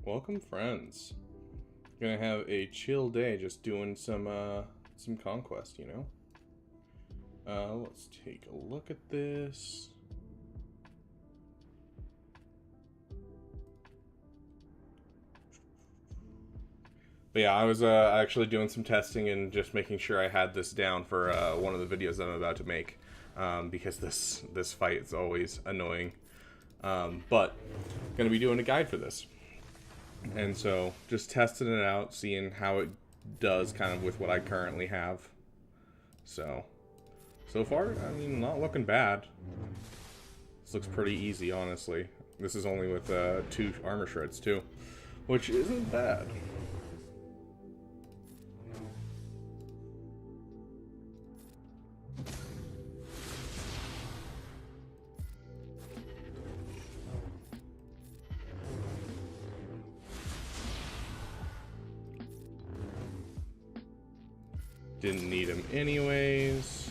Welcome, friends. Gonna have a chill day, just doing some Conquest, you know. Let's take a look at this. But yeah, I was actually doing some testing and just making sure I had this down for one of the videos that I'm about to make, because this fight is always annoying. But gonna be doing a guide for this. And so, just testing it out, seeing how it does kind of with what I currently have. So far, I mean, not looking bad. This looks pretty easy, honestly. This is only with 2 armor shreds, too. Which isn't bad. Didn't need him anyways.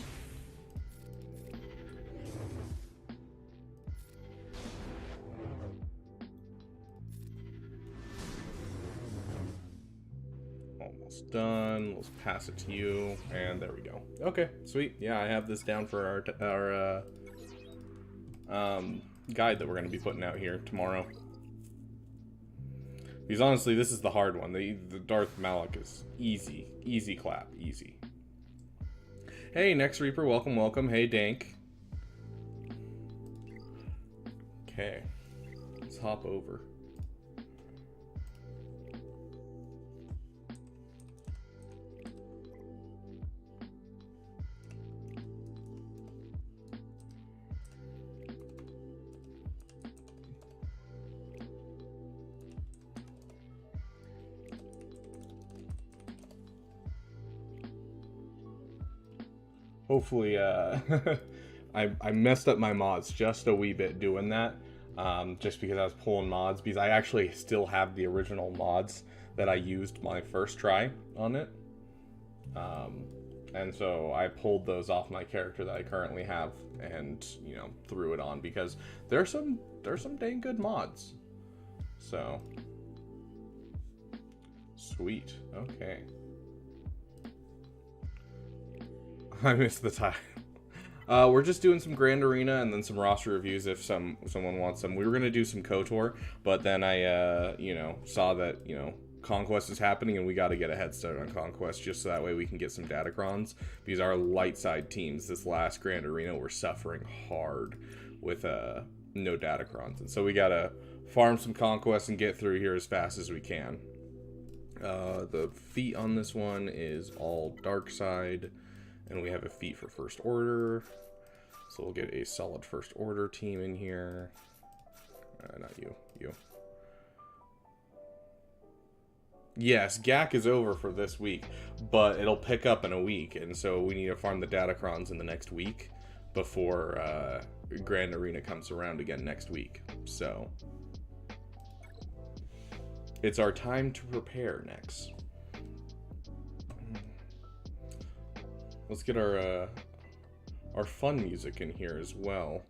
Almost done. Let's pass it to you, and there we go. Okay, sweet. Yeah, I have this down for our guide that we're going to be putting out here tomorrow. Because honestly, this is the hard one. The Darth Malak is easy clap, easy. Hey, Next Reaper, welcome. Hey, Dank. Okay, let's hop over. Hopefully, I messed up my mods just a wee bit doing that, just because I was pulling mods, because I actually still have the original mods that I used my first try on it, and so I pulled those off my character that I currently have, and, you know, threw it on, because there's some dang good mods, so, sweet, okay. I missed the time. We're just doing some Grand Arena and then some roster reviews if someone wants them. We were gonna do some KOTOR, but then I, you know, saw that, you know, Conquest is happening and we got to get a head start on Conquest just so that way we can get some datacrons, because our light side teams this last Grand Arena were suffering hard with no datacrons, and so we gotta farm some Conquest and get through here as fast as we can. The feat on this one is all dark side. And we have a feat for First Order. So we'll get a solid First Order team in here. Not you. Yes, GAC is over for this week, but it'll pick up in a week. And so we need to farm the datacrons in the next week before Grand Arena comes around again next week. So it's our time to prepare next. Let's get our fun music in here as well.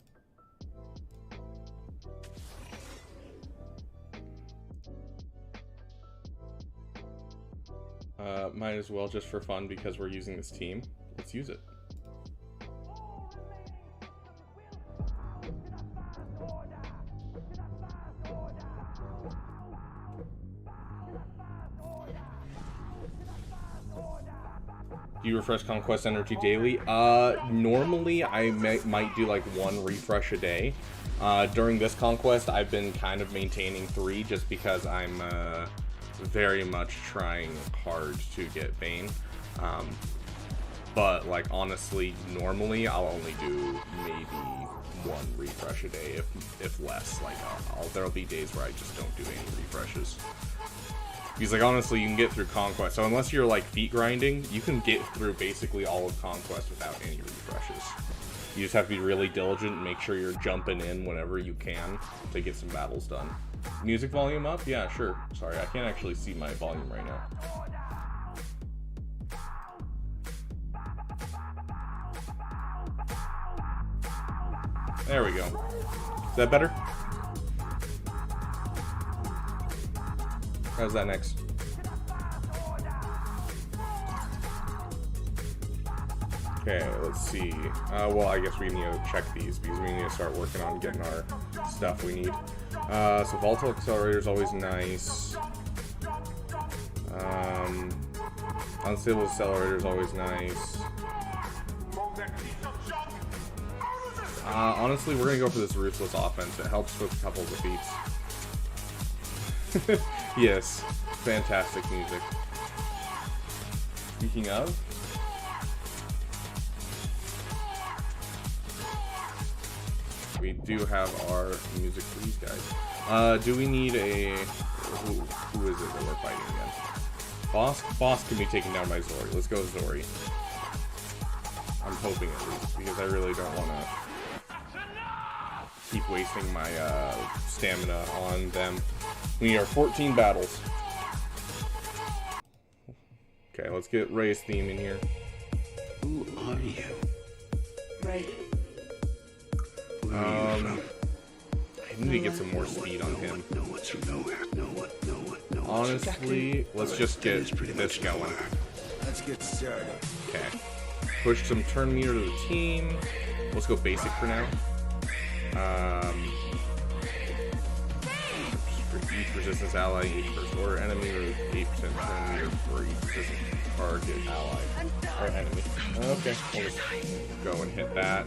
Might as well, just for fun, because we're using this team. Let's use it. Do you refresh Conquest energy daily? Normally I might do like 1 refresh a day. During this Conquest, I've been kind of maintaining 3 just because I'm very much trying hard to get Bane. But like honestly, normally I'll only do maybe 1 refresh a day, if less. Like there'll be days where I just don't do any refreshes. Because, like, honestly, you can get through Conquest. So unless you're, like, feat grinding, you can get through basically all of Conquest without any refreshes. You just have to be really diligent and make sure you're jumping in whenever you can to get some battles done. Music volume up? Yeah, sure. Sorry, I can't actually see my volume right now. There we go. Is that better? How's that next? Okay, let's see. Well, I guess we need to check these because we need to start working on getting our stuff we need. So volatile accelerator is always nice. Unstable accelerator is always nice. Honestly, we're gonna go for this ruthless offense. It helps with a couple of the feats. Yes, fantastic music. Speaking of, we do have our music for these guys. Do we need a... Who is it that we're fighting against? Boss can be taken down by Zori. Let's go Zori. I'm hoping at least, because I really don't want to keep wasting my stamina on them. We need our 14 battles. Okay, let's get Ray's theme in here. Who are you? Ray. I need to get some more speed on him. Honestly, let's just get this going. Let's get started. Okay. Push some turn meter to the team. Let's go basic for now. For each resistance ally, each first order enemy, or 8% turn meter for each resistance target ally or enemy. Okay, we'll just go and hit that.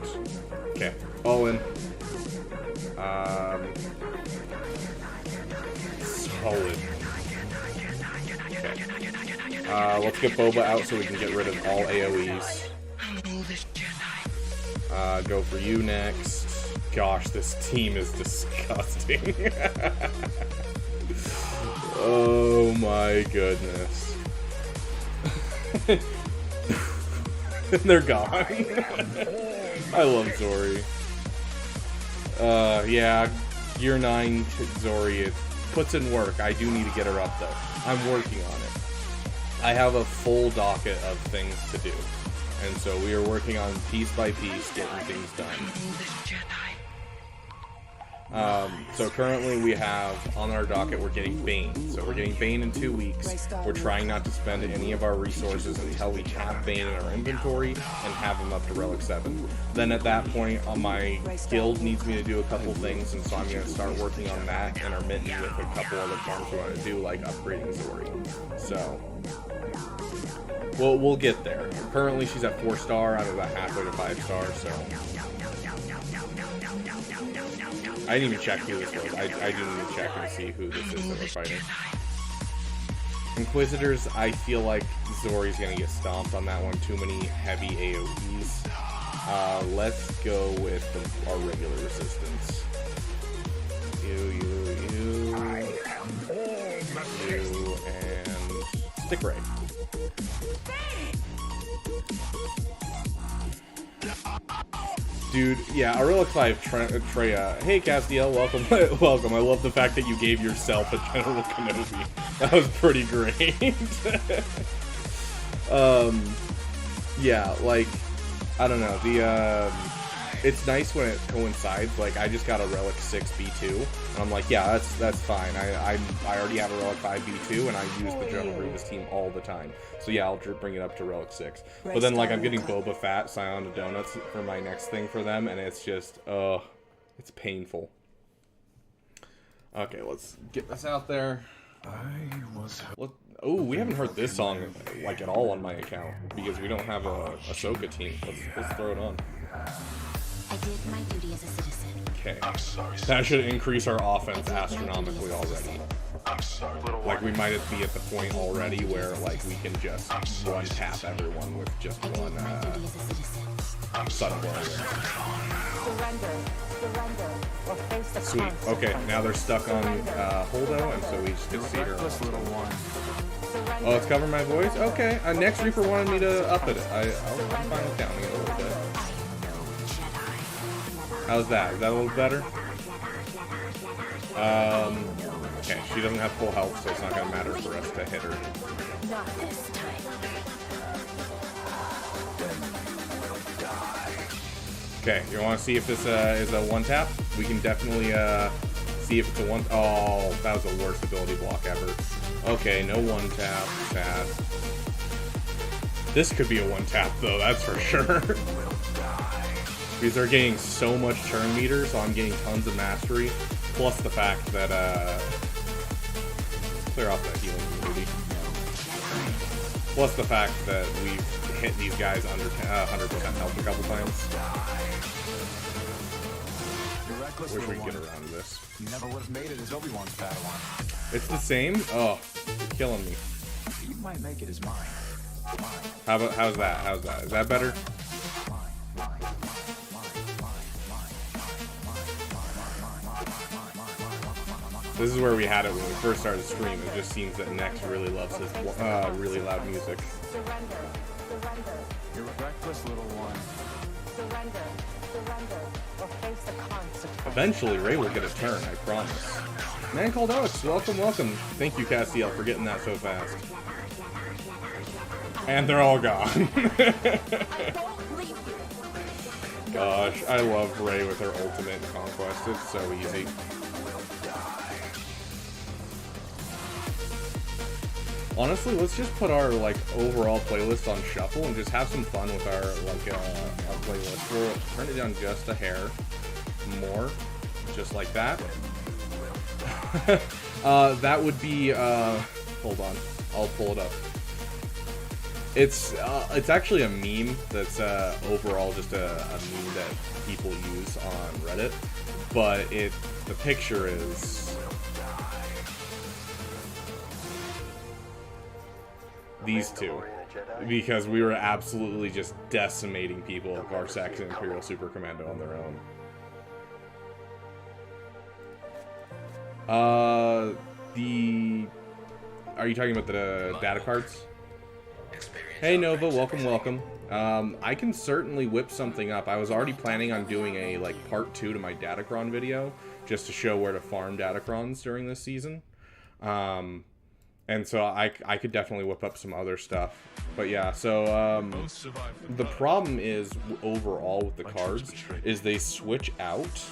Okay, all in. Solid. Okay. Let's get Boba out so we can get rid of all AoEs. Go for you next. Gosh, this team is disgusting. Oh my goodness. They're gone. I love Zori. Yeah, Gear 9 Zori, it puts in work. I do need to get her up though. I'm working on it. I have a full docket of things to do. And so we are working on piece by piece getting things done. So currently we have on our docket, we're getting Bane. So we're getting Bane in 2 weeks. We're trying not to spend any of our resources until we have Bane in our inventory and have him up to Relic 7. Then at that point, my guild needs me to do a couple things, and so I'm going to start working on that intermittent with a couple other farms we want to do, like upgrading Zori. So... we'll get there. Currently, she's at 4-star. I'm about halfway to 5-star, so... I didn't even check who this was. I didn't even check and see who this is that we're fighting. Inquisitors, I feel like Zori's gonna get stomped on that one. Too many heavy AoEs. Let's go with our regular resistance. You, and Stick Ray. Dude, yeah, Aurelia Clive Treya. Hey, Castiel, welcome. Welcome. I love the fact that you gave yourself a General Kenobi. That was pretty great. Yeah, like, I don't know. It's nice when it coincides. Like, I just got a Relic 6 B2, and I'm like, yeah, that's fine. I already have a Relic 5 B2, and I use the General Grievous team all the time. So yeah, I'll bring it up to Relic 6. But then, like, I'm getting Boba Fett, Scion to Donuts for my next thing for them, and it's just, it's painful. Okay, let's get this out there. Oh, we haven't heard this song, like, at all on my account, because we don't have a Ahsoka team. Let's throw it on. I did my duty as a citizen. Okay, that should increase our offense astronomically already. Like, we might be at the point already where, like, we can just one-tap everyone with just one, sudden blow. Sweet. Okay, now they're stuck on, Holdo, and so we just get to see her. Oh, it's covering my voice? Okay, next Reaper wanted me to up it. I'm fine with downing it a little bit. How's that? Is that a little better? Okay, she doesn't have full health, so it's not going to matter for us to hit her. Not this time. Okay, you want to see if this is a one-tap? We can definitely see if it's a one. Oh, that was the worst ability block ever. Okay, no one tap. Sad. This could be a one tap though, that's for sure. Because they're getting so much turn meter, so I'm getting tons of mastery. Plus the fact that clear off that healing community. Plus the fact that we've hit these guys under 100% health a couple times. Wish we could get around this. You never would have made it as Obi-Wan's Padawan. It's the same? Oh, you're killing me. You might make it as mine. How's that? Is that better? This is where we had it when we first started streaming. It just seems that Nex really loves his really loud music. Surrender. Surrender. You're a reckless little one. Surrender. Surrender. Or face the consequences. Eventually, Ray will get a turn, I promise. Man called Alex, welcome. Thank you, Castiel, for getting that so fast. And they're all gone. Gosh, I love Ray with her ultimate in Conquest. It's so easy. Honestly, let's just put our overall playlist on shuffle and just have some fun with our our playlist. We'll turn it down just a hair more, just like that. That would be hold on, I'll pull it up. It's actually a meme that's overall just a meme that people use on Reddit, but the picture is these two, because we were absolutely just decimating people of our Saxon Imperial Super Commando on their own. Are you talking about the data cards? Hey Nova, welcome. I can certainly whip something up. I was already planning on doing a part 2 to my datacron video, just to show where to farm datacrons during this season. And so I could definitely whip up some other stuff. But yeah, so the problem is overall with the cards is they switch out.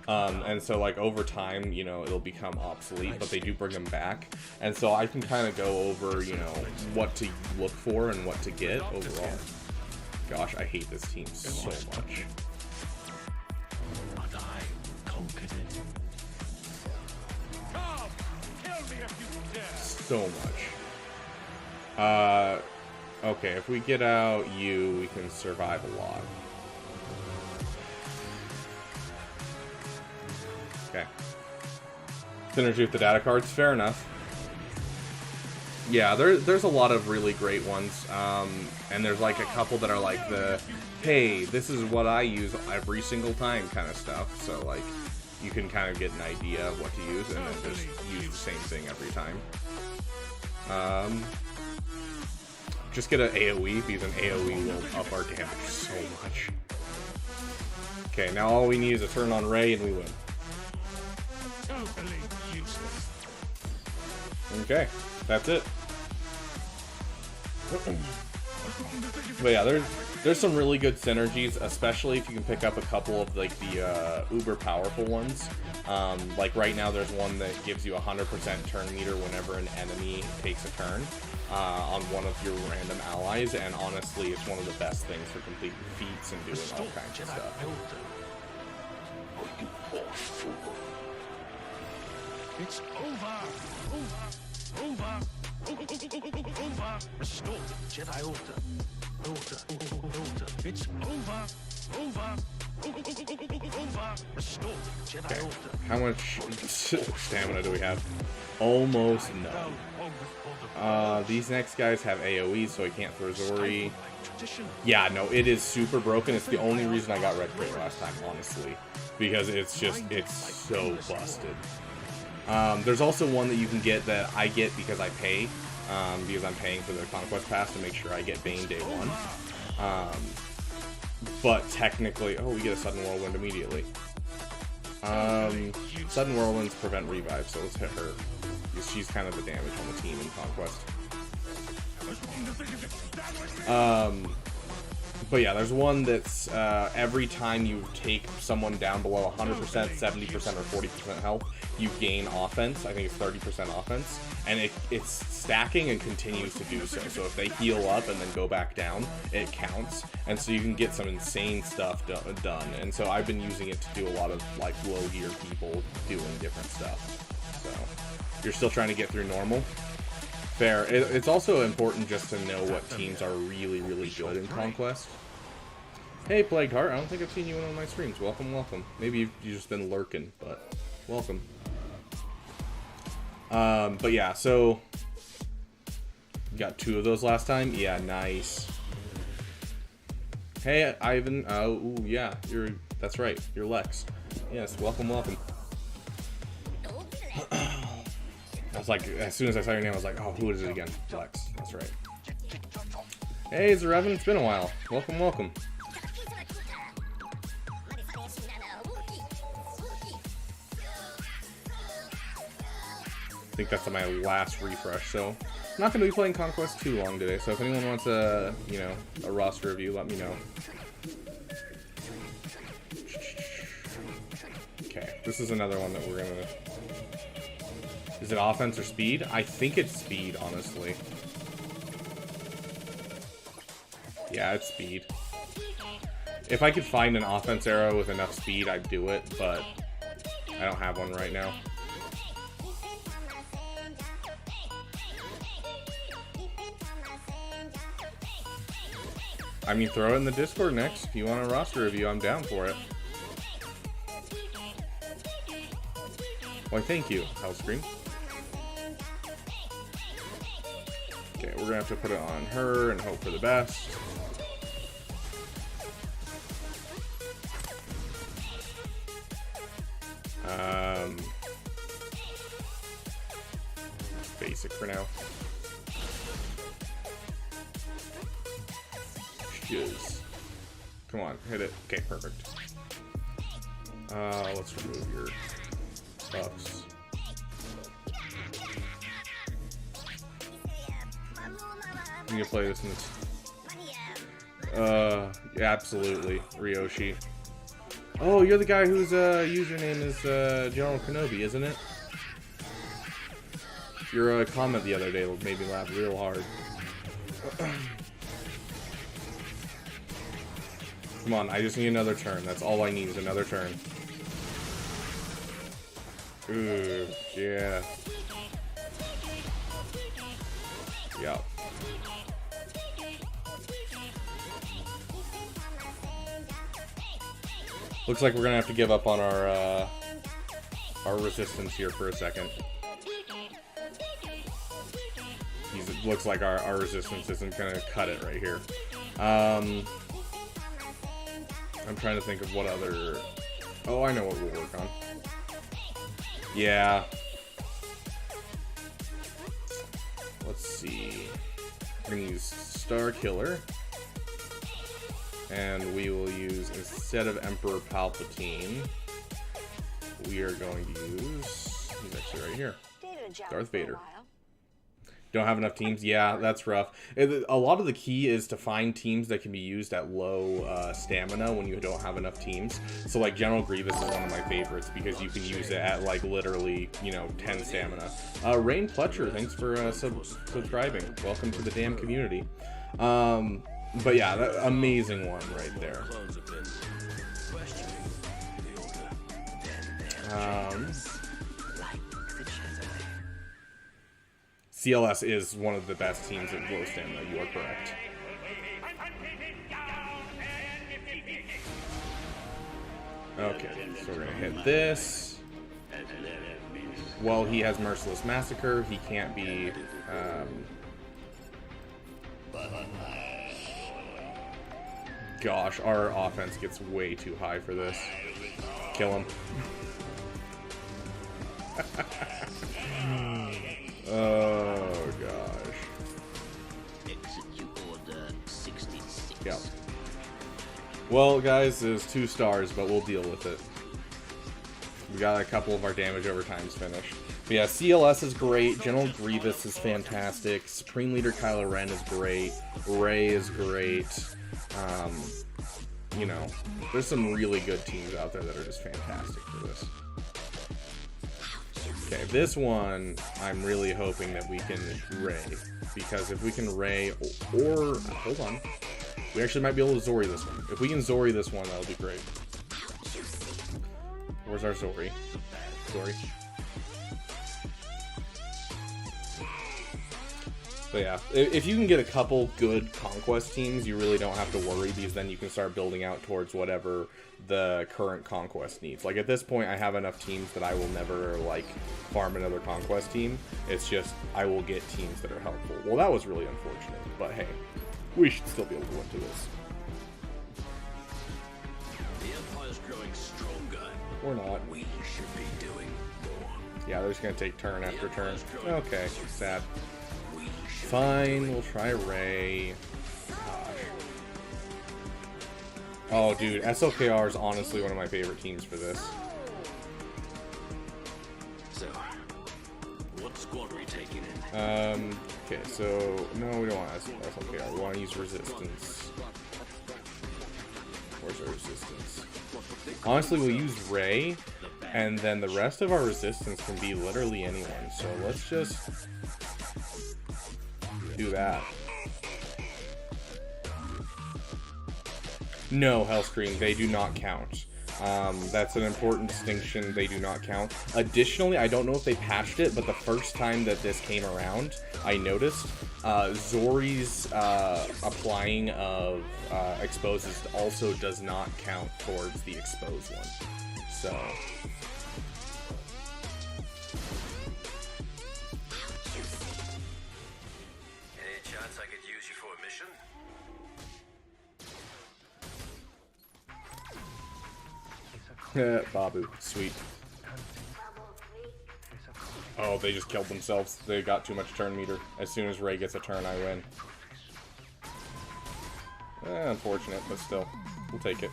And so over time, it'll become obsolete, but they do bring them back. And so I can kind of go over, what to look for and what to get overall. Gosh, I hate this team so much. But I conquered it. So much. Okay, if we get out you, we can survive a lot. Okay. Synergy with the data cards, fair enough. Yeah, there's a lot of really great ones, and there's a couple that are hey, this is what I use every single time kind of stuff, so you can kind of get an idea of what to use, and then just use the same thing every time. Just get an AoE, because an AoE will up our damage so much. Okay, now all we need is a turn on Ray, and we win. Totally useless. Okay, that's it. But yeah, there's some really good synergies, especially if you can pick up a couple of the uber powerful ones. Right now there's one that gives you 100% turn meter whenever an enemy takes a turn on one of your random allies, and honestly it's one of the best things for completing feats and doing all kinds of stuff. It's over. Restore Jedi Order. It's over. Restore Jedi Order. How much stamina do we have? Almost none. These next guys have AoE, so I can't throw Zori. Yeah, no, it is super broken. It's the only reason I got Red Crate last time, honestly. Because it's so busted. There's also one that you can get that I get because I pay. Because I'm paying for the Conquest Pass to make sure I get Bane day 1. But technically... Oh, we get a Sudden Whirlwind immediately. Sudden Whirlwinds prevent revive, so let's hit her. Because she's kind of the damage on the team in Conquest. But yeah, there's one that's every time you take someone down below 100%, 70%, or 40% health, you gain offense. I think it's 30% offense. And it's stacking and continues to do so. So if they heal up and then go back down, it counts. And so you can get some insane stuff done. And so I've been using it to do a lot of like low gear people doing different stuff. So you're still trying to get through normal. Fair. It's also important just to know what teams are really, really good in Conquest. Hey, Plagued Heart, I don't think I've seen you in one of my streams. Welcome, welcome. Maybe you've just been lurking, but welcome. But yeah, so... Got 2 of those last time? Yeah, nice. Hey, Ivan. Ooh, yeah, that's right. You're Lex. Yes, welcome, welcome. I was like, as soon as I saw your name, I was like, oh, who is it again? Lex. That's right. Hey, Zerevan, it's been a while. Welcome, welcome. I think that's my last refresh, so I'm not going to be playing Conquest too long today, so if anyone wants a roster review, let me know. Okay, this is another one that we're going to... Is it offense or speed? I think it's speed, honestly. Yeah, it's speed. If I could find an offense arrow with enough speed, I'd do it, but I don't have one right now. I mean, throw it in the Discord next. If you want a roster review, I'm down for it. Why, thank you, Hellscream. Okay, we're gonna have to put it on her and hope for the best. Basic for now. Shiz. Come on, hit it. Okay, perfect. Let's remove your buffs. You can play this in this. Yeah, absolutely. Ryoshi. Oh, you're the guy whose username is General Kenobi, isn't it? Your comment the other day made me laugh real hard. Come on, I just need another turn. That's all I need is another turn. Ooh, yeah. Yeah. Looks like we're gonna have to give up on our resistance here for a second. Looks like our resistance isn't gonna cut it right here. I'm trying to think of what other... Oh, I know what we'll work on. Yeah. Let's see. We're gonna use Star Killer. And we will use, instead of Emperor Palpatine, we are going to use... He's actually right here. Darth Vader. Don't have enough teams? Yeah, that's rough. A lot of the key is to find teams that can be used at low stamina when you don't have enough teams. So like General Grievous is one of my favorites because you can use it at like literally, 10 stamina. Rain Pletcher, thanks for subscribing. Welcome to the damn community. But yeah, that amazing one right there. CLS is one of the best teams at low stamina, you are correct. Okay, so we're gonna hit this. Well, he has Merciless Massacre, he can't be... Gosh, our offense gets way too high for this. Kill him. Oh gosh. Execute order 66. Yep. Well, guys, there's 2 stars, but we'll deal with it. We got a couple of our damage over times finished. But yeah, CLS is great. General Grievous is fantastic. Supreme Leader Kylo Ren is great. Rey is great. You know, there's some really good teams out there that are just fantastic for this. Okay, this one, I'm really hoping that we can Rey. Because if we can Rey, or hold on. We actually might be able to Zori this one. If we can Zori this one, that'll be great. Where's our Zori? Zori. But yeah, if you can get a couple good Conquest teams, you really don't have to worry, because then you can start building out towards whatever the current Conquest needs. Like, at this point, I have enough teams that I will never, like, farm another Conquest team. It's just, I will get teams that are helpful. Well, that was really unfortunate, but hey, we should still be able to win to this. The Empire's growing stronger. Or not. We should be doing more. Yeah, they're just gonna take turn after turn. Okay, sad. Fine, we'll try Rey. Gosh. Oh, dude, SLKR is honestly one of my favorite teams for this. So, what squad are we taking in? Okay, so, no, we don't want SLKR. We want to use Resistance. Where's our Resistance? Honestly, we'll use Rey, and then the rest of our Resistance can be literally anyone. So let's just do that. No, Hellscream, they do not count. That's an important distinction. They do not count. Additionally, I don't know if they patched it, but the first time that this came around, I noticed Zori's applying of exposes also does not count towards the exposed one. So Any chance I could use you for a mission? Babu, sweet. Oh, they just killed themselves. They got too much turn meter. As soon as Rey gets a turn, I win. Unfortunate, but still, we'll take it.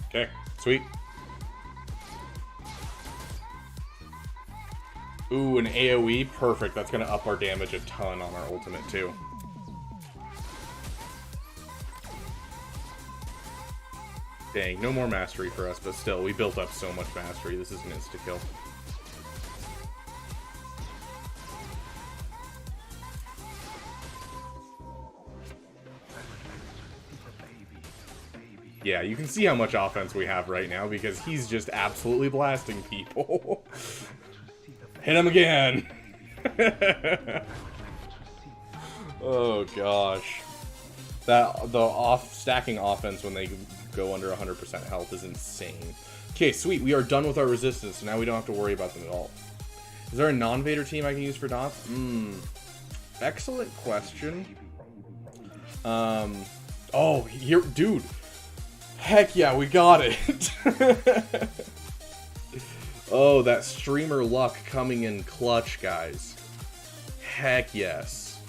Okay, sweet. Ooh, an AoE, perfect. That's gonna up our damage a ton on our ultimate too. Dang, no more mastery for us, but still, we built up so much mastery. This is an insta-kill. Yeah, you can see how much offense we have right now, because he's just absolutely blasting people. Hit him again! Oh gosh. The stacking offense when they go under 100% health is insane. Okay, sweet. We are done with our resistance, so now we don't have to worry about them at all. Is there a non-Vader team I can use for dots? Excellent question. Oh, here, dude. Heck yeah, we got it. Oh, that streamer luck coming in clutch, guys. Heck yes.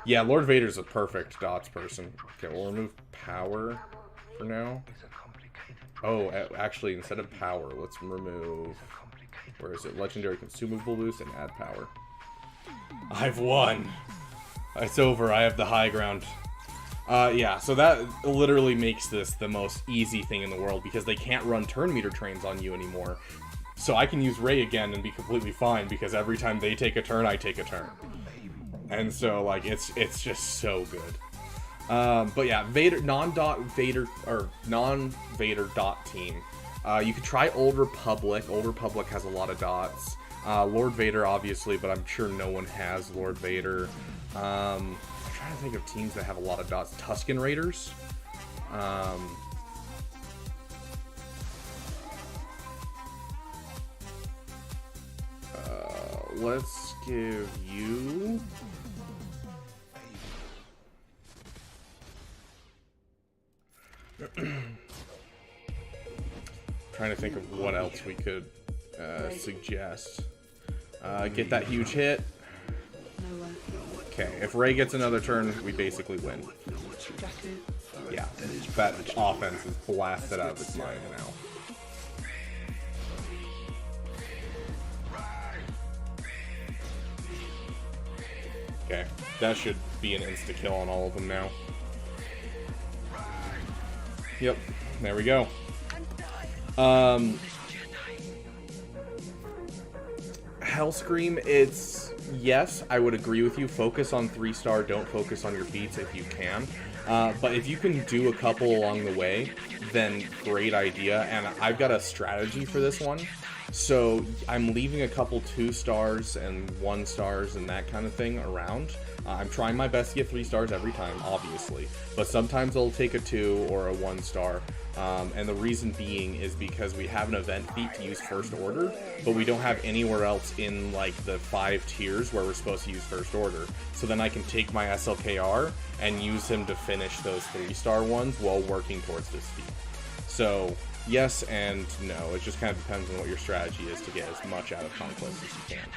Yeah, Lord Vader's a perfect dots person. Okay, we'll remove power for now. Oh, actually, instead of power, let's remove... Where is it? Legendary consumable boost and add power. I've won. It's over. I have the high ground. Yeah, so that literally makes this the most easy thing in the world, because they can't run turn meter trains on you anymore. So I can use Rey again and be completely fine, because every time they take a turn, I take a turn. And so, like, it's just so good. But yeah, Vader, non-Vader dot team. You could try Old Republic. Old Republic has a lot of dots. Lord Vader, obviously, but I'm sure no one has Lord Vader. I'm trying to think of teams that have a lot of dots. Tusken Raiders. Let's give you... Trying to think of what else we could suggest. Get that huge hit. Okay, if Ray gets another turn, we basically win. Yeah, that offense is blasted out of its mind now. Okay, that should be an insta-kill on all of them now. Yep, there we go. Hellscream, it's... Yes, I would agree with you. Focus on 3-star, don't focus on your feats if you can. But if you can do a couple along the way, then great idea. And I've got a strategy for this one. So I'm leaving a couple 2-stars and 1-stars and that kind of thing around. I'm trying my best to get 3 stars every time, obviously. But sometimes I'll take a 2 or a 1-star. And the reason being is because we have an event feat to use first order, but we don't have anywhere else in like the 5 tiers where we're supposed to use first order. So then I can take my SLKR and use him to finish those 3-star ones while working towards this feat. So yes and no. It just kind of depends on what your strategy is to get as much out of Conquest as you can.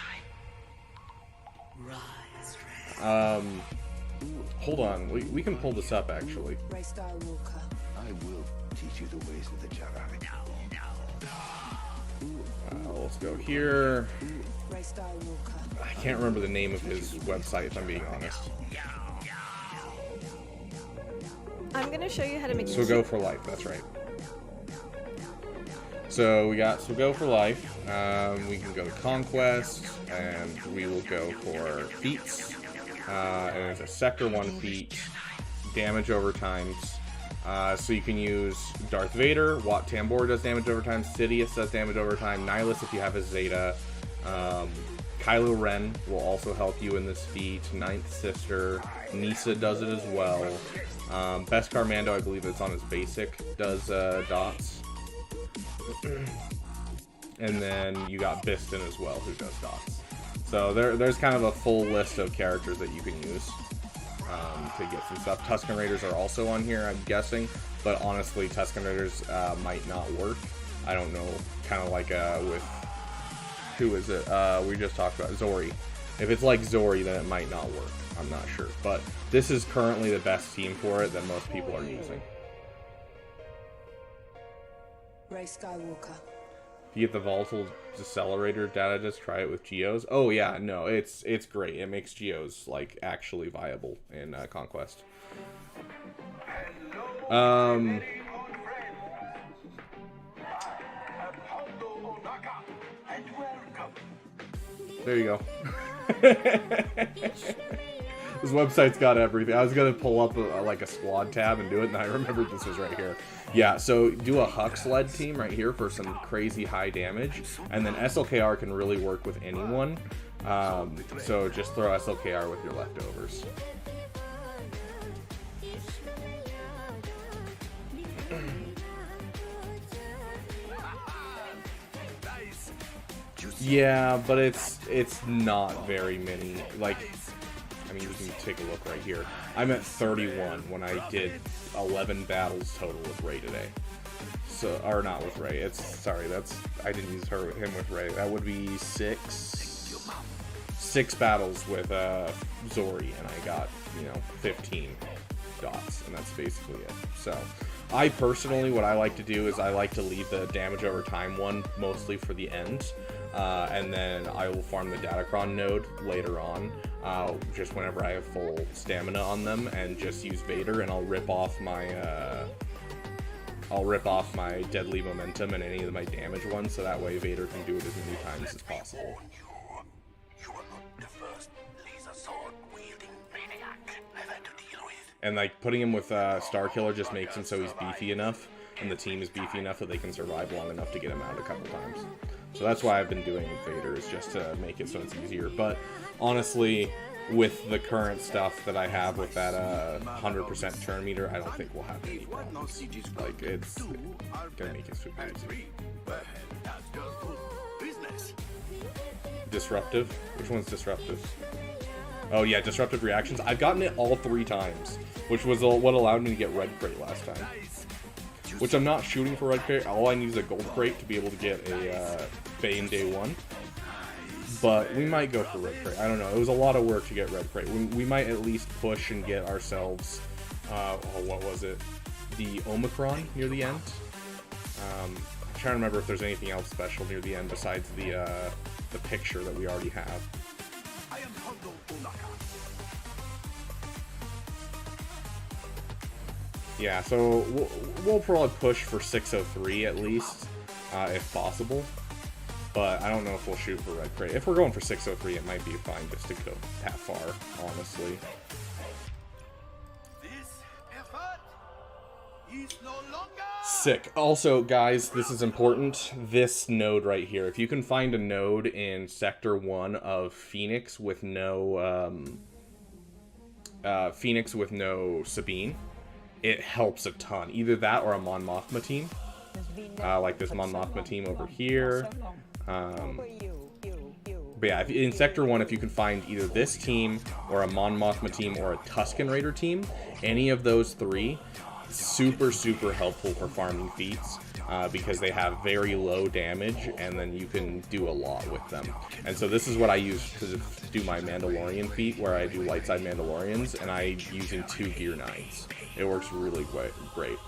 Hold on. We can pull this up actually. I will teach you the ways of the Jedi. Let's go here. I can't remember the name of his website if I'm being honest. I'm gonna show you how to make. So go for life. That's right. So we got So Go for Life. We can go to Conquest, and we will go for feats. And it's a Sector 1 feat, damage over times. So you can use Darth Vader, Wat Tambor does damage over time, Sidious does damage over time, Nihilus if you have his Zeta. Kylo Ren will also help you in this feat, Ninth Sister, Nisa does it as well. Beskar Mando, I believe it's on his basic, does dots. And then you got Biston as well, who does dots. So there's kind of a full list of characters that you can use to get some stuff. Tusken Raiders are also on here, I'm guessing, but honestly, Tusken Raiders might not work. I don't know, kind of like with, who is it? We just talked about Zori. If it's like Zori, then it might not work. I'm not sure, but this is currently the best team for it that most people are using. Ray Skywalker. If you get the volatile decelerator data, just try it with Geos. Oh yeah, no, it's great. It makes Geos like actually viable in Conquest. There you go. This website's got everything. I was gonna pull up like a squad tab and do it, and I remembered this was right here. Yeah, so do a Hux sled team right here for some crazy high damage, and then SLKR can really work with anyone. So just throw SLKR with your leftovers. Yeah, but it's not very many. Like, I mean, you can take a look right here. I'm at 31 when I did 11 battles total with Ray today. So, or not with Ray. Sorry, I didn't use him with Ray. That would be 6 battles with Zori, and I got 15 dots, and that's basically it. So, I personally, what I like to do is I like to leave the damage over time one mostly for the end. And then I will farm the datacron node later on, just whenever I have full stamina on them, and just use Vader, and I'll rip off my deadly momentum and any of my damage ones, so that way Vader can do it as many times as possible. And like putting him with Starkiller just makes him so he's beefy enough, and the team is beefy enough that they can survive long enough to get him out a couple times. So that's why I've been doing Vader, is just to make it so it's easier. But honestly, with the current stuff that I have with that 100% turn meter, I don't think we'll have any problems. Like, it's gonna make it super easy. But disruptive? Which one's disruptive? Oh yeah, disruptive reactions. I've gotten it all 3 times, which was what allowed me to get red crate last time. Which I'm not shooting for red crate. All I need is a gold crate to be able to get a Bane day 1. but we might go for red crate. I don't know. It was a lot of work to get red crate. We might at least push and get ourselves, what was it? The Omicron near the end. I'm trying to remember if there's anything else special near the end besides the picture that we already have. Yeah, so we'll probably push for 603 at least, if possible. But I don't know if we'll shoot for red crate. If we're going for 603, it might be fine just to go that far, honestly. Sick. Also, guys, this is important. This node right here. If you can find a node in Sector 1 of Phoenix with no Sabine, it helps a ton. Either that or a Mon Mothma team. Like this Mon Mothma team over here. But yeah, in Sector 1, if you can find either this team or a Mon Mothma team or a Tusken Raider team, any of those three, super helpful for farming feats, because they have very low damage and then you can do a lot with them. And so this is what I use to do my Mandalorian feat, where I do light side Mandalorians, and I'm using 2 Gear Knights. It works really great.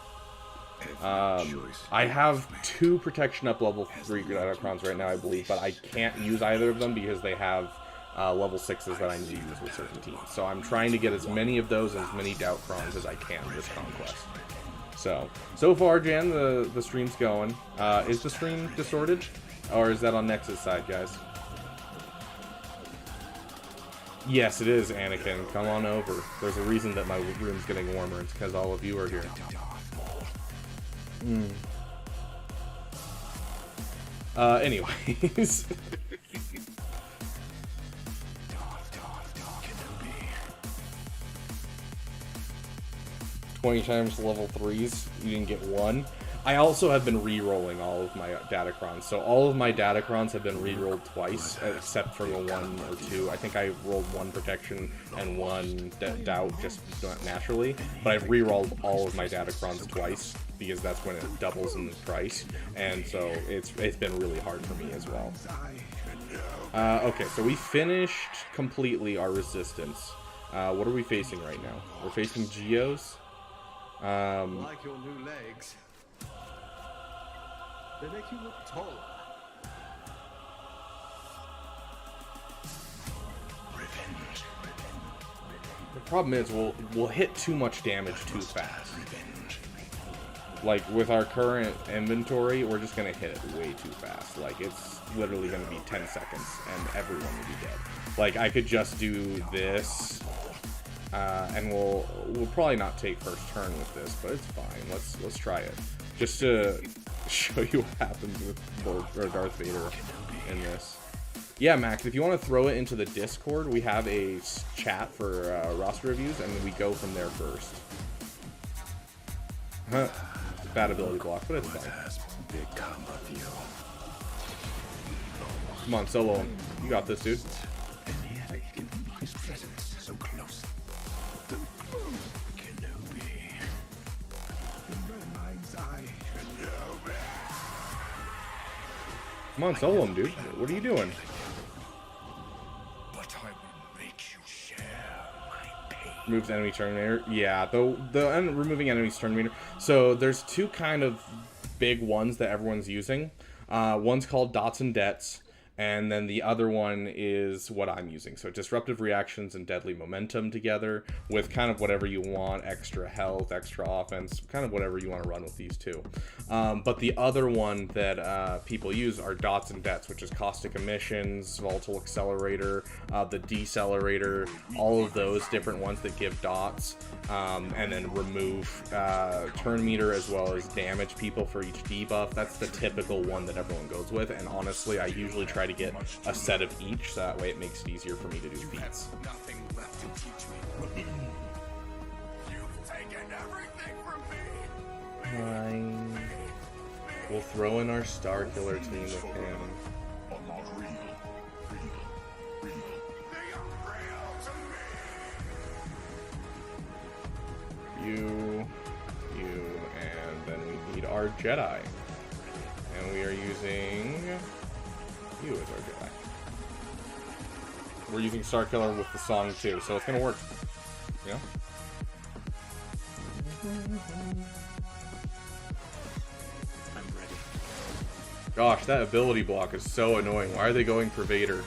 I have 2 protection up level 3 datacrons right now, I believe, but I can't use either of them because they have level 6s that I need to use with certain teams. So I'm trying to get as many of those and as many datacrons as I can this Conquest. So far, Jan, the stream's going. Is the stream distorted? Or is that on Nexus side, guys? Yes, it is, Anakin. Come on over. There's a reason that my room's getting warmer. It's because all of you are here. Anyways. $20 times level 3s, you didn't get 1. I also have been re-rolling all of my datacrons. So all of my datacrons have been re-rolled twice, except for the 1 or 2. I think I rolled 1 protection and 1 doubt just naturally. But I've re-rolled all of my datacrons twice, because that's when it doubles in the price. And so it's been really hard for me as well. Okay, so we finished completely our resistance. What are we facing right now? We're facing Geos. Like your new legs. They make you look taller. The problem is we'll hit too much damage too fast. Like with our current inventory, we're just gonna hit it way too fast. Like it's literally gonna be 10 seconds and everyone will be dead. Like I could just do this. And we'll probably not take first turn with this, but it's fine. Let's try it, just to show you what happens with Darth Vader in this. Yeah, Max, if you want to throw it into the Discord, we have a chat for roster reviews, and we go from there first. Huh? Bad ability block, but it's fine. Come on, solo him. You got this, dude. Come on, solo him, dude. What are you doing? But I will make you share my pain. Removes enemy Terminator. Yeah, removing enemy's Terminator. So there's 2 kind of big ones that everyone's using. One's called Dots and Debts, and then the other one is what I'm using. So disruptive reactions and deadly momentum together with kind of whatever you want, extra health, extra offense, kind of whatever you want to run with these 2. But the other one that people use are Dots and Debts, which is caustic emissions, volatile accelerator, the decelerator, all of those different ones that give dots, and then remove turn meter as well as damage people for each debuff. That's the typical one that everyone goes with, and honestly I usually try to get a set of each, so that way it makes it easier for me to do feats. Nothing left to teach me. You've taken everything from me. Fine. We'll throw in our Star Killer team with him. You, and then we need our Jedi. And we are using you as our Jedi. we're using Star Killer with the song too, so it's gonna work. You know? I'm ready. Gosh, that ability block is so annoying. Why are they going for Vader?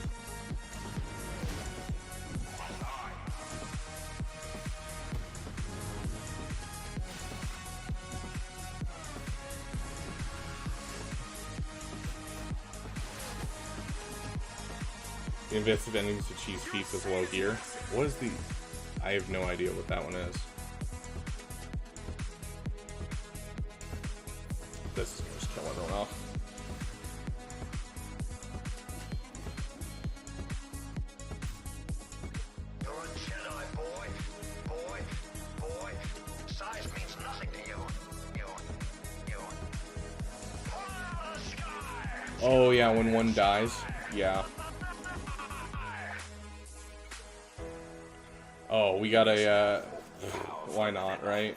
The invasive enemies to cheese feats with low gear. What is the... I have no idea what that one is. This is just kill everyone off. You're a Jedi, boy. Size means nothing to you. You. Fire the sky! Oh yeah, when one dies. Yeah. Oh, we got a, why not, right?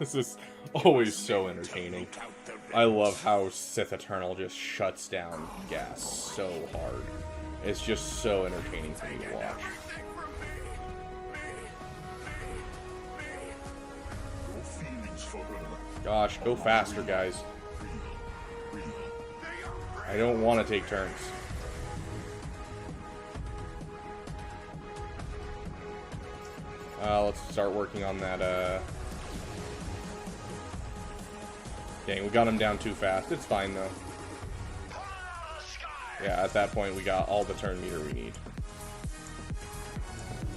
This is always so entertaining. I love how Sith Eternal just shuts down gas so hard. It's just so entertaining for me to watch. Gosh, go faster, guys. I don't want to take turns. Let's start working on that, Dang, we got him down too fast. It's fine, though. Yeah, at that point, we got all the turn meter we need.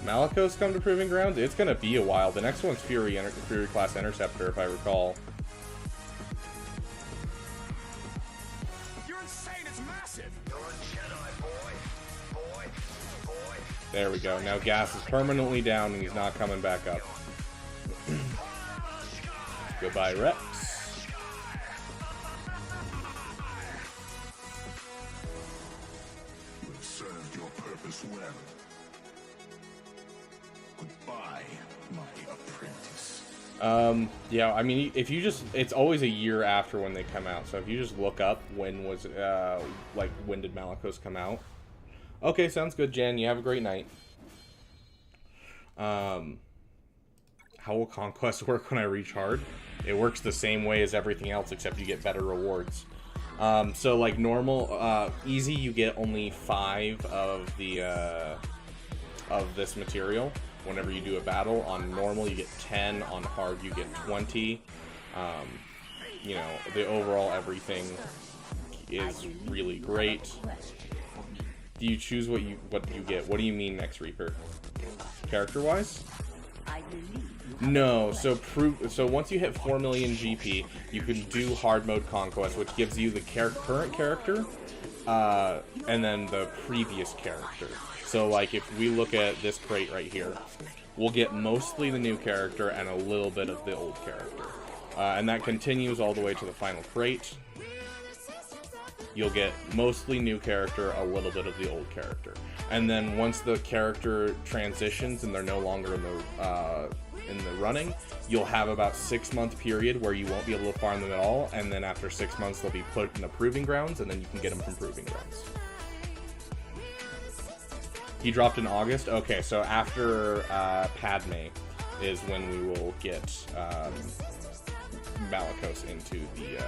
Malicos come to Proving Grounds? It's gonna be a while. The next one's Fury Class Interceptor, if I recall. You're insane, it's massive! You're a Jedi, boy. There we go. Now gas is permanently down and he's not coming back up. Goodbye, Rex. You have served your purpose well. Goodbye, my apprentice. Yeah, I mean, if you just, it's always a year after when they come out, so if you just look up when was, like, when did Malicos come out? Okay, sounds good, Jen. You have a great night. How will Conquest work when I reach hard? It works the same way as everything else, except you get better rewards. So, like, normal, easy, you get only 5 of the, of this material whenever you do a battle. On normal, you get 10. On hard, you get 20. You know, the overall everything is really great. Do you choose what you get? What do you mean, Next Reaper? Character-wise? No. So once you hit 4 million GP, you can do hard mode Conquest, which gives you the current character, and then the previous character. So like if we look at this crate right here, we'll get mostly the new character and a little bit of the old character, and that continues all the way to the final crate. You'll get mostly new character, a little bit of the old character. And then once the character transitions and they're no longer in the running, you'll have about 6-month period where you won't be able to farm them at all, and then after 6 months they'll be put in the Proving Grounds, and then you can get them from Proving Grounds. He dropped in August? Okay, so after Padme is when we will get Malicos into the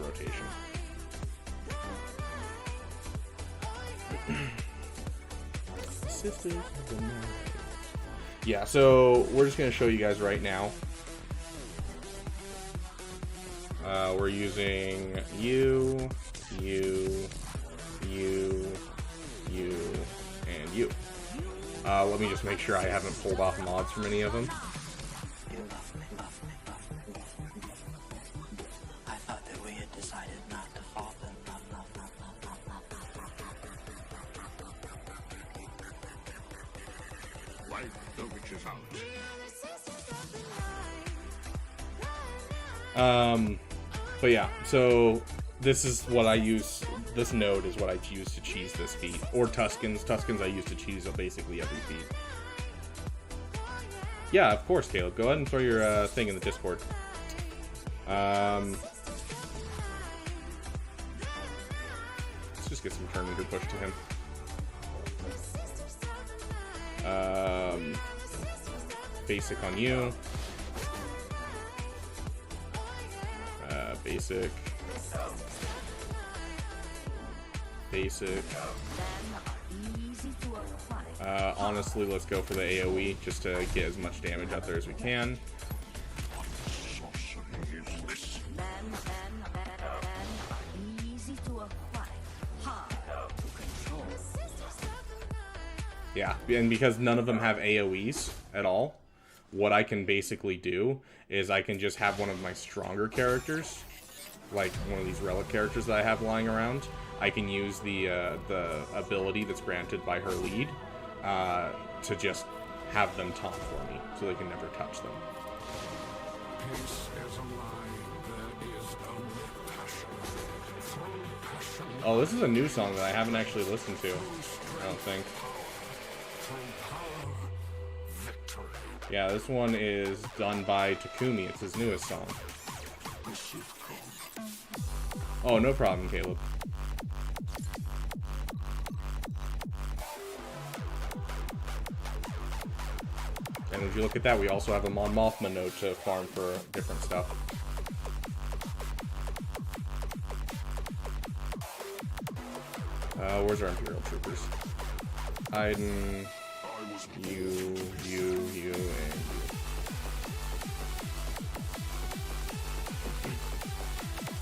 rotation. Sisters. Yeah, so we're just going to show you guys right now. We're using you, and you. Let me just make sure I haven't pulled off mods from any of them. I thought that we had decided not to fall in love. Light the witches out. But yeah, so this is what I use. This node is what I use to cheese this feat, or Tuskens. Tuskens I use to cheese basically every feat. Yeah, of course, Caleb. Go ahead and throw your thing in the Discord. just get some turn meter push to him. Basic on you. Basic. Basic. Honestly, let's go for the AoE just to get as much damage out there as we can. Yeah, and because none of them have AoEs at all, what I can basically do is I can just have one of my stronger characters, like one of these relic characters that I have lying around. I can use the ability that's granted by her lead to just have them taunt for me, so they can never touch them. Peace is a lie. There is only passion. Through passion. Oh, this is a new song that I haven't actually listened to, I don't think. Yeah, this one is done by Takumi. It's his newest song. Oh, no problem, Caleb. And if you look at that, we also have a Mon Mothma node to farm for different stuff. Where's our Imperial Troopers? Iden, you, and you.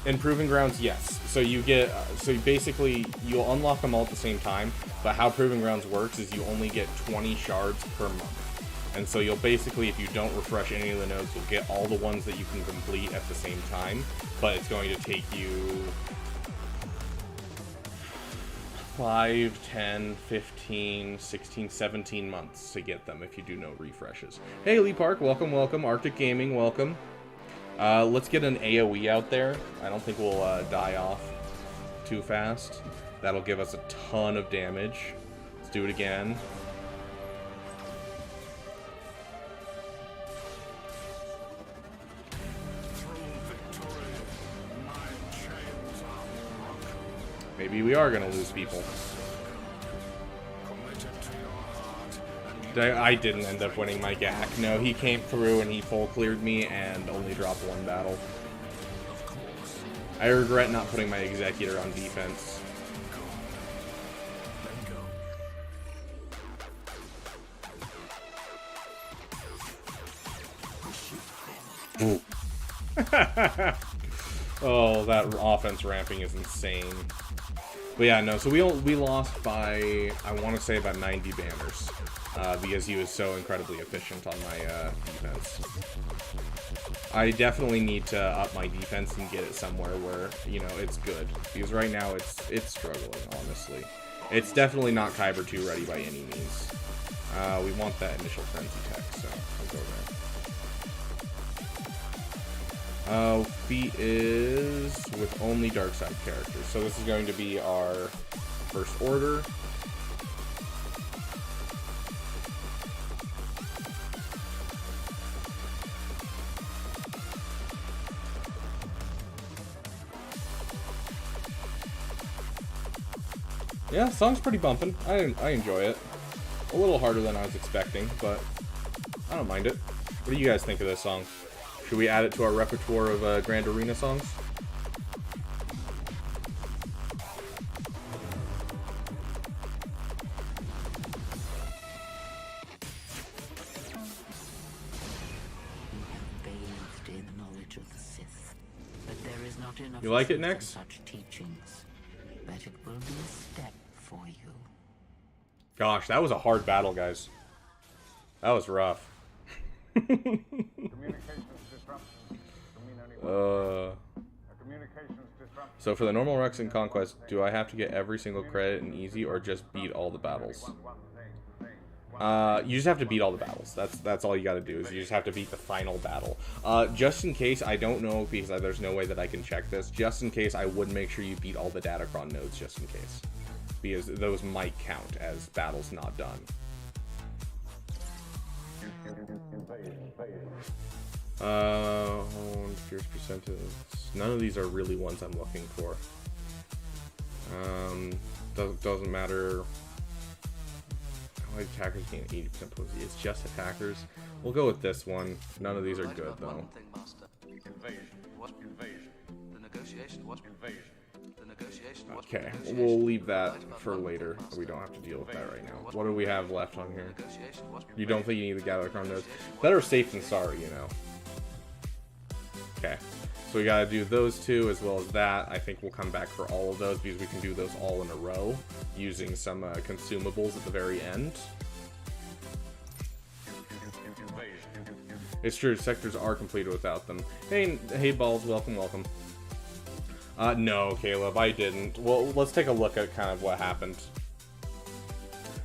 In Proving Grounds, yes. So you get, so basically you'll unlock them all at the same time, but how Proving Grounds works is you only get 20 shards per month. And so you'll basically, if you don't refresh any of the nodes, you'll get all the ones that you can complete at the same time, but it's going to take you 5, 10, 15, 16, 17 months to get them if you do no refreshes. Hey, Lee Park, welcome, welcome. Arctic Gaming, welcome. Let's get an AoE out there. I don't think we'll die off too fast. That'll give us a ton of damage. Let's do it again. Maybe we are going to lose people. I didn't end up winning my GAC. No, he came through and he full cleared me and only dropped one battle. I regret not putting my Executor on defense. Ooh. Oh, that offense ramping is insane. But yeah, no, so we lost by, I want to say, about 90 banners. Because he was so incredibly efficient on my defense. I definitely need to up my defense and get it somewhere where, you know, it's good. Because right now it's struggling, honestly. It's definitely not Kyber 2 ready by any means. We want that initial frenzy tech, so we'll go there. Feat is with only dark side characters. So this is going to be our first order. Yeah, song's pretty bumping. I enjoy it. A little harder than I was expecting, but I don't mind it. What do you guys think of this song? Should we add it to our repertoire of Grand Arena songs? You like it, Nex? Such teachings, that it will be a step for you. Gosh, that was a hard battle, guys. That was rough. So for the normal Rex and Conquest, do I have to get every single credit in easy or just beat all the battles? You just have to beat all the battles. That's all you got to do, is you just have to beat the final battle. Just in case, I don't know, because there's no way that I can check this. Just in case, I would make sure you beat all the datacron nodes, just in case, because those might count as battles not done. Fierce percentage. None of these are really ones I'm looking for. Doesn't matter. Attackers gain 80% potency. It's just attackers. We'll go with this one. None of these are good though. Okay, we'll leave that for later. We don't have to deal with that right now. What do we have left on here? You don't think you need the datacron nodes? Better safe than sorry, you know. Okay, so we gotta do those two as well as that. I think we'll come back for all of those because we can do those all in a row using some consumables at the very end. It's true, sectors are completed without them. Hey balls, welcome. No, Caleb, I didn't. Well, let's take a look at kind of what happened.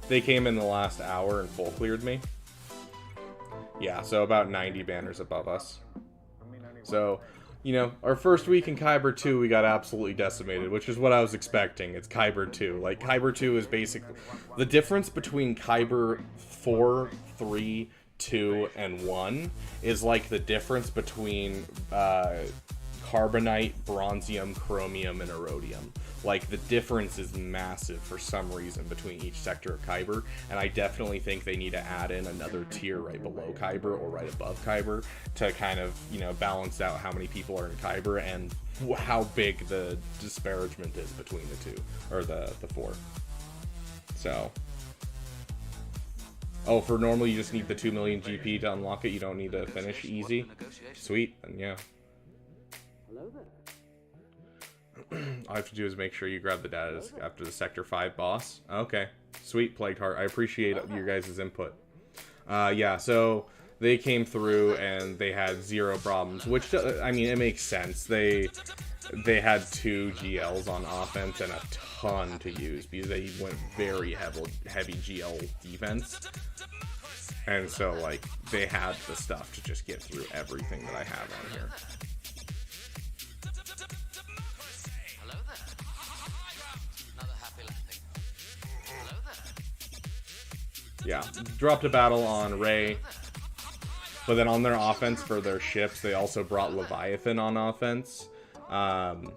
They came in the last hour and full cleared me. Yeah, so about 90 banners above us. So, you know, our first week in Kyber 2, we got absolutely decimated, which is what I was expecting. It's Kyber 2. Like, Kyber 2 is basically... The difference between Kyber 4, 3, 2, and 1 is like the difference between carbonite, bronzium, chromium, and erodium. Like, the difference is massive for some reason between each sector of Kyber, and I definitely think they need to add in another tier right below Kyber or right above Kyber to kind of, you know, balance out how many people are in Kyber and how big the disparagement is between the two, or the four. So... Oh, for normal you just need the 2 million GP to unlock it, you don't need to finish easy? Sweet, then yeah. All I have to do is make sure you grab the data after the Sector 5 boss. Okay, sweet, Plagued Heart. I appreciate your guys' input. Yeah, so they came through and they had 0 problems, which, I mean, it makes sense. They had 2 GLs on offense and a ton to use because they went very heavy GL defense. And so, like, they had the stuff to just get through everything that I have on here. Yeah, dropped a battle on Ray, but then on their offense for their ships, they also brought Leviathan on offense, and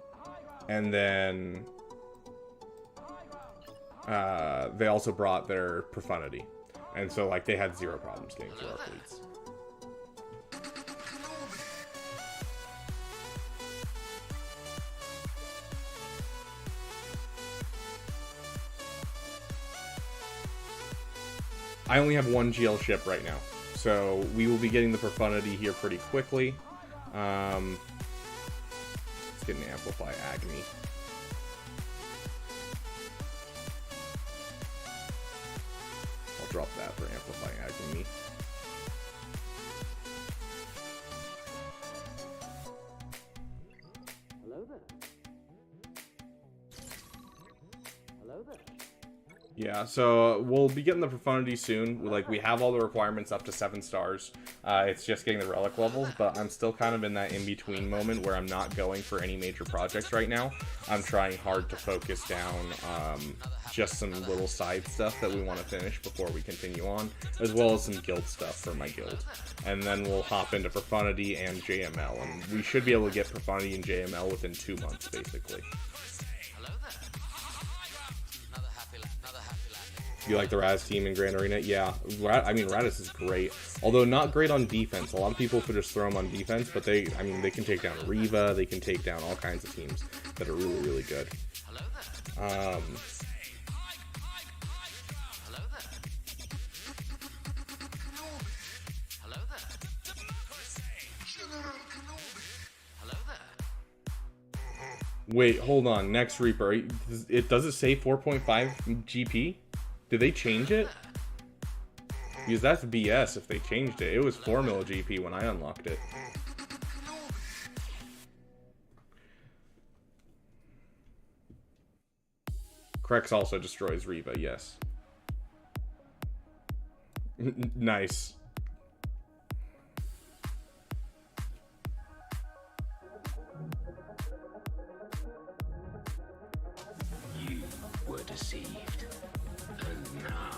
then they also brought their Profundity, and so like they had 0 problems getting through our fleets. I only have 1 GL ship right now, so we will be getting the Profundity here pretty quickly. Let's get an Amplify Agony. I'll drop that for Amplify Agony. Hello there. Hello there. Yeah, so we'll be getting the Profundity soon. We have all the requirements up to 7 stars. It's just getting the relic levels, but I'm still kind of in that in-between moment where I'm not going for any major projects right now. I'm trying hard to focus down just some little side stuff that we want to finish before we continue on, as well as some guild stuff for my guild. And then we'll hop into Profundity and JML, and we should be able to get Profundity and JML within 2 months, basically. You like the Raz team in Grand Arena? Yeah, I mean, Radis is great. Although not great on defense. A lot of people could just throw him on defense, but they can take down Riva, they can take down all kinds of teams that are really, really good. Wait, hold on. Next Reaper. Does it say 4.5 GP? Did they change it? Because that's BS if they changed it. It was 4 mil GP when I unlocked it. Krex also destroys Riva, yes. Nice. You were deceived. And now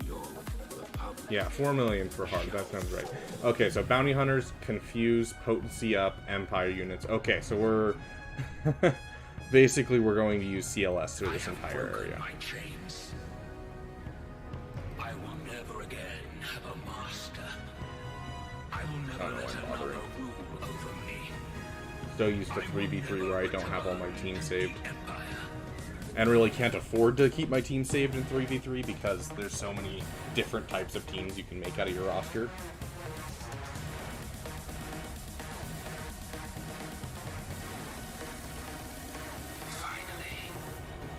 you're Republic. Yeah, 4 million for hard. That sounds right. Okay, so Bounty Hunters, Confuse, Potency Up, Empire units. Okay, so we're... basically we're going to use CLS through this entire area. My chains. I will never again have a master. I will never let another rule over me. Still used to 3v3 where I don't have all my team saved. Empire. And really can't afford to keep my team saved in 3v3 because there's so many different types of teams you can make out of your roster. Finally,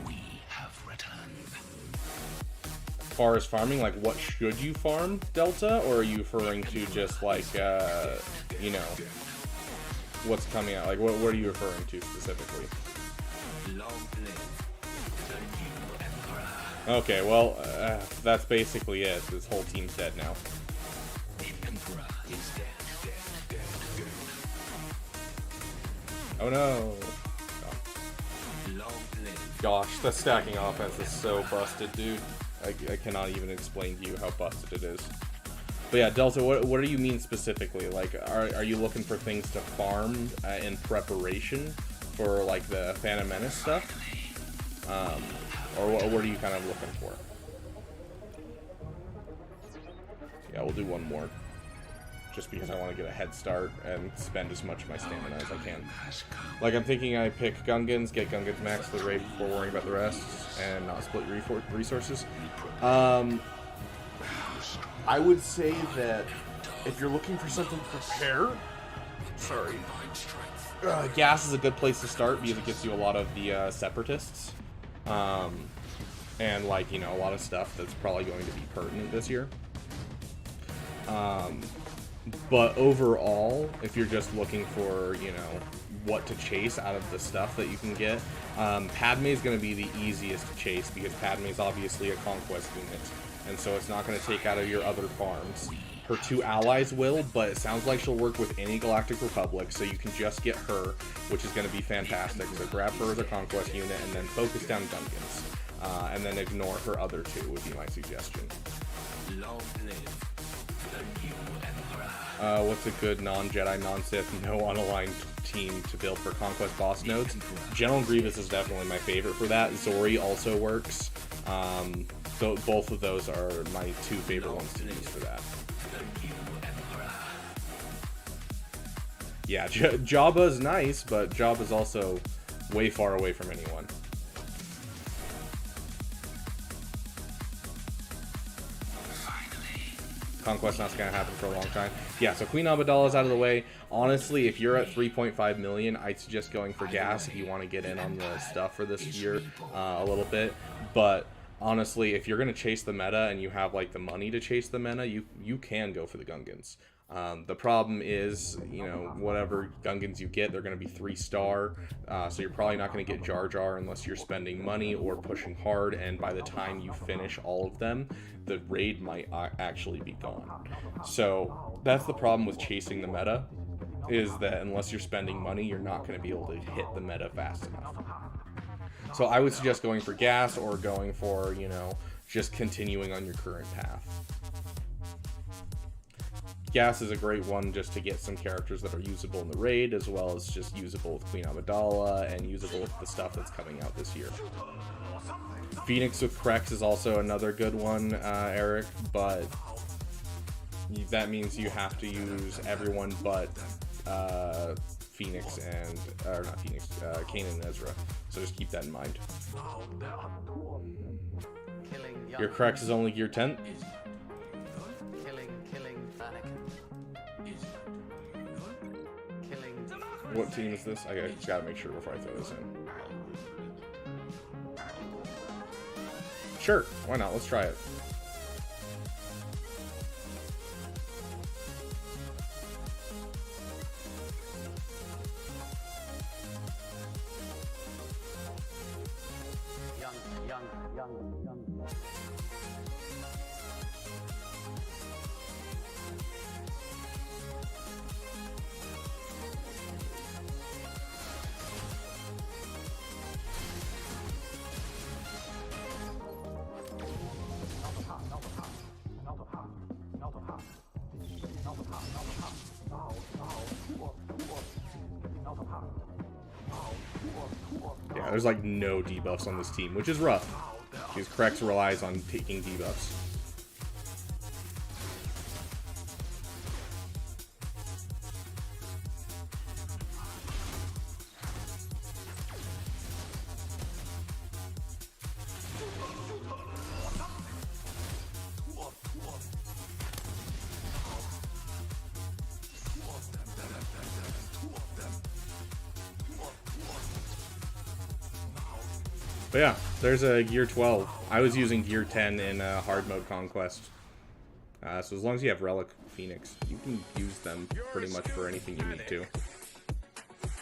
we have returned. As far as farming, like what should you farm, Delta? Or are you referring to just like, you know, what's coming out? Like what are you referring to specifically? Long live the new emperor. Okay, well, that's basically it. This whole team's dead now. The emperor is dead. Oh no! Long live. Gosh, the stacking offense is so busted, dude. I cannot even explain to you how busted it is. But yeah, Delta, what do you mean specifically? Like, are you looking for things to farm in preparation for like the Phantom Menace stuff? Or what are you kind of looking for? Yeah, we'll do one more. Just because I want to get a head start and spend as much of my stamina as I can. Like, I'm thinking I pick Gungans, get Gungans max for the raid before worrying about the rest, and not split resources. I would say that if you're looking for something to prepare, gas is a good place to start because it gets you a lot of the separatists. And like, you know, a lot of stuff that's probably going to be pertinent this year. But overall, if you're just looking for, you know, what to chase out of the stuff that you can get, Padme is going to be the easiest to chase because Padme is obviously a Conquest unit, and so it's not going to take out of your other farms. Her two allies will, but it sounds like she'll work with any Galactic Republic, so you can just get her, which is going to be fantastic. So grab her as a Conquest unit and then focus down Gungans. And then ignore her other two would be my suggestion. Long live the new emperor. What's a good non-Jedi, non-Sith, no-unaligned team to build for Conquest boss nodes? General Grievous is definitely my favorite for that. Zori also works. So both of those are my two favorite ones to use for that. Yeah, Jabba's nice, but Jabba's also way far away from anyone. Conquest not going to happen for a long time. Yeah, so Queen Amidala's out of the way. Honestly, if you're at 3.5 million, I'd suggest going for gas if you want to get in on the stuff for this year a little bit. But honestly, if you're going to chase the meta and you have like the money to chase the meta, you can go for the Gungans. The problem is, you know, whatever Gungans you get, they're going to be 3-star, so you're probably not going to get Jar Jar unless you're spending money or pushing hard, and by the time you finish all of them, the raid might actually be gone. So that's the problem with chasing the meta, is that unless you're spending money, you're not going to be able to hit the meta fast enough. So I would suggest going for gas or going for, you know, just continuing on your current path. Gas is a great one just to get some characters that are usable in the raid, as well as just usable with Queen Amidala and usable with the stuff that's coming out this year. Phoenix with Krex is also another good one, Eric, but that means you have to use everyone but Phoenix and, or not Phoenix, Kanan and Ezra. So just keep that in mind. Your Krex is only gear 10? What team is this? I just gotta make sure before I throw this in. Sure, why not? Let's try it. Young. Yeah, There's like no debuffs on this team, which is rough, because Krex relies on taking debuffs. But yeah, there's a gear 12. I was using gear 10 in hard mode Conquest. So as long as you have Relic Phoenix, you can use them pretty much for anything you need to.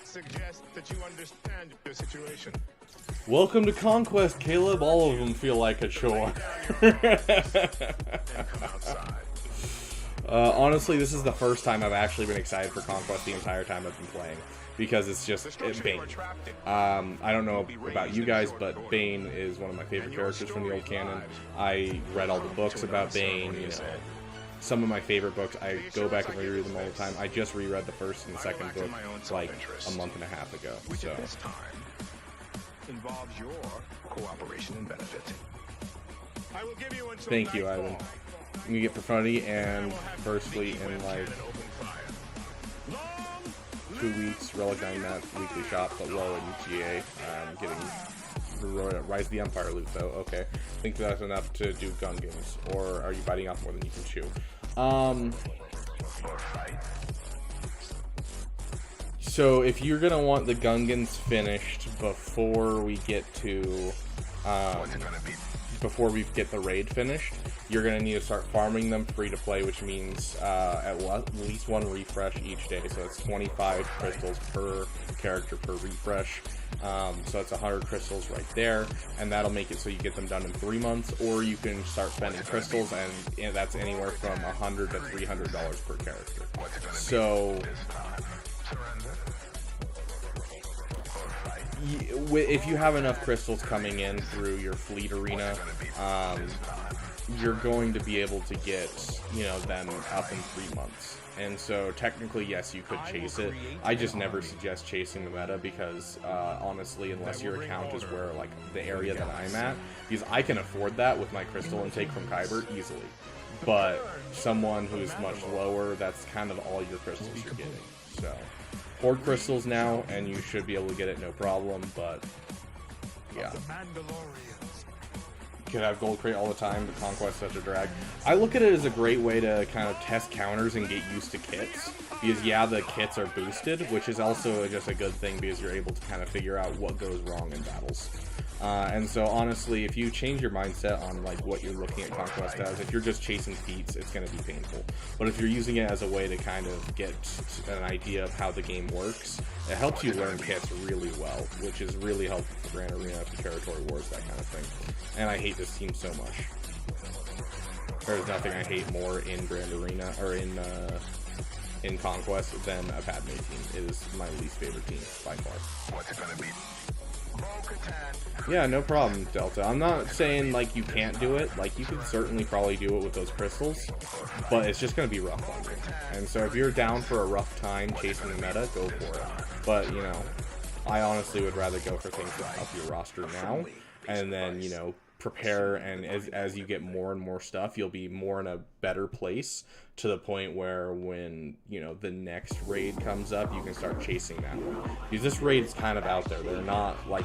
Suggest that you understand your situation. Welcome to Conquest, Caleb. All of them feel like a chore. Honestly, this is the first time I've actually been excited for Conquest the entire time I've been playing. Because it's just Bane. I don't know about you guys, but Bane is one of my favorite characters from the old canon. I read all the books about Bane, you know. Some of my favorite books, I go back and reread them all the time. I just reread the first and second book like a month and a half ago. So Involves your cooperation and benefit. I will give you until thank you, Ivan. You get profundity, and firstly in like 2 weeks, Relic on that weekly shop, but low in GA. I'm getting Rise of the Empire loot though. Okay, I think that's enough to do Gungans, or are you biting off more than you can chew? So if you're gonna want the Gungans finished before we get to before we get the raid finished, you're going to need to start farming them free to play, which means at least one refresh each day. So it's 25 crystals per character per refresh. So it's 100 crystals right there, and that'll make it so you get them done in 3 months, or you can start spending crystals, and that's anywhere from $100 to $300 per character. So if you have enough crystals coming in through your fleet arena, you're going to be able to get, you know, them up in 3 months. And so technically, yes, you could chase it. I just never suggest chasing the meta because honestly, unless your account is where like the area that I'm at, because I can afford that with my crystal intake from Kyber easily. But someone who's much lower, that's kind of all your crystals you're getting. So hoard crystals now, and you should be able to get it no problem, but yeah. You could have gold crate all the time, but Conquest such a drag. I look at it as a great way to kind of test counters and get used to kits, because yeah, the kits are boosted, which is also just a good thing because you're able to kind of figure out what goes wrong in battles. And so honestly, if you change your mindset on like what you're looking at Conquest as, if you're just chasing feats, it's going to be painful. But if you're using it as a way to kind of get an idea of how the game works, it helps you learn kits really well, which is really helpful for Grand Arena, for Territory Wars, that kind of thing. And I hate this team so much. There's nothing I hate more in Grand Arena, or in Conquest, than a Padme team. It is my least favorite team by far. What's it gonna be? Yeah, no problem, Delta. I'm not saying like you can't do it. Like, you could certainly probably do it with those crystals, but it's just gonna be rough on you. And so if you're down for a rough time chasing the meta, go for it. But you know, I honestly would rather go for things that help your roster now, and then, you know, prepare, and as you get more and more stuff, you'll be more in a better place, to the point where when, you know, the next raid comes up, you can start chasing that one. Because this raid's kind of out there. They're not like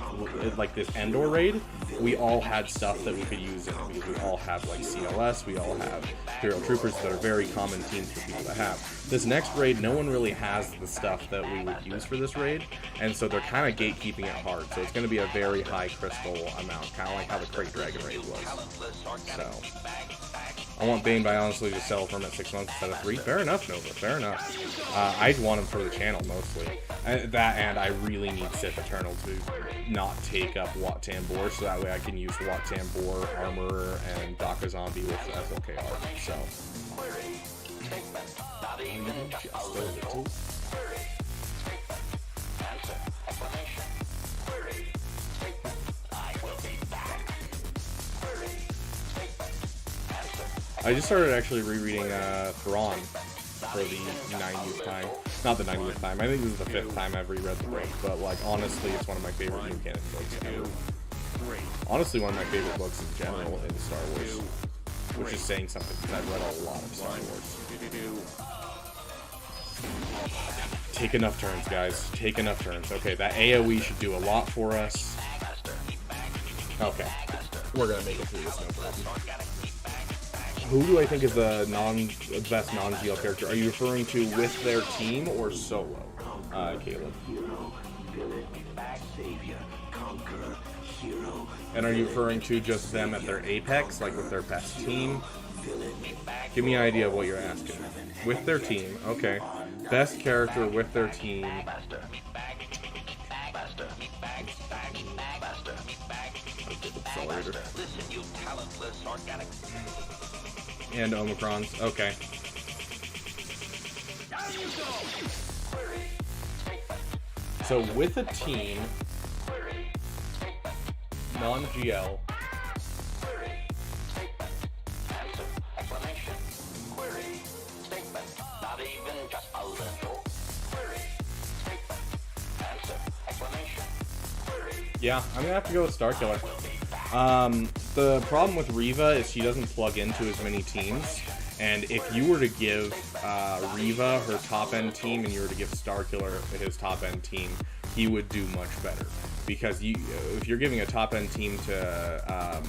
this Endor raid. We all had stuff that we could use in it, because we all have like CLS, we all have Imperial Troopers that are very common teams for people to have. This next raid, no one really has the stuff that we would use for this raid, and so they're kind of gatekeeping it hard. So it's going to be a very high crystal amount, kind of like how the Crate Dragon raid was. So I want Bane, but I honestly just settle for him at 6 months instead of 3. Fair enough, Nova. Fair enough. I want him for the channel mostly. And I really need Sith Eternal to not take up Wat Tambor, so that way I can use Wat Tambor, Armorer, and Daka Zombie with SLKR. So. I just started actually rereading Thrawn for the 90th time. Not the 90th time. I think this is the 5th time I've reread the book, but like honestly, it's one of my favorite new canon books ever. Honestly, one of my favorite books in general in Star Wars, which is saying something because I've read a lot of Star Wars. Take enough turns, guys. Take enough turns. Okay, that AoE should do a lot for us. Okay, we're gonna make it through this, no problem. Who do I think is the best non-GL character? Are you referring to with their team or solo, Caleb? And are you referring to just them at their apex, like with their best team? Give me an idea of what you're asking. With their team, okay. Best character with their team. Accelerator. And Omicrons, okay. So with a team, non-GL, yeah, I'm gonna have to go with Starkiller. The problem with Reva is she doesn't plug into as many teams, and if you were to give Reva her top-end team and you were to give Starkiller his top-end team, he would do much better. Because if you're giving a top-end team to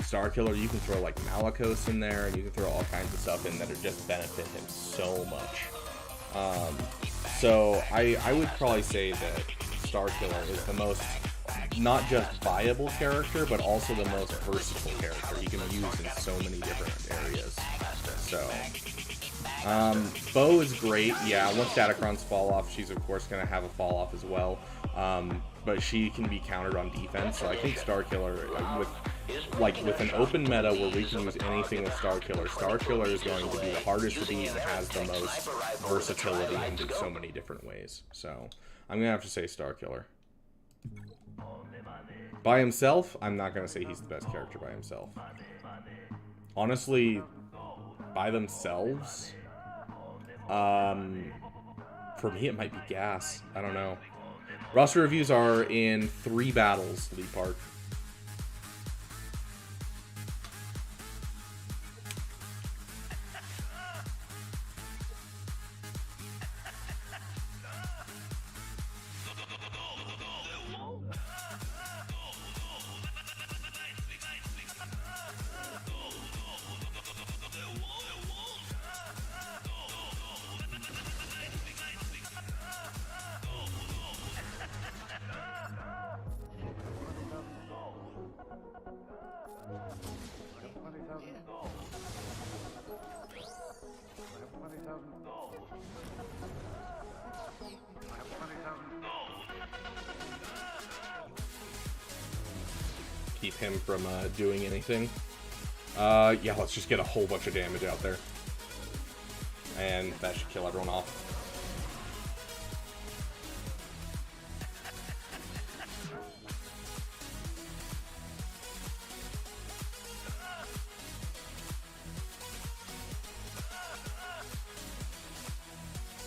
Starkiller, you can throw like Malicos in there, and you can throw all kinds of stuff in that would just benefit him so much. So I would probably say that Starkiller is the most, not just viable character, but also the most versatile character. He can be used in so many different areas. So, Bo is great. Yeah, once datacrons fall off, she's of course going to have a fall off as well. But she can be countered on defense. So I think Starkiller, with an open meta where we can use anything with Starkiller is going to be the hardest to beat and has the most versatility in so many different ways. So I'm gonna have to say Starkiller. By himself, I'm not gonna say he's the best character by himself. Honestly, by themselves, for me it might be Gas. I don't know. Roster reviews are in 3 battles, Lee Park. Keep him from doing anything. Yeah, let's just get a whole bunch of damage out there. And that should kill everyone off.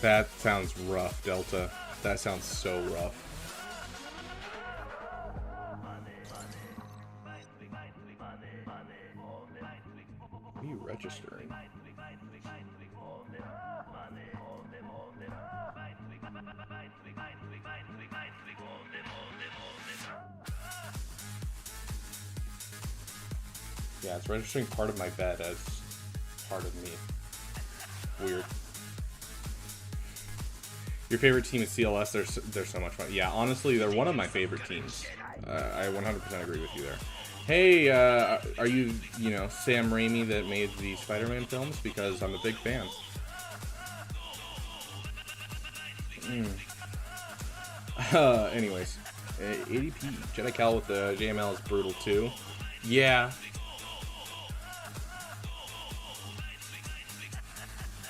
That sounds rough, Delta. That sounds so rough. What are you registering? Yeah, it's registering part of my bed as part of me. Weird. Your favorite team is CLS. They're so much fun. Yeah, honestly, they're one of my favorite teams. I 100% agree with you there. Hey, are you Sam Raimi that made the Spider-Man films? Because I'm a big fan. Anyways, ADP Jedi Cal with the JML is brutal too. Yeah.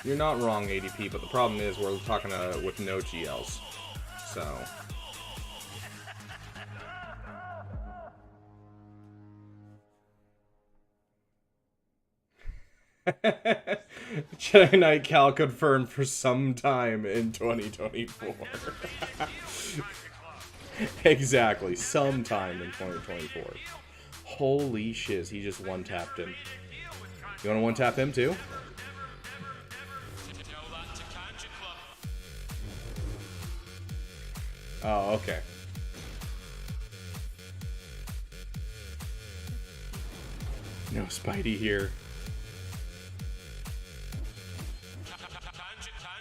You're not wrong, ADP, but the problem is we're talking with no GLs. So. Jedi Knight Cal confirmed for some time in 2024. Exactly, sometime in 2024. Holy shiz, he just one-tapped him. You want to one-tap him too? Oh, okay. No Spidey here.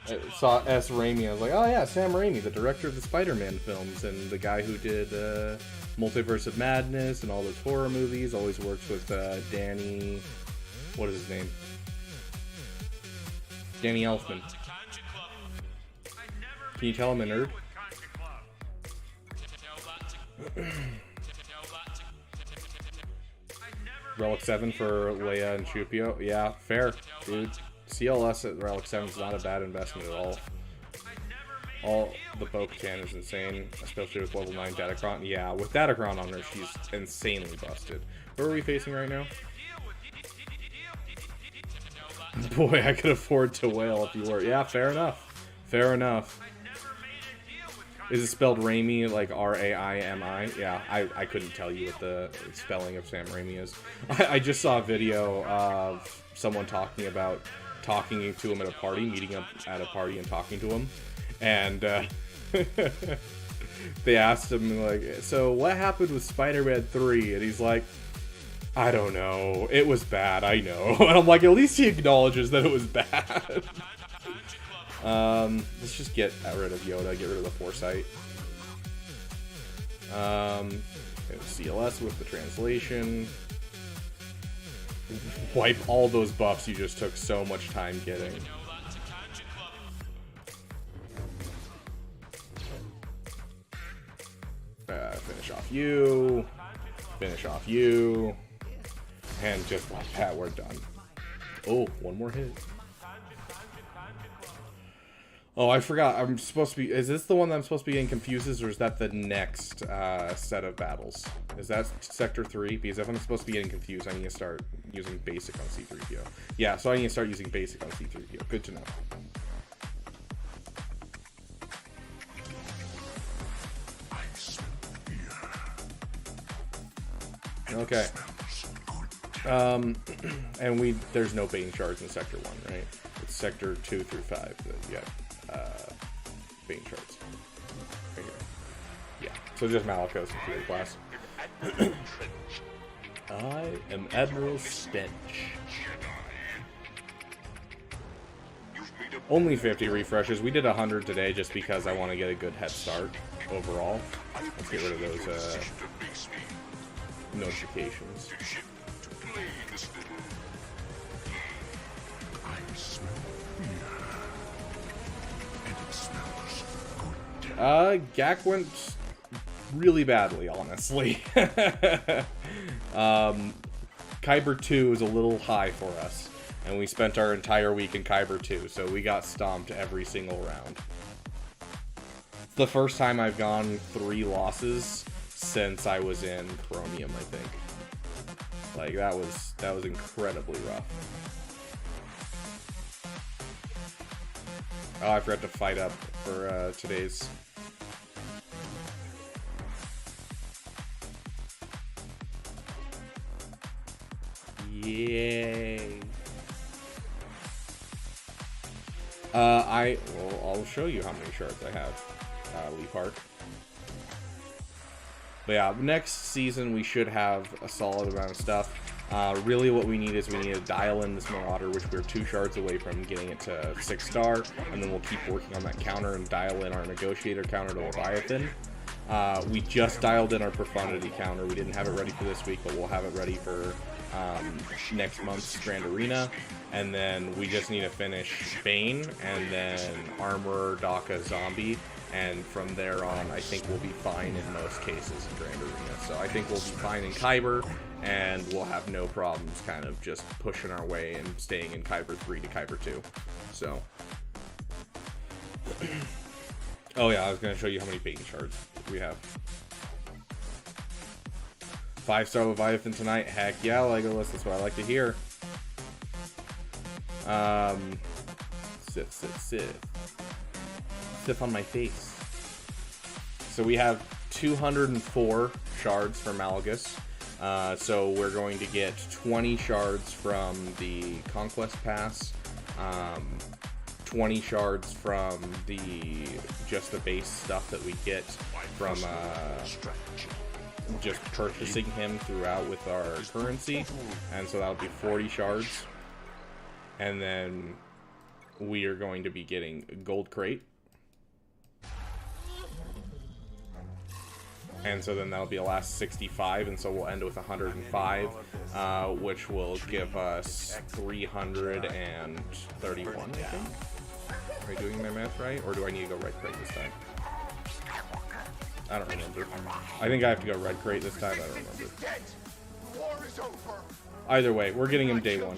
I saw S. Raimi. I was like, oh yeah, Sam Raimi, the director of the Spider-Man films and the guy who did Multiverse of Madness and all those horror movies. Always works with Danny. What is his name? Danny Elfman. Can you tell I'm a nerd? Relic 7 for Leia and Chupio. Yeah, fair, dude. CLS at Relic 7 is not a bad investment at all. All the Bo-Katan is insane, especially with level 9 datacron. Yeah, with datacron on her, she's insanely busted. Who are we facing right now? Boy, I could afford to wail if you were. Yeah, fair enough. Fair enough. Is it spelled Raimi, like R-A-I-M-I? Yeah, I couldn't tell you what the spelling of Sam Raimi is. I just saw a video of someone talking about talking to him at a party, meeting up at a party and talking to him. And they asked him, like, so what happened with Spider-Man 3? And he's like, I don't know. It was bad, I know. And I'm like, at least he acknowledges that it was bad. Let's just get rid of Yoda, get rid of the Foresight. CLS with the translation. Wipe all those buffs you just took so much time getting. Finish off you. Finish off you. And just like that, we're done. Oh, one more hit. Oh, I forgot. I'm supposed to be... Is this the one that I'm supposed to be getting confused, or is that the next set of battles? Is that Sector 3? Because if I'm supposed to be getting confused, I need to start using Basic on C-3PO. Yeah, so I need to start using Basic on C-3PO. Good to know. Okay. And there's no Bane shards in Sector 1, right? It's Sector 2 through 5 that you got Bane shards. Right here. Yeah. So just Malicos and Fury class. I am Admiral Stench. Only 50 refreshes. We did 100 today just because I want to get a good head start overall. Let's get rid of those notifications. Gak went really badly, honestly. Kyber 2 is a little high for us, and we spent our entire week in Kyber 2, so we got stomped every single round. It's the first time I've gone 3 losses since I was in Chromium, I think. Like, that was incredibly rough. Oh, I forgot to fight up for today's. Yay. I'll show you how many shards I have, Lee Park. But yeah, next season we should have a solid amount of stuff. Really what we need is we need to dial in this Marauder, which we're 2 shards away from getting it to 6-star, and then we'll keep working on that counter and dial in our Negotiator counter to Leviathan. We just dialed in our Profundity counter. We didn't have it ready for this week, but we'll have it ready for next month's Grand Arena. And then we just need to finish Bane, and then Armor, Daka, Zombie. And from there on, I think we'll be fine in most cases in Grand Arena. So I think we'll be fine in Kyber, and we'll have no problems kind of just pushing our way and staying in Kyber 3 to Kyber 2. So. Oh yeah, I was going to show you how many Bane shards we have. 5-star Leviathan tonight. Heck yeah, Legolas. That's what I like to hear. Sip on my face. So we have 204 shards for Malgus. So we're going to get 20 shards from the Conquest Pass, 20 shards from just the base stuff that we get from just purchasing him throughout with our currency, and so that'll be 40 shards. And then we are going to be getting a gold crate. And so then that'll be a last 65, and so we'll end with 105, which will give us 331, I think. Am I doing my math right? Or do I need to go red crate this time? I don't remember. I think I have to go red crate this time. I don't remember. Either way, we're getting him day 1.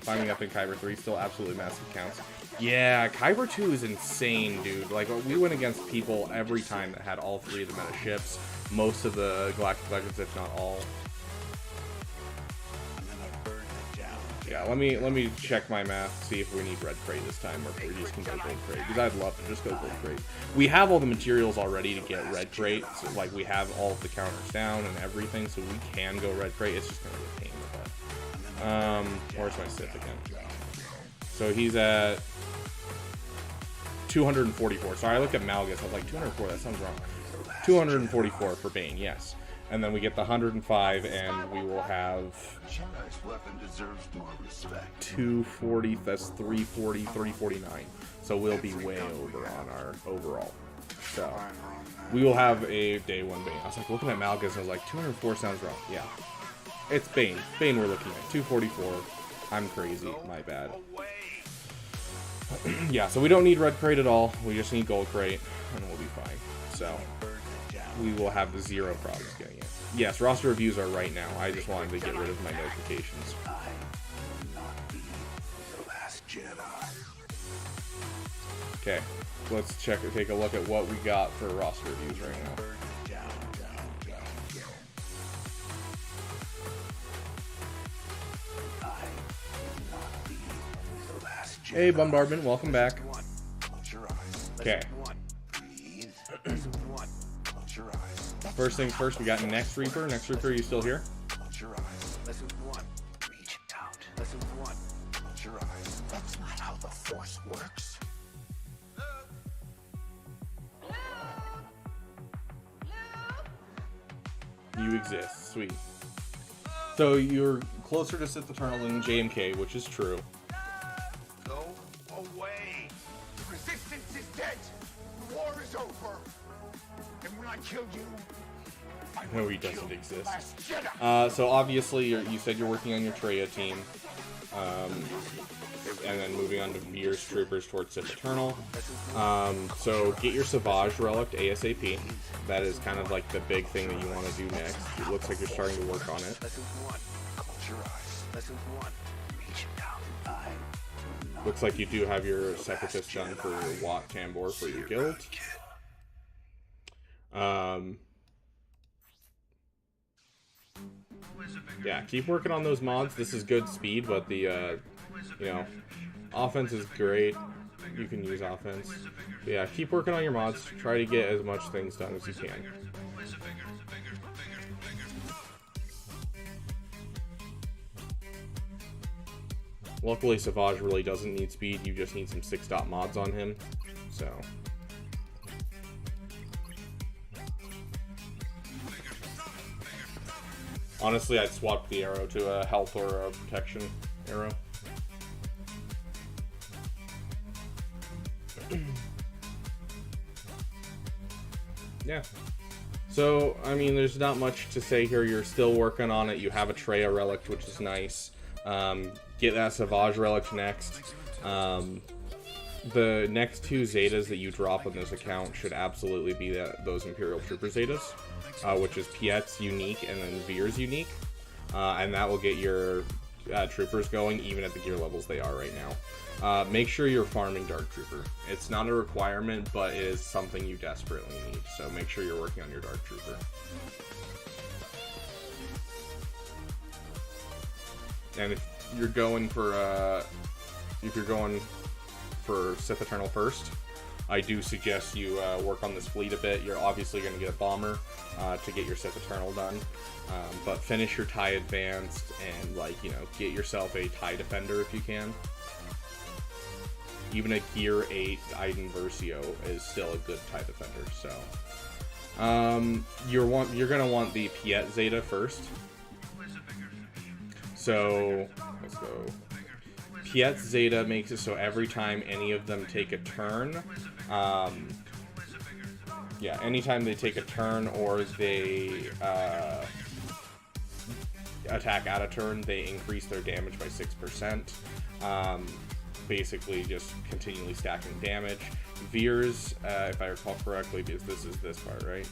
Climbing up in Kyber 3, still absolutely massive counts. Yeah, Kyber 2 is insane, dude. Like, we went against people every time that had all 3 of the meta ships. Most of the Galactic Legends, if not all. Yeah, let me check my math, see if we need red crate this time, or if we just can go gold crate. Because I'd love to just go gold crate. We have all the materials already to get red crate. So, like, we have all of the counters down and everything, so we can go red crate. It's just going to be a pain with that. Where's my Sith again? So he's at 244. Sorry, I looked at Malgus. I was like, 204, that sounds wrong. 244 for Bane, yes. And then we get the 105, and we will have 240, that's 340, 349. So we'll be way over on our overall. So we will have a day 1 Bane. I was like looking at Malgus, and I was like, 204 sounds wrong. Yeah. It's Bane. Bane we're looking at. 244. I'm crazy. My bad. Yeah, so we don't need red crate at all. We just need gold crate, and we'll be fine. So we will have 0 problems getting it. Yes, roster reviews are right now. I just wanted to get rid of my notifications. Okay, let's take a look at what we got for roster reviews right now. Hey, Bombardment, welcome back. Okay. First things first, we got Next Reaper. Next Reaper, are you still here? That's not how the Force works. You exist. Sweet. So you're closer to Sith Eternal than JMK, which is true. Go away. The resistance is dead. The war is over. And when I kill you, No, he doesn't exist. So obviously, you said you're working on your Treya team, and then moving on to Veer's troopers towards Sith Eternal. So get your Savage Relic ASAP. That is kind of like the big thing that you want to do next. It looks like you're starting to work on it. Looks like you do have your Separatist done for Wat Tambor for your guild. Yeah, keep working on those mods. This is good speed, but the, offense is great. You can use offense. But yeah, keep working on your mods. Try to get as much things done as you can. Luckily, Savage really doesn't need speed. You just need some 6-dot mods on him. So... honestly, I'd swap the arrow to a health or a protection arrow. Yeah. So, I mean, there's not much to say here. You're still working on it. You have a Treya relic, which is nice. Get that Savage relic next. The next 2 Zetas that you drop on this account should absolutely be those Imperial Trooper Zetas. Which is Piet's unique and then Veer's unique. And that will get your troopers going even at the gear levels they are right now. Make sure you're farming Dark Trooper. It's not a requirement, but it is something you desperately need. So make sure you're working on your Dark Trooper. And if you're going for Sith Eternal first, I do suggest you work on this fleet a bit. You're obviously going to get a bomber to get your Sith Eternal done, but finish your TIE Advanced and, like, you know, get yourself a TIE Defender if you can. Even a Gear 8 Iden Versio is still a good TIE Defender. So you're going to want the Piet Zeta first. So let's go. Piet Zeta makes it so every time any of them take a turn, anytime they take a turn or they attack out of turn, they increase their damage by 6%. Basically just continually stacking damage. Veers, if I recall correctly, because this is this part, right?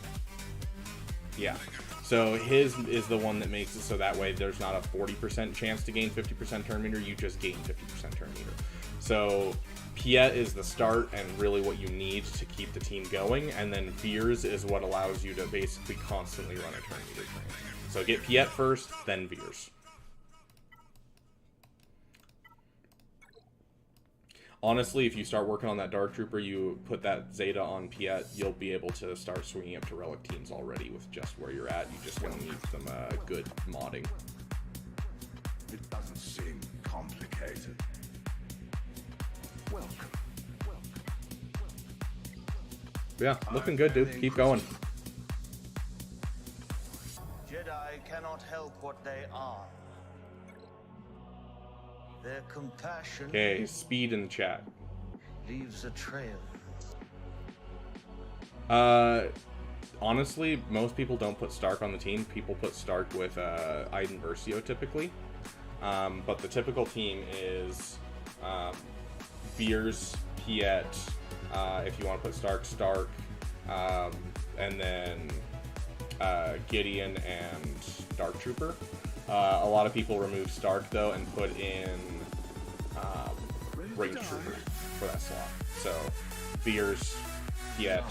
Yeah. So his is the one that makes it so that way there's not a 40% chance to gain 50% turn meter, you just gain 50% turn meter. So Piet is the start and really what you need to keep the team going, and then Veers is what allows you to basically constantly run a turn meter train. So get Piet first, then Veers. Honestly, if you start working on that Dark Trooper, you put that Zeta on Piet, you'll be able to start swinging up to Relic teams already with just where you're at. You just don't need some good modding. It doesn't seem complicated. Welcome. Yeah, looking good, dude. Keep going. Jedi cannot help what they are. Their compassion Okay, speed in the chat. leaves a trail. Honestly, most people don't put Stark on the team. People put Stark with Iden Versio typically. But the typical team is Veers, Piet, if you want to put Stark, and then Gideon and Dark Trooper. A lot of people remove Stark though and put in Range Trooper for that slot. So Veers, Piet,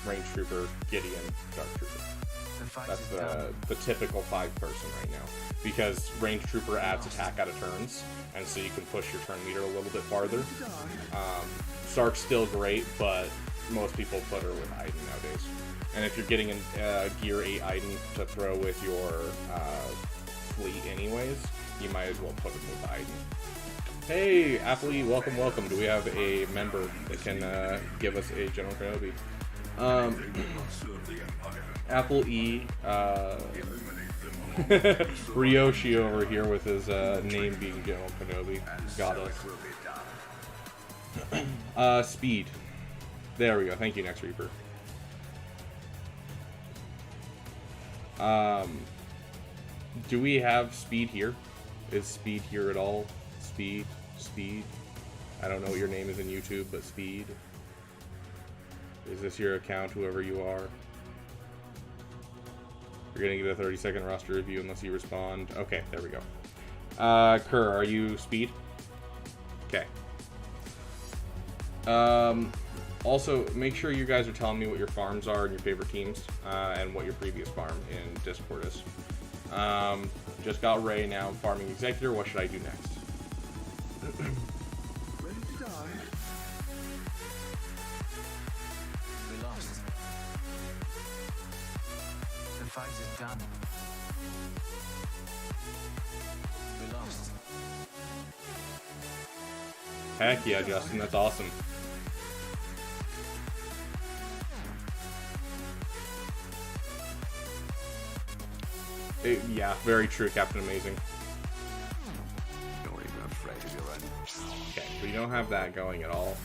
Range Trooper, Gideon, Dark Trooper. That's the typical 5-person right now. Because Range Trooper adds attack out of turns, and so you can push your turn meter a little bit farther. Stark's still great, but most people put her with Iden nowadays. And if you're getting a Gear 8 Iden to throw with your fleet anyways, you might as well put him with Iden. Hey, Apple E, welcome. Do we have a member that can give us a General Kenobi? Apple E, Ryoshi over here with his name being General Kenobi. Got us. Speed. There we go. Thank you, Next Reaper. Do we have speed here? Is speed here at all? Speed. I don't know what your name is in YouTube, but speed. Is this your account, whoever you are? You're gonna get a 30-second roster review unless you respond. Okay, there we go. Kerr, are you speed? Okay. Also, make sure you guys are telling me what your farms are and your favorite teams, and what your previous farm in Discord is. Just got Ray now. I'm farming Executor. What should I do next? Ready to die? We lost. The fight is done. We lost. Heck yeah, Justin. That's awesome. Yeah, very true, Captain Amazing. You're even afraid of your own. Okay, so you don't have that going at all.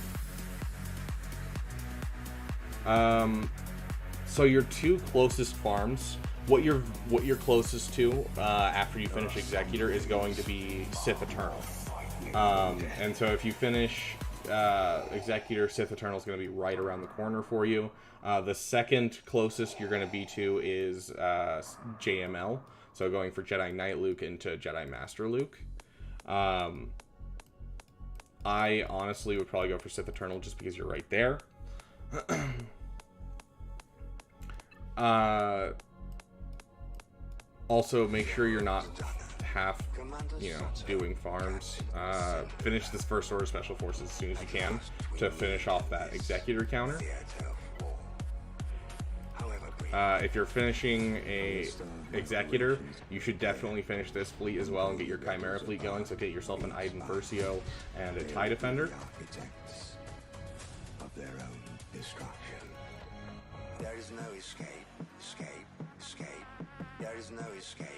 So your two closest farms, what you're closest to after you finish Executor is going to be Sith Eternal. And so if you finish Executor, Sith Eternal is going to be right around the corner for you. The second closest you're going to be to is JML. So going for Jedi Knight Luke into Jedi Master Luke. I honestly would probably go for Sith Eternal just because you're right there. Also, make sure you're not half, you know, doing farms. Finish this first order special forces as soon as you can to finish off that executor counter. If you're finishing a executor, you should definitely finish this fleet as well and get your Chimera fleet going. So get yourself an Iden Versio and a TIE Defender. Of their own destruction. There is no escape. There is no escape.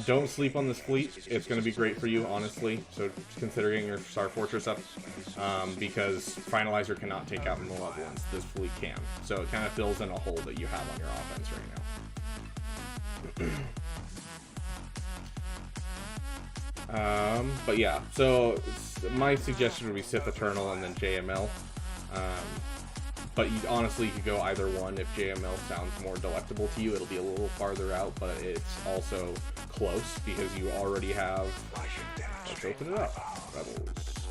Don't sleep on this fleet. It's going to be great for you, honestly. So consider getting your Star Fortress up, because Finalizer cannot take out Malevolence. This fleet can. So it kind of fills in a hole that you have on your offense right now. But yeah, so my suggestion would be Sith Eternal and then JML. But you honestly could go either one. If JML sounds more delectable to you, it'll be a little farther out, but it's also close because you already have. Let's open it up. Rebels.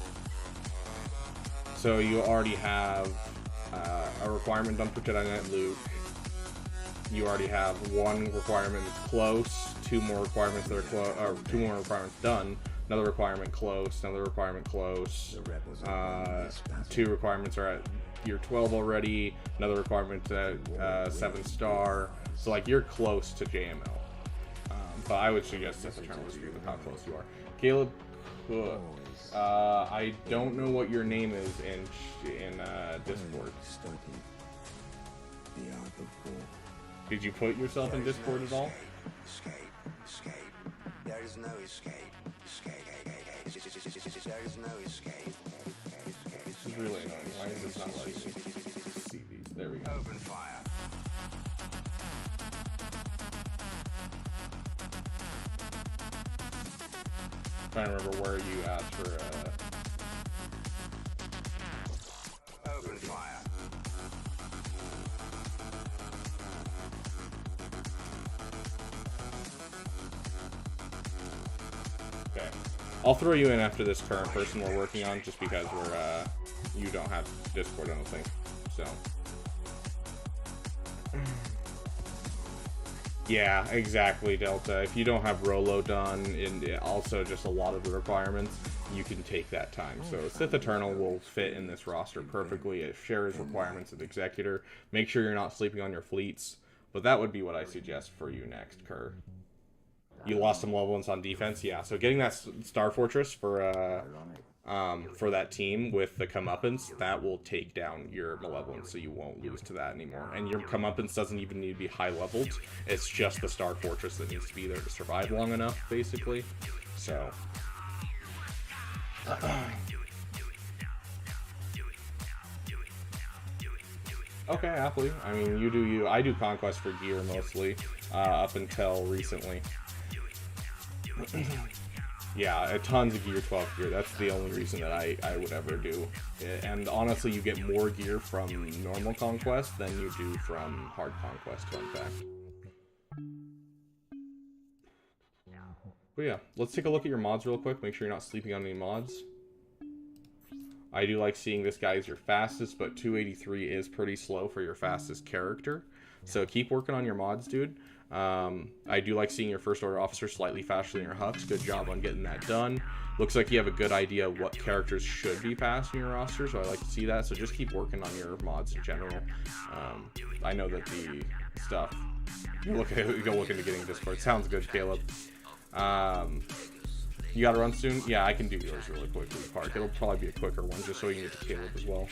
So you already have a requirement done for Jedi Knight Luke. You already have one requirement that's close, two more requirements that are close, or two more requirements done. Another requirement close, another requirement close. Two requirements are at Year 12 already. Another requirement at 7-star. So like you're close to JML. But I would suggest Sith Eternal just because of how close you are. Caleb Cook. I don't know what your name is in Discord. Did you put yourself in Discord at all? Escape. There is no escape. There is no escape. This is really annoying. Why is this not letting me see these? There we go. Open fire. Trying to remember where you at for Open fire. Okay. I'll throw you in after this current person we're working on, just because we're you don't have Discord, I don't think. So yeah, exactly, Delta. If you don't have Rolo done, and also just a lot of the requirements, you can take that time. So Sith Eternal will fit in this roster perfectly. It shares requirements with Executor. Make sure you're not sleeping on your fleets. But that would be what I suggest for you next, Kerr. You lost some malevolence on defense, yeah. So getting that Star Fortress for that team with the comeuppance, that will take down your malevolence, so you won't lose to that anymore. And your comeuppance doesn't even need to be high leveled. It's just the Star Fortress that needs to be there to survive long enough, basically. So. Okay, Apple. I mean, you do you. I do Conquest for gear mostly, up until recently. Yeah, tons of gear, 12 gear. That's the only reason that I would ever do. And honestly, you get more gear from normal Conquest than you do from hard Conquest, fun fact. But yeah, let's take a look at your mods real quick. Make sure you're not sleeping on any mods. I do like seeing this guy as your fastest, but 283 is pretty slow for your fastest character. So keep working on your mods, dude. I do like seeing your First Order officer slightly faster than your Hux. Good job on getting that done. Looks like you have a good idea of what characters should be fast in your roster, so I like to see that. So just keep working on your mods in general. I know that the stuff go look into getting Discord. Sounds good, Caleb. You gotta run soon? Yeah, I can do yours really quickly, Park. It'll probably be a quicker one, just so you can get to Caleb as well.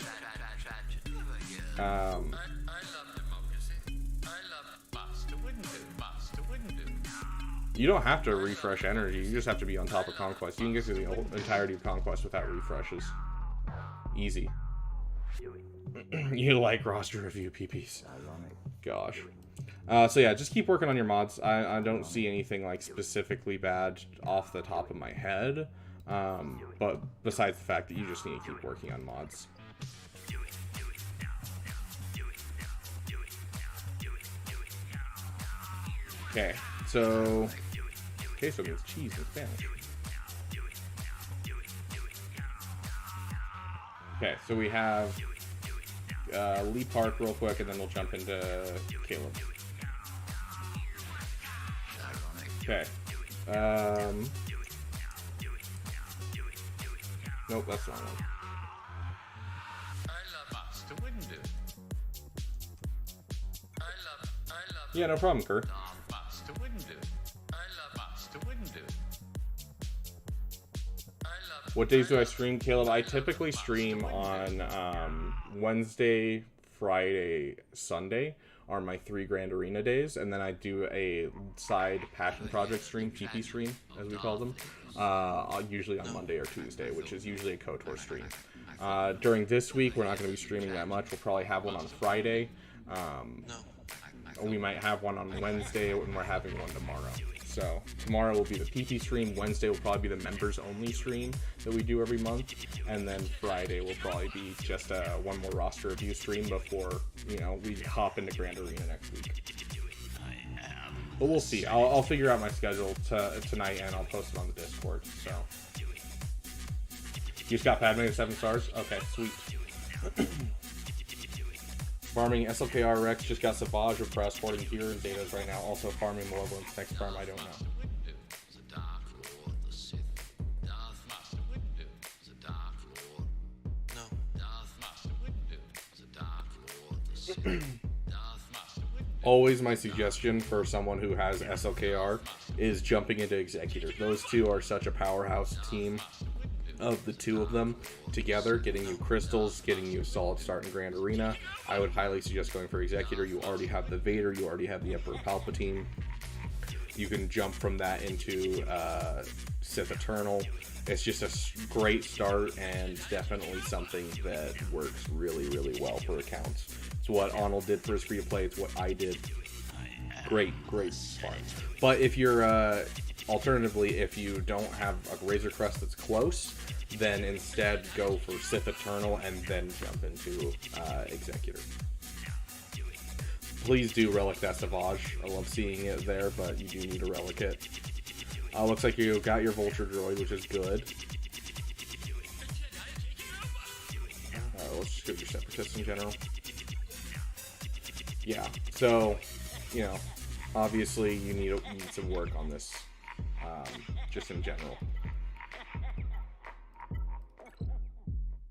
You don't have to refresh energy, you just have to be on top of Conquest. You can get through the entirety of Conquest without refreshes. Easy. You like roster review PPs. Gosh. So yeah, just keep working on your mods. I don't see anything like specifically bad off the top of my head. But besides the fact that you just need to keep working on mods. Okay, so queso means cheese in Spanish. Okay, so we have Lee Park real quick, and then we'll jump into Caleb. Okay. Nope, that's not one. Yeah, no problem, Kurt. What days do I stream, Caleb? I typically stream on Wednesday, Friday, Sunday are my 3 Grand Arena days, and then I do a side passion project stream, PP stream, as we call them, usually on Monday or Tuesday, which is usually a KOTOR stream. During this week, we're not going to be streaming that much. We'll probably have one on Friday. We might have one on Wednesday, and we're having one tomorrow. So tomorrow will be the PP stream. Wednesday will probably be the members only stream that we do every month, and then Friday will probably be just one more roster review stream before we hop into Grand Arena next week. But we'll see. I'll figure out my schedule tonight, and I'll post it on the Discord. So you just got Padme at 7 stars. Okay, sweet. Farming SLKR Rex, just got Savage repressed, hoarding gear and datas right now. Also farming Malevolence next farm, I don't know. Always my suggestion for someone who has SLKR is jumping into Executor. Those two are such a powerhouse team. Of the two of them together, getting you crystals, getting you a solid start in Grand Arena. I would highly suggest going for Executor. You already have the Vader, you already have the Emperor Palpatine. You can jump from that into Sith Eternal. It's just a great start and definitely something that works really, really well for accounts. It's what Arnold did for his free-to-play. It's what I did. Great fun. But if you're alternatively, if you don't have a Razor Crest that's close, then instead go for Sith Eternal and then jump into Executor. Please do relic that Savage. I love seeing it there, but you do need to relic it. Looks like you got your Vulture Droid, which is good. Let's just go with your Separatists in general. Yeah, so, obviously you need some work on this. Just in general.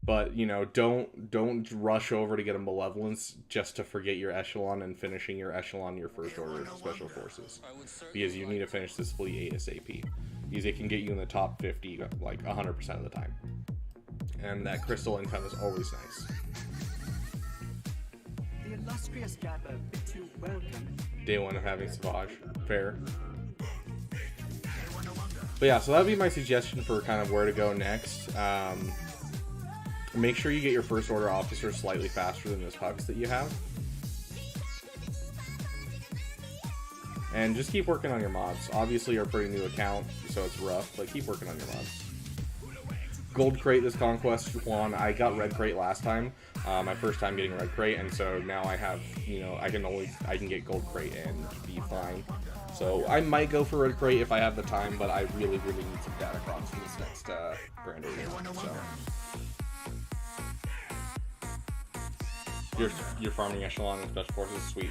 But, don't rush over to get a Malevolence just to forget your Echelon and finishing your Echelon your First Order Special Forces. Because you need to finish this fleet ASAP. Because it can get you in the top 50, like, 100% of the time. And that crystal income is always nice. The illustrious Gabba bids you welcome. Day 1 of having Savage. Fair. But yeah, so that would be my suggestion for kind of where to go next. Make sure you get your First Order officer slightly faster than this Hux that you have. And just keep working on your mods. Obviously, you're a pretty new account, so it's rough, but keep working on your mods. Gold Crate this Conquest one. I got Red Crate last time. My first time getting Red Crate, and so now I have, I can get Gold Crate and be fine. So I might go for Red Crate if I have the time, but I really, really need some datacrons for this next Grand Arena. So you're farming Echelon and Special Forces, sweet.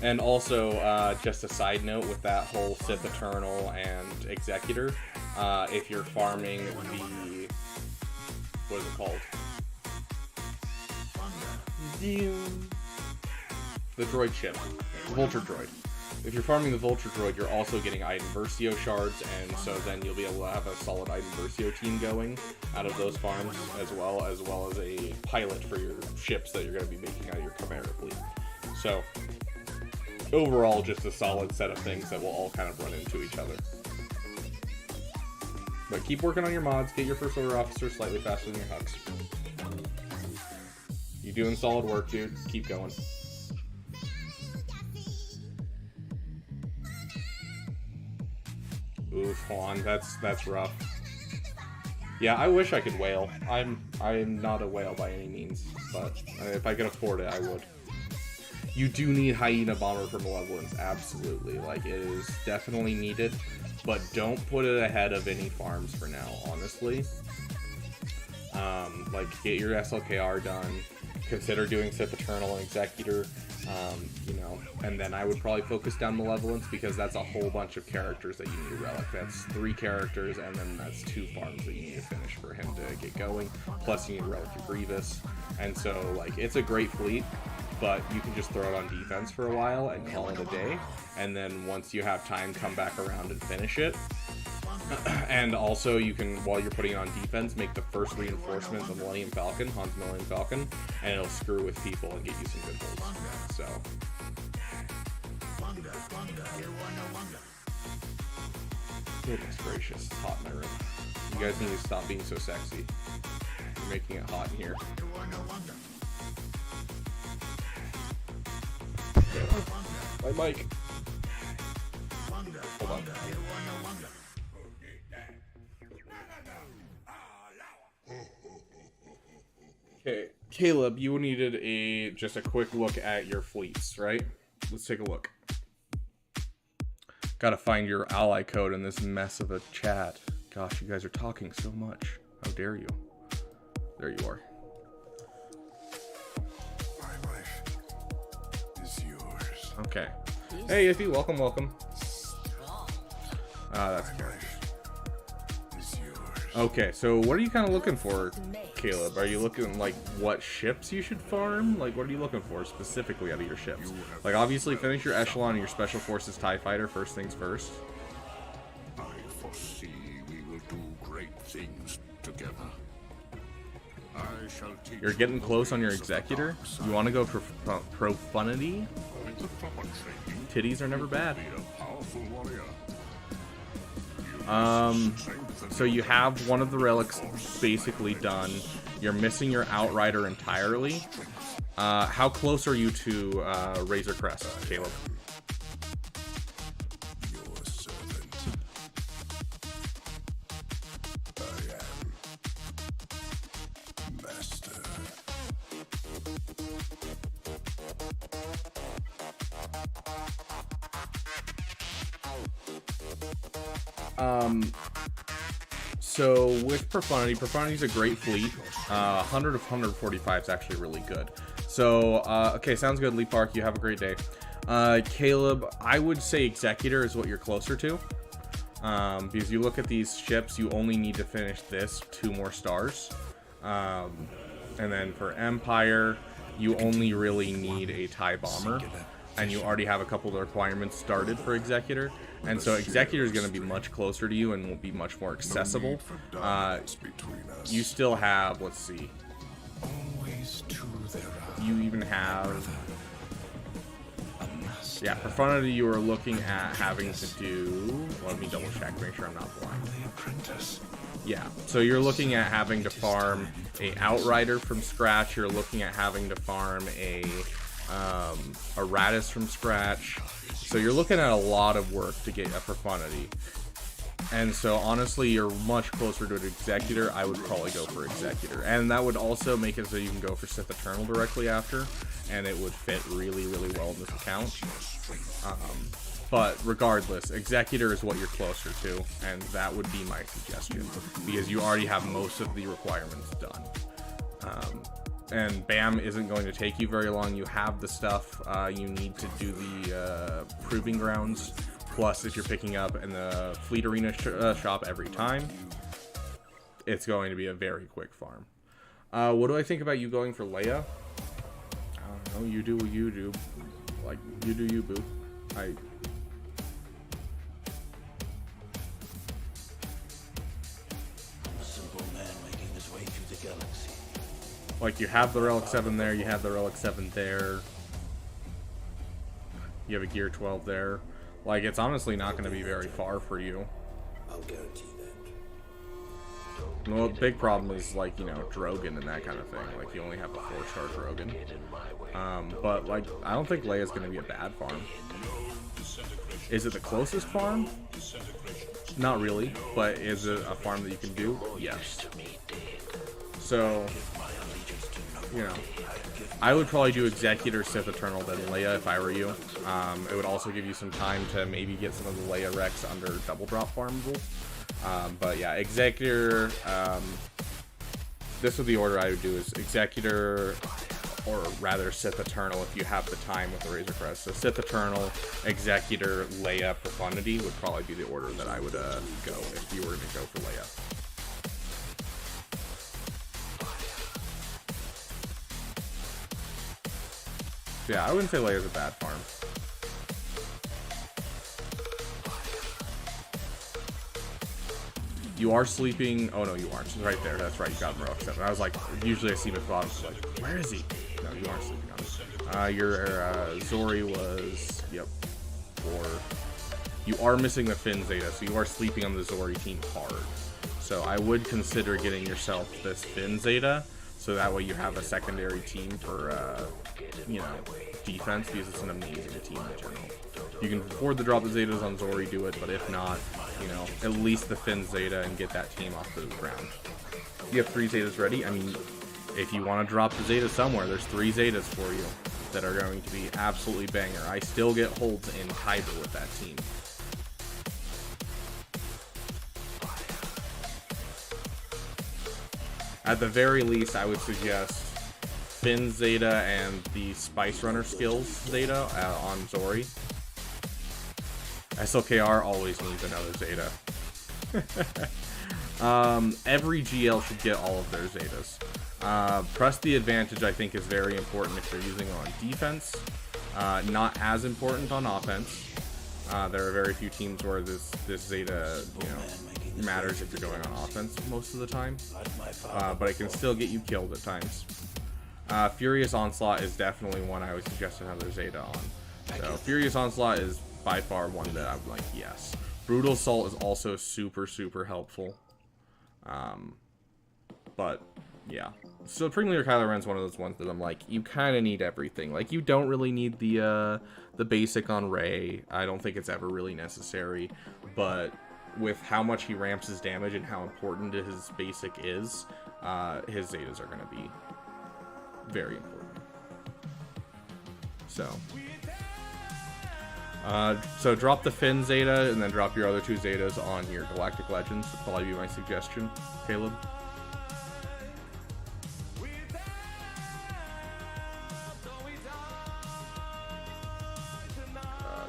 And also, just a side note with that whole Sith Eternal and Executor, if you're farming the, what is it called? The droid ship, Vulture Droid. If you're farming the Vulture Droid, you're also getting Iden Versio shards, and so then you'll be able to have a solid Iden Versio team going out of those farms, as well as a pilot for your ships that you're going to be making out of your Chimera fleet. So, overall, just a solid set of things that will all kind of run into each other. But keep working on your mods, get your First Order officer slightly faster than your Hux. You're doing solid work, dude. Keep going. Oof, Juan, that's rough. Yeah, I wish I could whale. I'm not a whale by any means, but if I could afford it, I would. You do need Hyena Bomber for Malevolence, absolutely. Like, it is definitely needed, but don't put it ahead of any farms for now, honestly. Like, get your SLKR done. Consider doing Sith Eternal and Executor, you know, and then I would probably focus down Malevolence, because that's a whole bunch of characters that you need to relic. That's 3 characters, and then that's 2 farms that you need to finish for him to get going. Plus, you need to relic your Grievous, and so, like, it's a great fleet, but you can just throw it on defense for a while and call it a day, and then once you have time, come back around and finish it. And also, you can, while you're putting it on defense, make the first reinforcement the Millennium Falcon, Han's Millennium Falcon, and it'll screw with people and get you some good holds. So. Goodness gracious, it's hot in my room. You guys need to stop being so sexy. You're making it hot in here. My mic. Hold on. Okay, Caleb, you needed just a quick look at your fleets, right? Let's take a look. Gotta find your ally code in this mess of a chat. Gosh, you guys are talking so much. How dare you? There you are. My life is yours. Okay. Hey, Iffy, welcome, welcome. That's characters. Is yours. Okay, so what are you kind of looking for, Caleb? Are you looking, like, what ships you should farm? Like, what are you looking for specifically out of your ships? Like, obviously, finish your Echelon and your Special Forces TIE Fighter first things first. I foresee we will do great things together. I shall teach You're getting close on your Executor. You want to go for Profundity? Titties are never bad. So you have one of the relics basically done. You're missing your Outrider entirely. How close are you to Razor Crest, Caleb? Your servant. I am master. So with Profundity is a great fleet. 100 of 145 is actually really good. So, okay, sounds good, Lee Park. You have a great day. Caleb, I would say Executor is what you're closer to. Because you look at these ships, you only need to finish this 2 more stars. And then for Empire, you only really need a TIE Bomber. And you already have a couple of requirements started for Executor. And so Executor is going to be much closer to you and will be much more accessible. You still have, let's see. You even have... Yeah, Profundity you are looking at having to do... Let me double check, make sure I'm not blind. Yeah, so you're looking at having to farm a Outrider from scratch. You're looking at having to farm a Radis from scratch. So you're looking at a lot of work to get a Profundity. And so honestly, you're much closer to an Executor. I would probably go for Executor. And that would also make it so you can go for Sith Eternal directly after. And it would fit really, really well in this account. But regardless, Executor is what you're closer to. And that would be my suggestion. Because you already have most of the requirements done. And BAM isn't going to take you very long. You have the stuff you need to do the Proving Grounds. Plus, if you're picking up in the Fleet Arena shop every time, it's going to be a very quick farm. What do I think about you going for Leia? I don't know. You do what you do. Like, you do you, boo. Simple man making his way through the galaxy. Like, you have the Relic 7 there, you have the Relic 7 there. You have a Gear 12 there. Like, it's honestly not going to be very far for you. I'll guarantee that. Well, the big problem is, like, you know, Drogon and that kind of thing. Like, you only have a 4-star Drogon. But, like, I don't think Leia's going to be a bad farm. Is it the closest farm? Not really, but is it a farm that you can do? Yes. So, you know, I would probably do Executor, Sith Eternal, then Leia if I were you. It would also give you some time to maybe get some of the Leia Rex under double drop farmable. But yeah, Executor, this would the order I would do is Executor, or rather Sith Eternal if you have the time with the Razor Crest. So Sith Eternal, Executor, Leia, Profundity would probably be the order that I would go if you were to go for Leia. Yeah, I wouldn't say Leia's a bad farm. You are sleeping. Oh no, you aren't. She's right there. That's right. You got him row 7. I was like, usually I see him at the bottom. I was like, where is he? No, you aren't sleeping on it. Your Zori was, yep, 4. You are missing the Finn Zeta, so you are sleeping on the Zori team hard. So I would consider getting yourself this Finn Zeta, so that way you have a secondary team for, you know, defense, because it's an amazing team in general. You can afford to drop the Zetas on Zori, do it, but if not, you know, at least the Finn Zeta and get that team off the ground. You have 3 Zetas ready. I mean, if you want to drop the Zeta somewhere, there's 3 Zetas for you that are going to be absolutely banger. I still get holds in Kyber with that team. At the very least, I would suggest Finn Zeta and the Spice Runner skills Zeta on Zori. SLKR always needs another Zeta. Every GL should get all of their Zetas. Press the advantage, I think, is very important if you're using it on defense. Not as important on offense. There are very few teams where this Zeta, you know, matters if you're going on offense most of the time. But it can still get you killed at times. Furious Onslaught is definitely one I would suggest another Zeta on. So Furious Onslaught is by far one that I'm like, yes. Brutal Assault is also super, super helpful. But yeah. So Supreme Leader Kylo Ren's one of those ones that I'm like, you kind of need everything. Like, you don't really need the basic on Rey. I don't think it's ever really necessary. But with how much he ramps his damage and how important his basic is, his Zetas are going to be very important. So drop the Finn Zeta and then drop your other 2 Zetas on your Galactic Legends. Would probably be my suggestion, Caleb.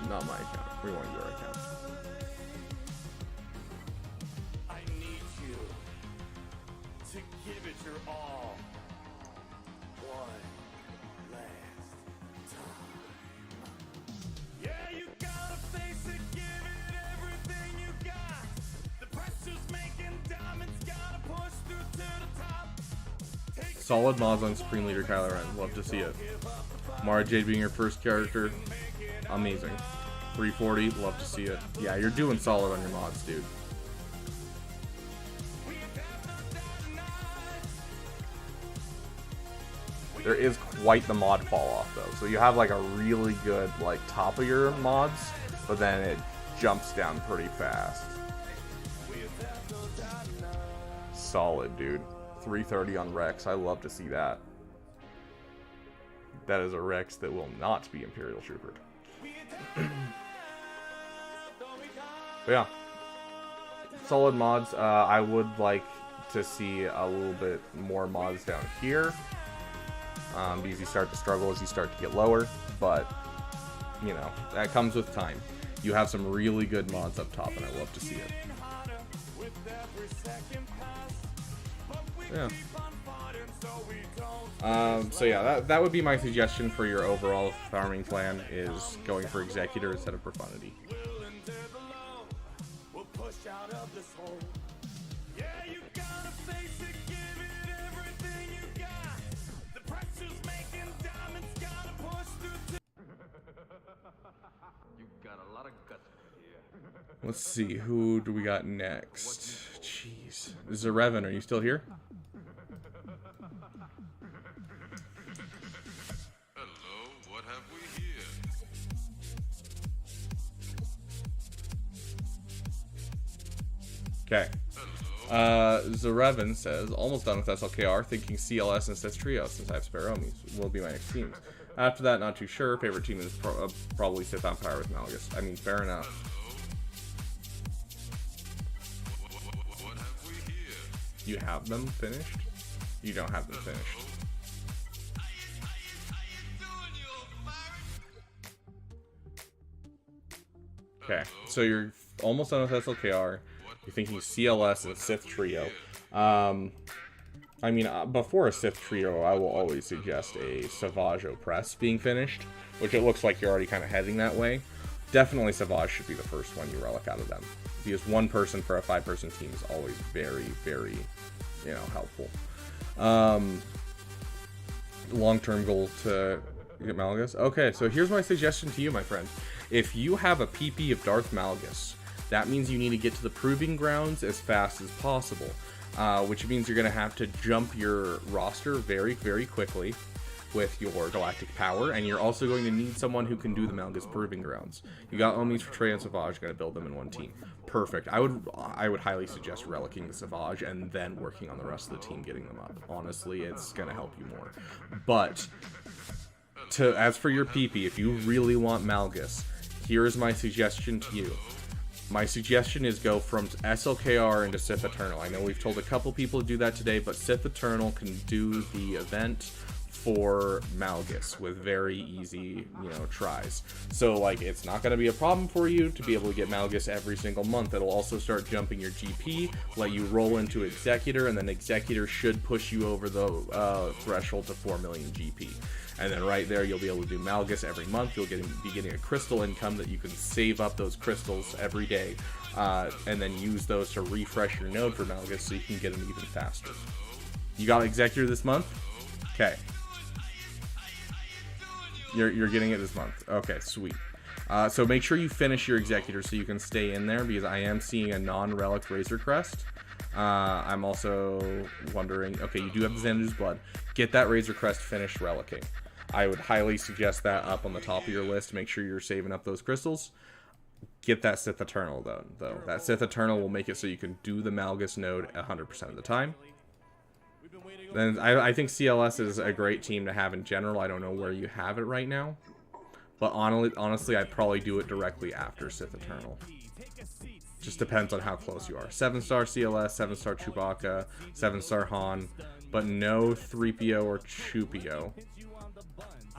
Not my account. We want your account. I need you to give it your all. One last time. Yeah, you gotta face it, give it everything you got. The pressure's making diamonds, gotta push through to the top. Solid mods on Supreme Leader Kylo Ren. Love to see it. Mara Jade being your first character. Amazing. 340. Love to see it. Yeah, you're doing solid on your mods, dude. There is quite the mod fall off though. So you have like a really good like top of your mods, but then it jumps down pretty fast. Solid, dude. 330 on Rex. I love to see that. That is a Rex that will not be Imperial Trooper. But yeah, solid mods. I would like to see a little bit more mods down here, because you start to struggle as you start to get lower, but you know, that comes with time. You have some really good mods up top and I love to see it. Yeah. So yeah, that would be my suggestion for your overall farming plan, is going for Executor instead of Profundity. Let's see, who do we got next? Jeez. Zarevan, are you still here? Hello, what have we here? Okay. Zarevan says, almost done with SLKR, thinking CLS instead of Trio since I have spare Omis. Will be my next team. After that, not too sure. Favorite team is probably Sith Empire with Malgus. I mean, fair enough. What have we here? You have them finished? you don't have them finished. Okay, so you're almost done with SLKR. You're thinking CLS and Sith Trio. I mean, before a Sith Trio, I will always suggest a Savage Oppress being finished, which it looks like you're already kind of heading that way. Definitely Savage should be the first one you relic out of them, because one person for a 5-person team is always very, very, you know, helpful. Long-term goal to get Malgus. Okay, so here's my suggestion to you, my friend. If you have a PP of Darth Malgus, that means you need to get to the Proving Grounds as fast as possible, which means you're going to have to jump your roster very, very quickly with your Galactic Power, and you're also going to need someone who can do the Malgus Proving Grounds. You got Omnis for Trey and Savage, going to build them in one team. Perfect. I would highly suggest relicking the Savage and then working on the rest of the team getting them up. Honestly, it's going to help you more. But as for your PP, if you really want Malgus, here's my suggestion to you. My suggestion is go from SLKR into Sith Eternal. I know we've told a couple people to do that today, but Sith Eternal can do the event for Malgus with very easy, you know, tries. So, like, it's not going to be a problem for you to be able to get Malgus every single month. It'll also start jumping your GP, let you roll into Executor, and then Executor should push you over the threshold to 4 million GP. And then right there, you'll be able to do Malgus every month. You'll be getting a crystal income that you can save up those crystals every day, and then use those to refresh your node for Malgus so you can get them even faster. You got Executor this month? Okay. You're getting it this month. Okay, sweet. So make sure you finish your Executor so you can stay in there, because I am seeing a non-relic Razor Crest. I'm also wondering, okay, you do have the Xandu's Blood. Get that Razor Crest finished relicking. I would highly suggest that up on the top of your list. Make sure you're saving up those crystals. Get that Sith Eternal, though. That Sith Eternal will make it so you can do the Malgus node 100% of the time. Then I think CLS is a great team to have in general. I don't know where you have it right now, but honestly, I'd probably do it directly after Sith Eternal. Just depends on how close you are. 7-star CLS, 7-star Chewbacca, 7-star Han, but no 3PO or Chewpio.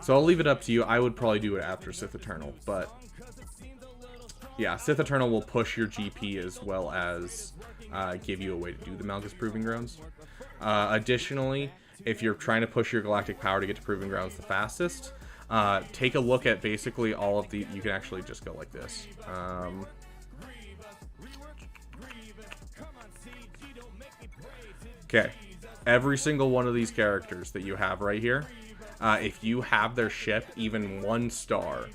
So I'll leave it up to you. I would probably do it after Sith Eternal, but yeah, Sith Eternal will push your GP as well as give you a way to do the Malgus Proving Grounds. Additionally, if you're trying to push your Galactic Power to get to Proving Grounds the fastest, take a look at basically all of the... You can actually just go like this. Okay, every single one of these characters that you have right here, if you have their ship even 1 star,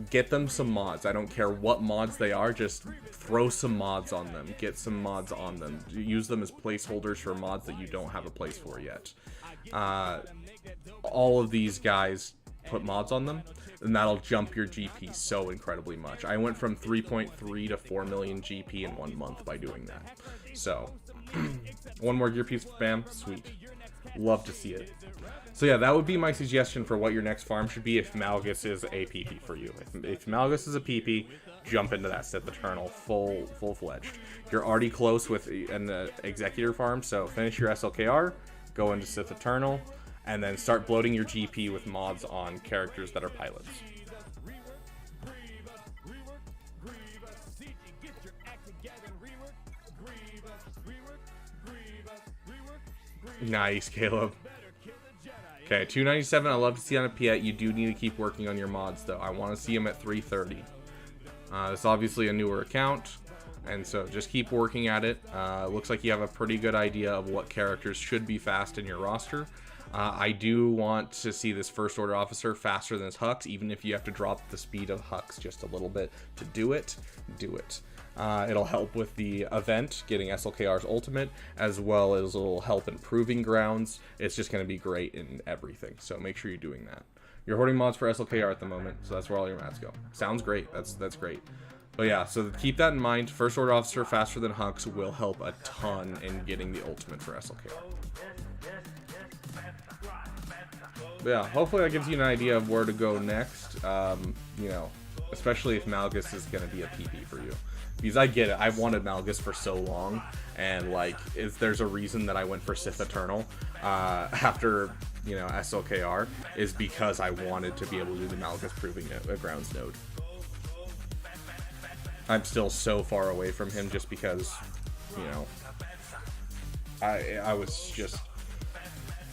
get them some mods. I don't care what mods they are, just throw some mods on them. Get some mods on them. Use them as placeholders for mods that you don't have a place for yet. All of these guys put mods on them, and that'll jump your GP so incredibly much. I went from 3.3 to 4 million GP in 1 month by doing that. So, one more gear piece, bam, sweet. Love to see it. So yeah, that would be my suggestion for what your next farm should be if Malgus is a PP for you. If Malgus is a PP, jump into that Sith Eternal full-fledged. You're already close with an Executor farm, so finish your SLKR, go into Sith Eternal, and then start bloating your GP with mods on characters that are pilots. Nice, Caleb. Okay, 297 I love to see on a Piet. You do need to keep working on your mods, though. I want to see them at 330. It's obviously a newer account, and so just keep working at it. Looks like you have a pretty good idea of what characters should be fast in your roster. I do want to see this First Order officer faster than his Hux, even if you have to drop the speed of Hux just a little bit to do it. Do it. It'll help with the event, getting SLKR's ultimate, as well as it'll help in Proving Grounds. It's just going to be great in everything, so make sure you're doing that. You're hoarding mods for SLKR at the moment, so that's where all your mods go. Sounds great. That's great. But yeah, so keep that in mind. First Order officer faster than Hux will help a ton in getting the ultimate for SLKR. But yeah, hopefully that gives you an idea of where to go next. You know, especially if Malgus is going to be a PP for you. Because I get it, I've wanted Malgus for so long, and like, there's a reason that I went for Sith Eternal. after, you know, SLKR, is because I wanted to be able to do the Malgus Proving Grounds node. I'm still so far away from him just because, you know, I was just,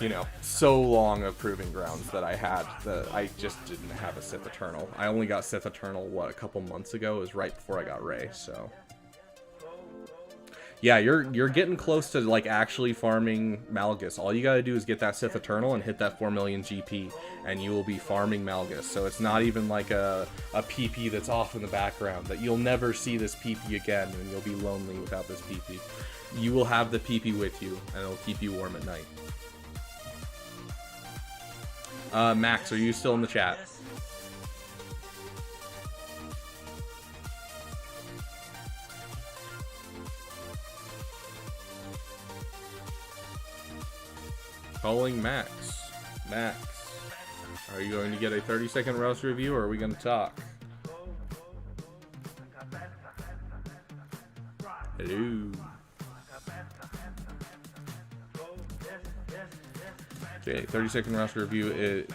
you know, so long of Proving Grounds that I had that I just didn't have a Sith Eternal. I only got Sith Eternal, what, a couple months ago? It was right before I got Rey, so. Yeah, you're getting close to, like, actually farming Malgus. All you gotta do is get that Sith Eternal and hit that 4 million GP, and you will be farming Malgus. So it's not even like a PP that's off in the background, that you'll never see this PP again, and you'll be lonely without this PP. You will have the PP with you, and it'll keep you warm at night. Max, are you still in the chat? Calling Max. Max, are you going to get a 30-second roast review, or are we going to talk? Hello. Okay, 30-second roster review.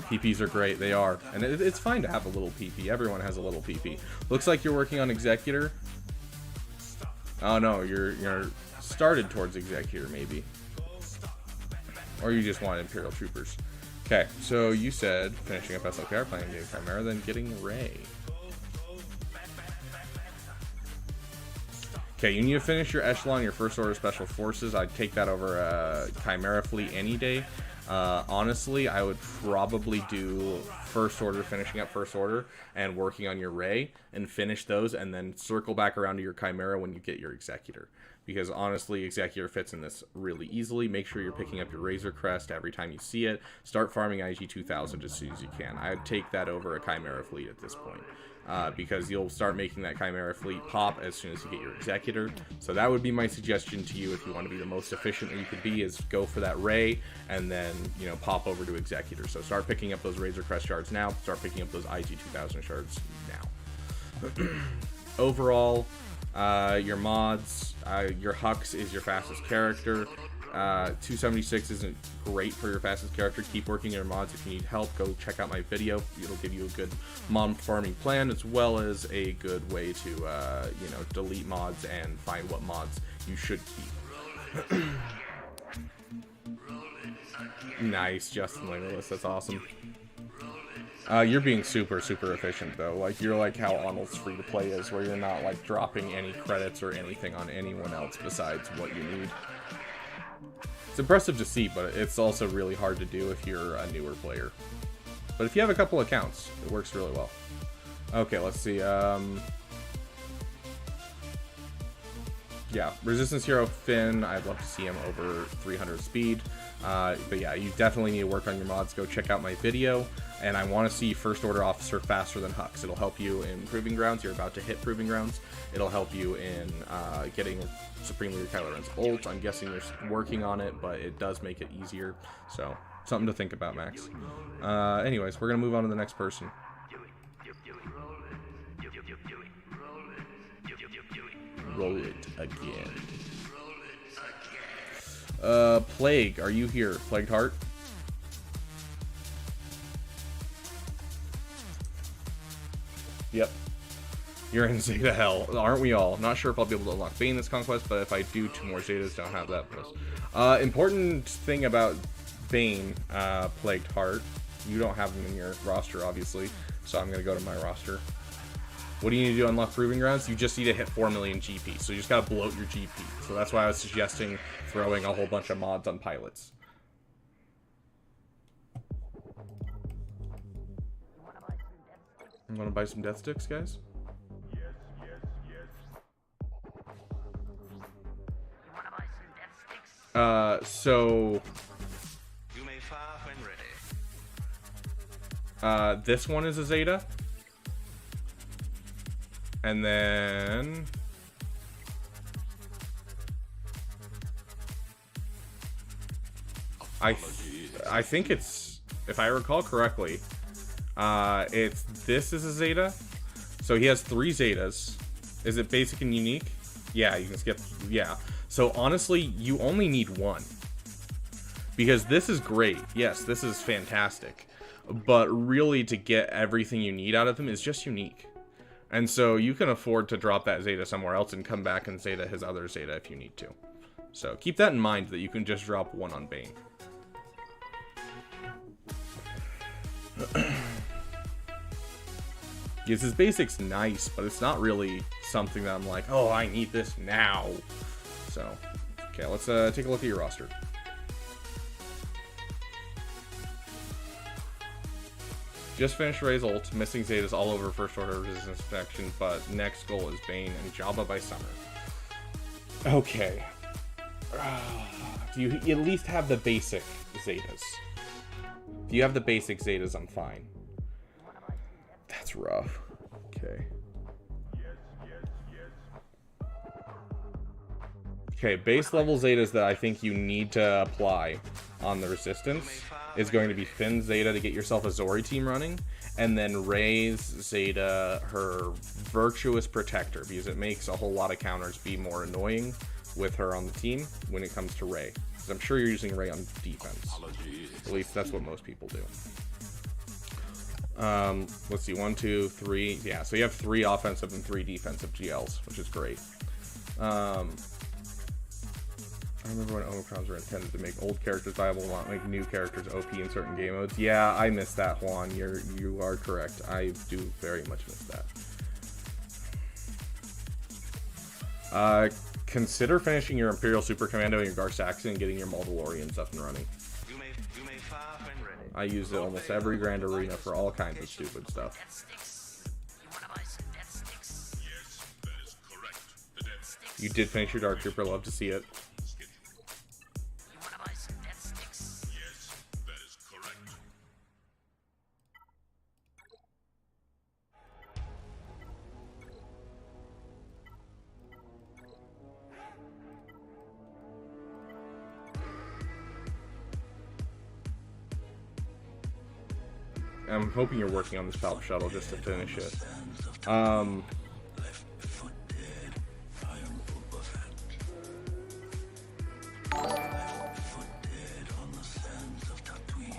PPs are great. They are. And it's fine to have a little PP. Everyone has a little PP. Looks like you're working on Executor. Oh, no. You're started towards Executor, maybe. Or you just want Imperial Troopers. Okay, so you said finishing up SLKR, playing getting Chimera, then getting Rey. Okay, you need to finish your Echelon, your First Order Special Forces. I'd take that over Chimera Fleet any day. Honestly, I would probably do First Order, finishing up First Order, and working on your Rey, and finish those, and then circle back around to your Chimera when you get your Executor. Because honestly, Executor fits in this really easily. Make sure you're picking up your Razor Crest every time you see it. Start farming IG-2000 as soon as you can. I'd take that over a Chimera Fleet at this point. Because you'll start making that Chimera Fleet pop as soon as you get your Executor. So that would be my suggestion to you if you want to be the most efficient that you could be, is go for that Rey, and then, you know, pop over to Executor. So start picking up those Razor Crest shards now. Start picking up those IG-2000 shards now. Overall, your mods, your Hux is your fastest character. 276 isn't great for your fastest character. Keep working your mods. If you need help, go check out my video. It'll give you a good mod farming plan, as well as a good way to, you know, delete mods and find what mods you should keep. Nice, Justin Langerless. That's awesome. You're being super efficient, though. Like, you're like how Arnold's free-to-play is, where you're not, like, dropping any credits or anything on anyone else besides what you need. It's impressive to see, but it's also really hard to do if you're a newer player. But if you have a couple accounts, it works really well. Okay, let's see. Yeah, Resistance Hero Finn, I'd love to see him over 300 speed. But yeah, you definitely need to work on your mods. Go check out my video. And I want to see First Order Officer faster than Hux. It'll help you in Proving Grounds. You're about to hit Proving Grounds. It'll help you in getting Supreme Leader Kylo Ren's ult. I'm guessing you're working on it, but it does make it easier. So, something to think about, Max. Anyways, we're going to move on to the next person. Roll it again. Plague, are you here? Plagued Heart? Yep. You're in Zeta Hell. Aren't we all? Not sure if I'll be able to unlock Bane this Conquest, but if I do 2 more Zetas, don't have that bonus. Important thing about Bane, Plagued Heart. You don't have him in your roster, obviously, so I'm going to go to my roster. What do you need to do to unlock Proving Grounds? You just need to hit 4 million GP, so you just gotta bloat your GP. So that's why I was suggesting throwing a whole bunch of mods on pilots. I'm gonna buy some death sticks, guys. So You may fire when ready. This one is a Zeta. And then I think it's, if I recall correctly, this is a Zeta. So he has 3 Zetas. Is it basic and unique? Yeah, you can skip. Yeah. So honestly, you only need 1. Because this is great. Yes, this is fantastic. But really, to get everything you need out of him is just unique. And so you can afford to drop that Zeta somewhere else and come back and Zeta his other Zeta if you need to. So keep that in mind, that you can just drop one on Bane. Yes, his basic's nice, but it's not really something that I'm like, oh, I need this now. So, okay, let's take a look at your roster. Just finished Ray's ult, missing Zetas all over First Order Resistance Faction, but next goal is Bane and Jabba by summer. Okay. Do you at least have the basic Zetas? If you have the basic Zetas, I'm fine. That's rough. Okay. Okay, base level Zetas that I think you need to apply on the Resistance is going to be Finn's Zeta to get yourself a Zori team running, and then Ray's Zeta, her Virtuous Protector, because it makes a whole lot of counters be more annoying with her on the team when it comes to Ray. Because I'm sure you're using Ray on defense. At least that's what most people do. Let's see, 1, 2, 3. Yeah, so you have 3 offensive and 3 defensive GLs, which is great. I remember when Omicrons were intended to make old characters viable, not make new characters OP in certain game modes. Yeah, I missed that, Juan. You are correct. I do very much miss that. Consider finishing your Imperial Super Commando and your Gar Saxon and getting your Mandalorians up and running. I use it almost every Grand Arena for all kinds of stupid stuff. You did finish your Dark Trooper. Love to see it. I'm hoping you're working on this Palp Shuttle just to finish it.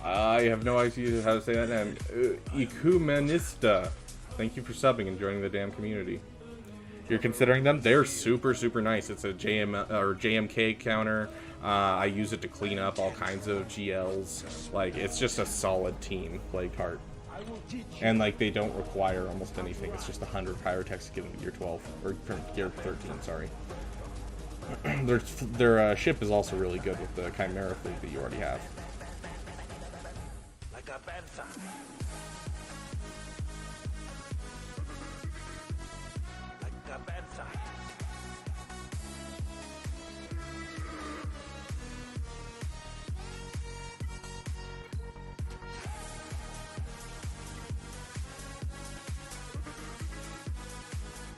I have no idea how to say that name. Ecumenista. Thank you for subbing and joining the damn community. You're considering them? They're super, super nice. It's a JMK counter. I use it to clean up all kinds of GLs. Like, it's just a solid team, Plague Heart. And, like, they don't require almost anything. It's just 100 Pyrotechs to get into Gear 12. Or Gear 13, sorry. Their ship is also really good with the Chimera fleet that you already have. Like a panther. Like a panther.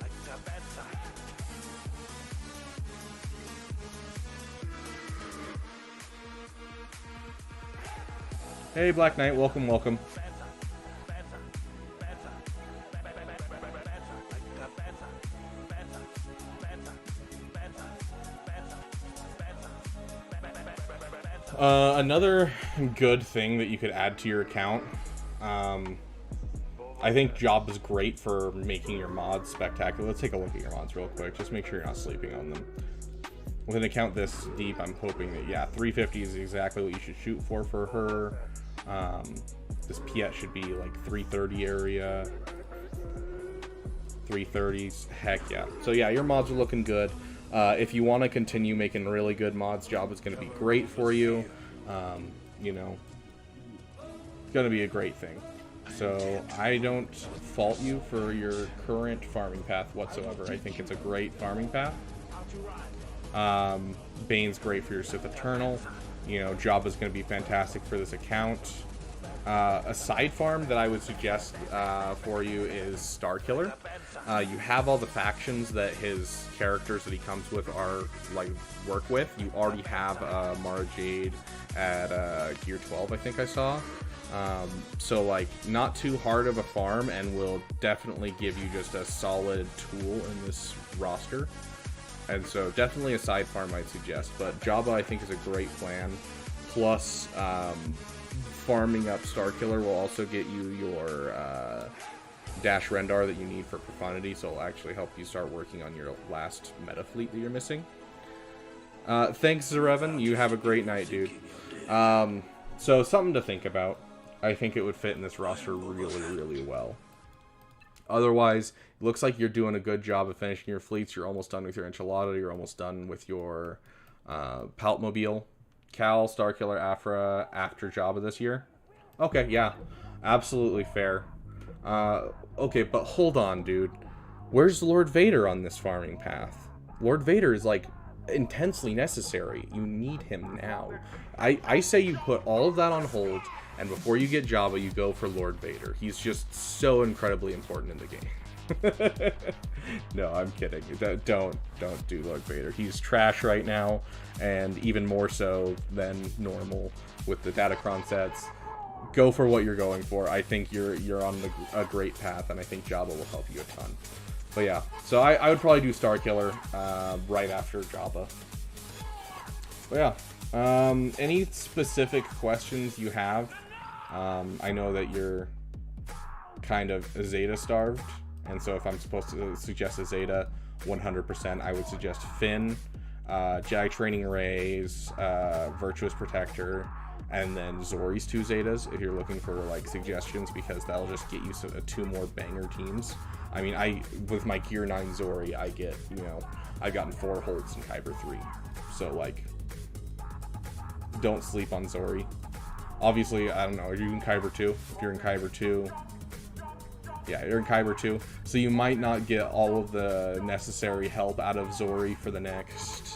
Like a panther. Hey, Black Knight, welcome, welcome. Another good thing that you could add to your account, I think Job is great for making your mods spectacular. Let's take a look at your mods real quick. Just make sure you're not sleeping on them. With an account this deep, I'm hoping that, yeah, 350 is exactly what you should shoot for her. This Piet should be like 330 area. 330s, heck yeah. So yeah, your mods are looking good. If you want to continue making really good mods, Job is going to be great for you. You know, it's going to be a great thing. So I don't fault you for your current farming path whatsoever. I think it's a great farming path. Bane's great for your Sith Eternal. You know, Jabba's going to be fantastic for this account. A side farm that I would suggest for you is Starkiller. You have all the factions that his characters that he comes with are like work with. You already have Mara Jade at Gear 12, I think I saw. So like not too hard of a farm, and will definitely give you just a solid tool in this roster. And so definitely a side farm I'd suggest. But Jabba I think is a great plan. plus farming up Starkiller will also get you your Dash Rendar that you need for Profundity, so it'll actually help you start working on your last meta fleet that you're missing. Thanks, Zerevan. You have a great night, dude. So something to think about. I think it would fit in this roster really, really well. Otherwise, it looks like you're doing a good job of finishing your fleets. You're almost done with your Enchilada. You're almost done with your Paltmobile. Cal, Starkiller, Afra after Jabba this year. Okay, yeah. Absolutely fair. Okay, but hold on, dude. Where's Lord Vader on this farming path? Lord Vader is, like, intensely necessary. You need him now. I say you put all of that on hold, and before you get Jabba, you go for Lord Vader. He's just so incredibly important in the game. No, I'm kidding. Don't do Lord Vader. He's trash right now, and even more so than normal with the datacron sets. Go for what you're going for. I think you're on a great path, and I think Jabba will help you a ton. But yeah, so I would probably do Starkiller right after Jabba. But yeah, any specific questions you have? I know that you're kind of Zeta starved, and so if I'm supposed to suggest a Zeta, 100%, I would suggest Finn, Jag Training Arrays, Virtuous Protector, and then Zori's 2 Zetas if you're looking for like suggestions, because that'll just get you 2 more banger teams. I mean, with my Gear 9 Zori, I get, I've gotten 4 holds in Kyber 3. So, like, don't sleep on Zori. Obviously, I don't know, are you in Kyber 2? If you're in Kyber 2, yeah, you're in Kyber 2. So you might not get all of the necessary help out of Zori for the next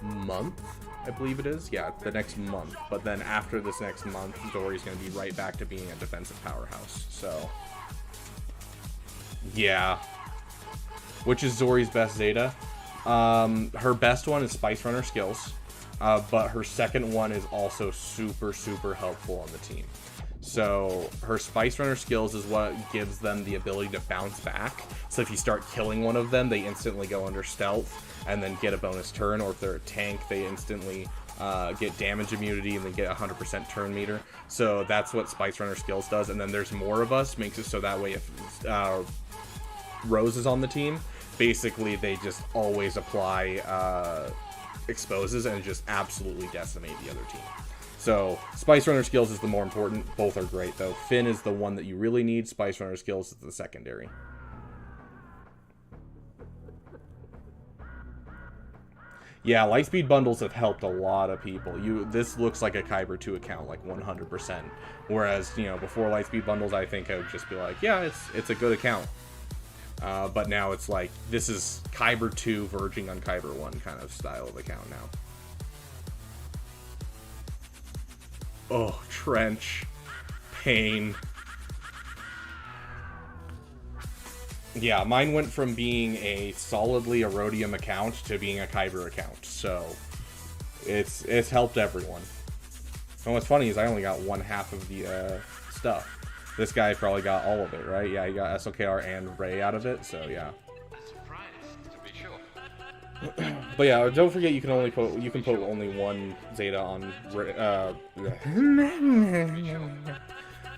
month, I believe it is. Yeah, the next month. But then after this next month, Zori's going to be right back to being a defensive powerhouse. So, yeah. Which is Zori's best Zeta? Her best one is Spice Runner skills. But her second one is also super, super helpful on the team. So her Spice Runner skills is what gives them the ability to bounce back. So if you start killing one of them, they instantly go under stealth and then get a bonus turn. Or if they're a tank, they instantly get damage immunity and then get 100% turn meter. So that's what Spice Runner skills does. And then there's more of us, makes it so that way if Rose is on the team, basically they just always apply exposes and just absolutely decimate the other team. So Spice Runner skills is the more important. Both are great though. Finn is the one that you really need. Spice Runner skills is the secondary. Yeah, Lightspeed bundles have helped a lot of people. This looks like a Kyber 2 account, like 100%. Whereas, before Lightspeed bundles, I think I would just be like, yeah, it's a good account. But now it's like, this is Kyber 2 verging on Kyber 1 kind of style of account now. Oh, Trench. Pain. Yeah, mine went from being a solidly Erodium account to being a Kyber account, so it's helped everyone. And what's funny is I only got 1/2 of the stuff. This guy probably got all of it, right? Yeah, he got SLKR and Ray out of it, so yeah. But yeah, don't forget you can put only one Zeta on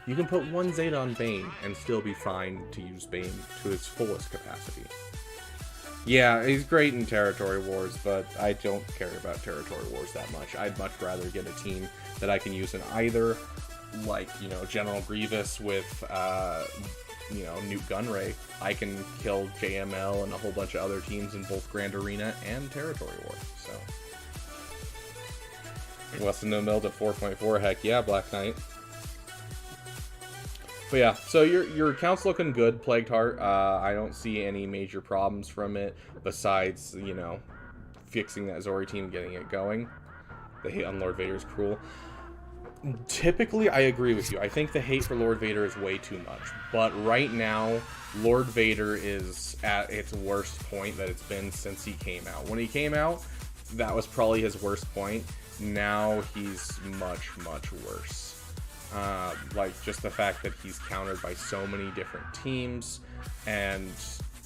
you can put one Zeta on Bane and still be fine to use Bane to its fullest capacity. Yeah, he's great in Territory Wars, but I don't care about Territory Wars that much. I'd much rather get a team that I can use in either, like, General Grievous with, Newt Gunray. I can kill JML and a whole bunch of other teams in both Grand Arena and Territory War, so. Weston No Mill to 4.4, heck yeah, Black Knight. But yeah, so your account's looking good, Plagued Heart. I don't see any major problems from it, besides, fixing that Zori team, getting it going. The hate on Lord Vader is cruel. Typically, I agree with you. I think the hate for Lord Vader is way too much. But right now, Lord Vader is at its worst point that it's been since he came out. When he came out, that was probably his worst point. Now he's much, much worse. Like, just the fact that he's countered by so many different teams, and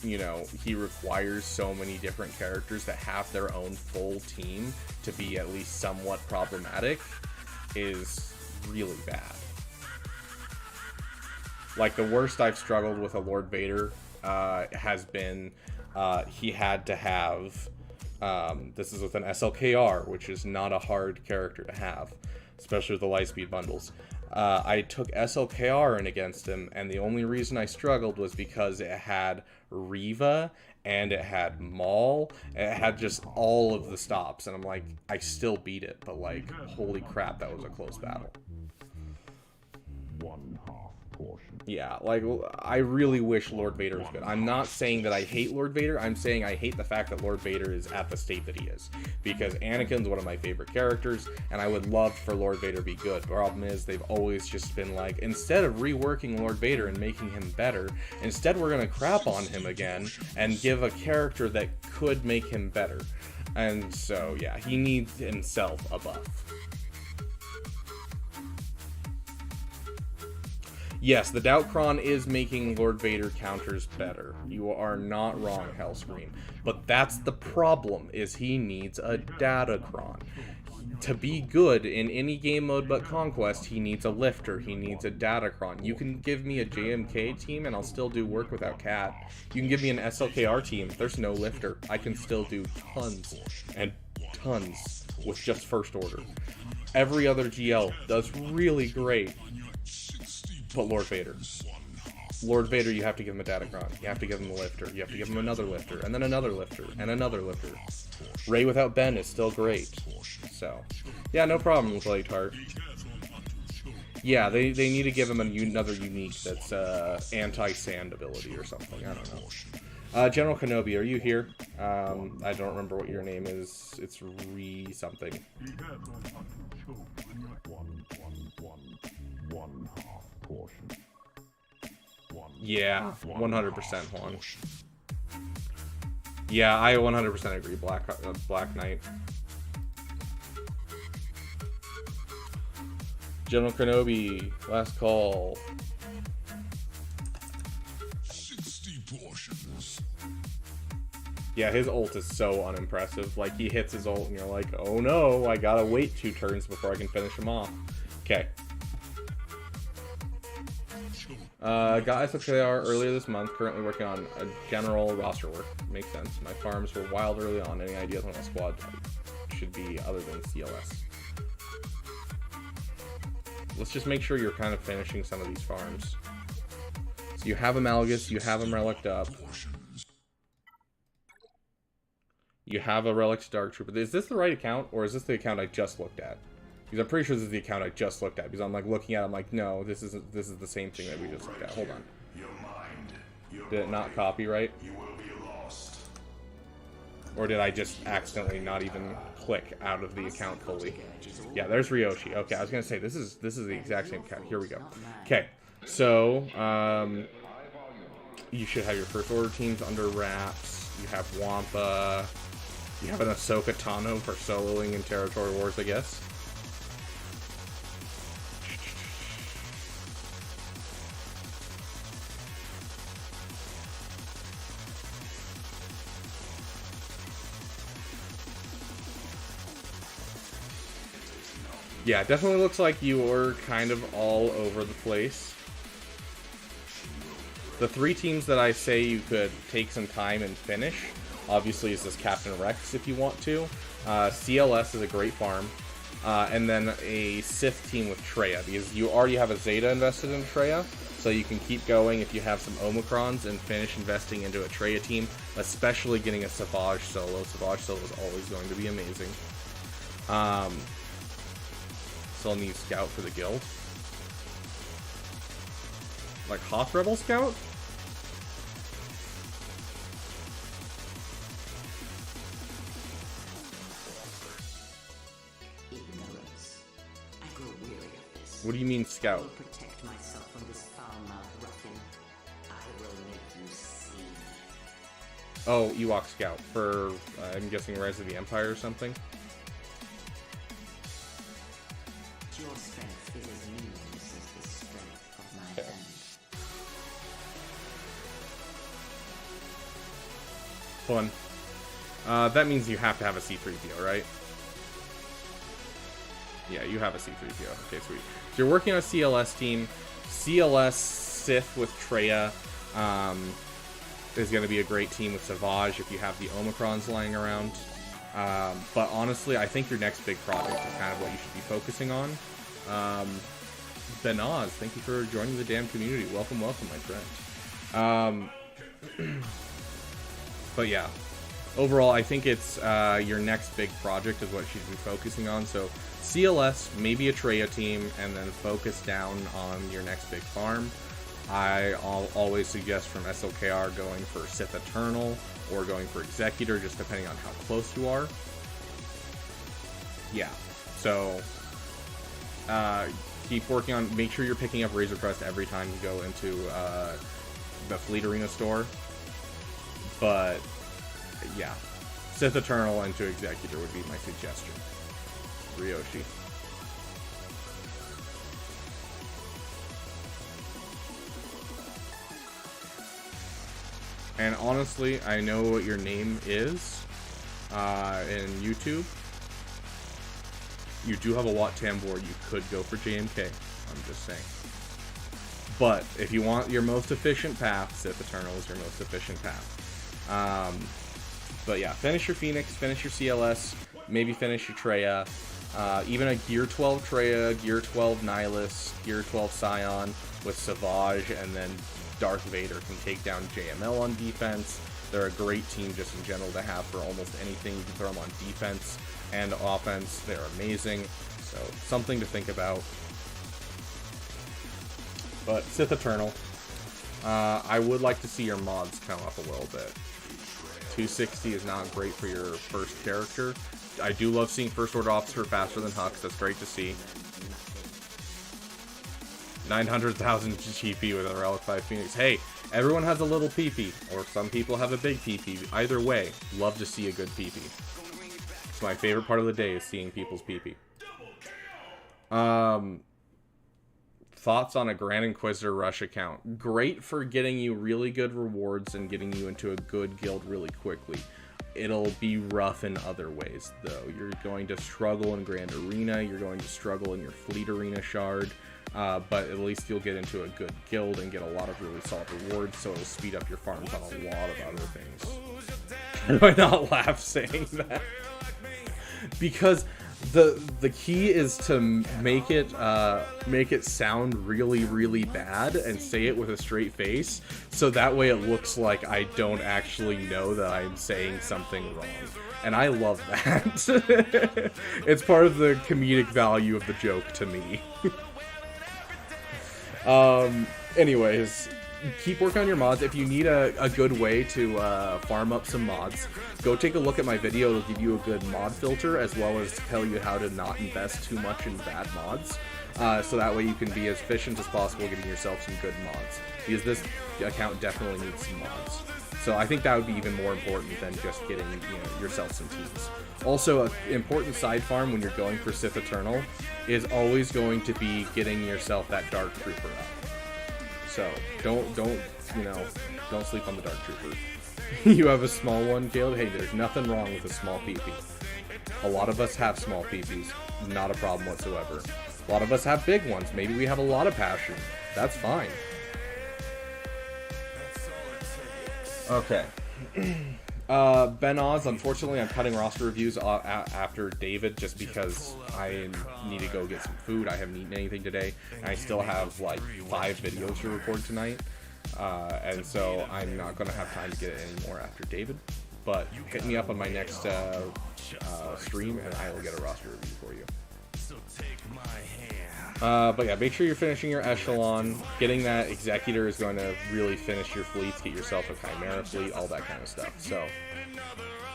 you know, he requires so many different characters that have their own full team to be at least somewhat problematic is really bad. Like, the worst I've struggled with a Lord Vader has been he had to have, this is with an SLKR, which is not a hard character to have, especially with the Lightspeed bundles. I took SLKR in against him, and the only reason I struggled was because it had Riva, and it had Maul, and it had just all of the stops, and I'm like, I still beat it, but like, holy crap, that was a close battle. Yeah, like, I really wish Lord Vader was good. I'm not saying that I hate Lord Vader, I'm saying I hate the fact that Lord Vader is at the state that he is. Because Anakin's one of my favorite characters, and I would love for Lord Vader to be good. The problem is, they've always just been like, instead of reworking Lord Vader and making him better, instead we're gonna crap on him again, and give a character that could make him better. And so, yeah, he needs himself a buff. Yes, the datacron is making Lord Vader counters better. You are not wrong, Hellscream. But that's the problem, is he needs a datacron. To be good in any game mode but Conquest, he needs a lifter, he needs a datacron. You can give me a JMK team and I'll still do work without Cat. You can give me an SLKR team, if there's no lifter, I can still do tons and tons with just First Order. Every other GL does really great. But Lord Vader. Lord Vader, you have to give him a datacron. You have to give him a lifter. You have to give him another lifter, and then another lifter, and another lifter. Rey without Ben is still great. So, yeah, no problem with Light Heart. Yeah, they need to give him another unique that's anti-sand ability or something. I don't know. General Kenobi, are you here? I don't remember what your name is. It's Re something. Yeah, 100% Juan. Yeah, I 100% agree. Black Knight. General Kenobi, last call. 60 portions. Yeah, his ult is so unimpressive. Like, he hits his ult and you're like, oh no, I gotta wait 2 turns before I can finish him off. Okay. Got SLKR earlier this month, currently working on a general roster work. Makes sense. My farms were wild early on. Any ideas on what squad should be other than CLS? Let's just make sure you're kind of finishing some of these farms. So you have Amalgus, you have him relicked up. You have a Relics Dark Trooper. Is this the right account, or is this the account I just looked at? Because I'm pretty sure this is the account I just looked at. Because I'm like looking at it, I'm like, no, this is the same thing that we just looked at. Hold on. Did it not copy right? Or did I just accidentally not even click out of the account fully? Yeah, there's Ryoshi. Okay, I was gonna say this is the exact same account. Here we go. Okay, so you should have your First Order teams under wraps. You have Wampa. You have an Ahsoka Tano for soloing in Territory Wars, I guess. Yeah, it definitely looks like you're kind of all over the place. The 3 teams that I say you could take some time and finish, obviously, is this Captain Rex if you want to. CLS is a great farm. And then a Sith team with Traya, because you already have a Zeta invested in Traya, so you can keep going if you have some Omicrons and finish investing into a Traya team, especially getting a Savage solo. Savage solo is always going to be amazing. Still need Scout for the guild. Like Hoth Rebel Scout? Ignorance. I grow weary of this. What do you mean Scout? I will protect myself from this foul-mouthed ruffian. I will make you see. Oh, Ewok Scout for, I'm guessing Rise of the Empire or something? Your strength is as meaningless as the strength of my hand. fun. That means you have to have a C3PO, right? Yeah, you have a C3PO. Okay, sweet. So you're working on a CLS team. CLS Sith with Traya is going to be a great team with Savage if you have the Omicrons lying around. But honestly, I think your next big project is kind of what you should be focusing on. Ben Oz, thank you for joining the damn community. Welcome, welcome, my friend. But yeah, overall, I think it's your next big project is what you should be focusing on. So CLS, maybe a Traya team, and then focus down on your next big farm. I'll always suggest from SLKR going for Sith Eternal or going for Executor, just depending on how close you are. Yeah, so keep working on, make sure you're picking up Razor Crest every time you go into the Fleet Arena store. But yeah, Sith Eternal into Executor would be my suggestion. Ryoshi. And honestly, I know what your name is in YouTube. You do have a Wat Tam board. You could go for JMK. I'm just saying. But if you want your most efficient path, Sith Eternal is your most efficient path. But yeah, finish your Phoenix, finish your CLS, maybe finish your Traya. Even a Gear 12 Traya, Gear 12 Nihilus, Gear 12 Scion with Savage, and then Darth Vader can take down JML on defense. They're a great team just in general to have for almost anything. You can throw them on defense and offense. They're amazing. So something to think about. But Sith Eternal, I would like to see your mods come up a little bit. 260 is not great for your first character. I do love seeing First Order Officer faster than Hux. That's great to see. 900,000 GP with a Relic 5 Phoenix. Hey, everyone has a little PP, or some people have a big PP. Either way, love to see a good PP. It's my favorite part of the day is seeing people's PP. Thoughts on a Grand Inquisitor Rush account? Great for getting you really good rewards and getting you into a good guild really quickly. It'll be rough in other ways, though. You're going to struggle in Grand Arena. You're going to struggle in your Fleet Arena shard. But at least you'll get into a good guild and get a lot of really solid rewards, so it'll speed up your farms on a lot of other things. Do I not laugh saying that? Because the key is to make it sound really, really bad and say it with a straight face, so that way it looks like I don't actually know that I'm saying something wrong. And I love that. It's part of the comedic value of the joke to me. Anyways, keep working on your mods. If you need a good way to farm up some mods, go take a look at my video. It'll give you a good mod filter, as well as tell you how to not invest too much in bad mods, so that way you can be as efficient as possible getting yourself some good mods, because this account definitely needs some mods. So I think that would be even more important than just getting yourself some teams. Also, an important side farm when you're going for Sith Eternal is always going to be getting yourself that Dark Trooper up. So don't sleep on the Dark Trooper. You have a small one, Caleb. Hey, there's nothing wrong with a small PP. A lot of us have small PPs, not a problem whatsoever. A lot of us have big ones. Maybe we have a lot of passion. That's fine. Okay. Ben Oz, unfortunately, I'm cutting roster reviews after David just because I need to go get some food. I haven't eaten anything today, and I still have like 5 videos to record tonight, and so I'm not going to have time to get it anymore after David. But hit me up on my next stream, and I will get a roster review for you. But yeah, make sure you're finishing your Echelon. Getting that Executor is going to really finish your fleets, get yourself a Chimera fleet, all that kind of stuff. So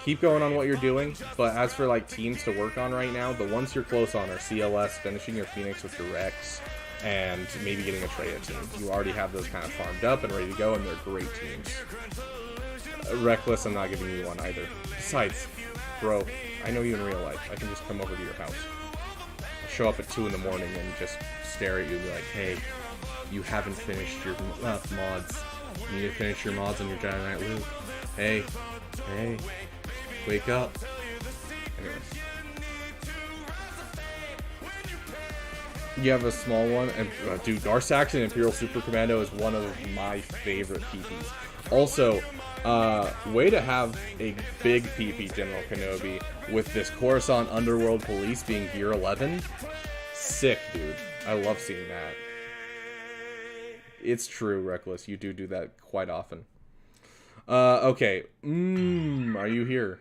keep going on what you're doing. But as for like teams to work on right now, the ones you're close on are CLS, finishing your Phoenix with your Rex, and maybe getting a Traya team. You already have those kind of farmed up and ready to go, and they're great teams. Reckless, I'm not giving you one either. Besides, bro, I know you in real life. I can just come over to your house. Show up at 2 in the morning and just stare at you and be like, hey, you haven't finished your mods. You need to finish your mods on your Giant Knight Luke. Hey. Hey. Wake up. Anyways. You have a small one, and dude, Gar-Saxon Imperial Super Commando is one of my favorite PPs. Also, way to have a big PP General Kenobi with this Coruscant Underworld Police being Gear 11. Sick, dude. I love seeing that. It's true, Reckless. You do that quite often. Okay. Are you here?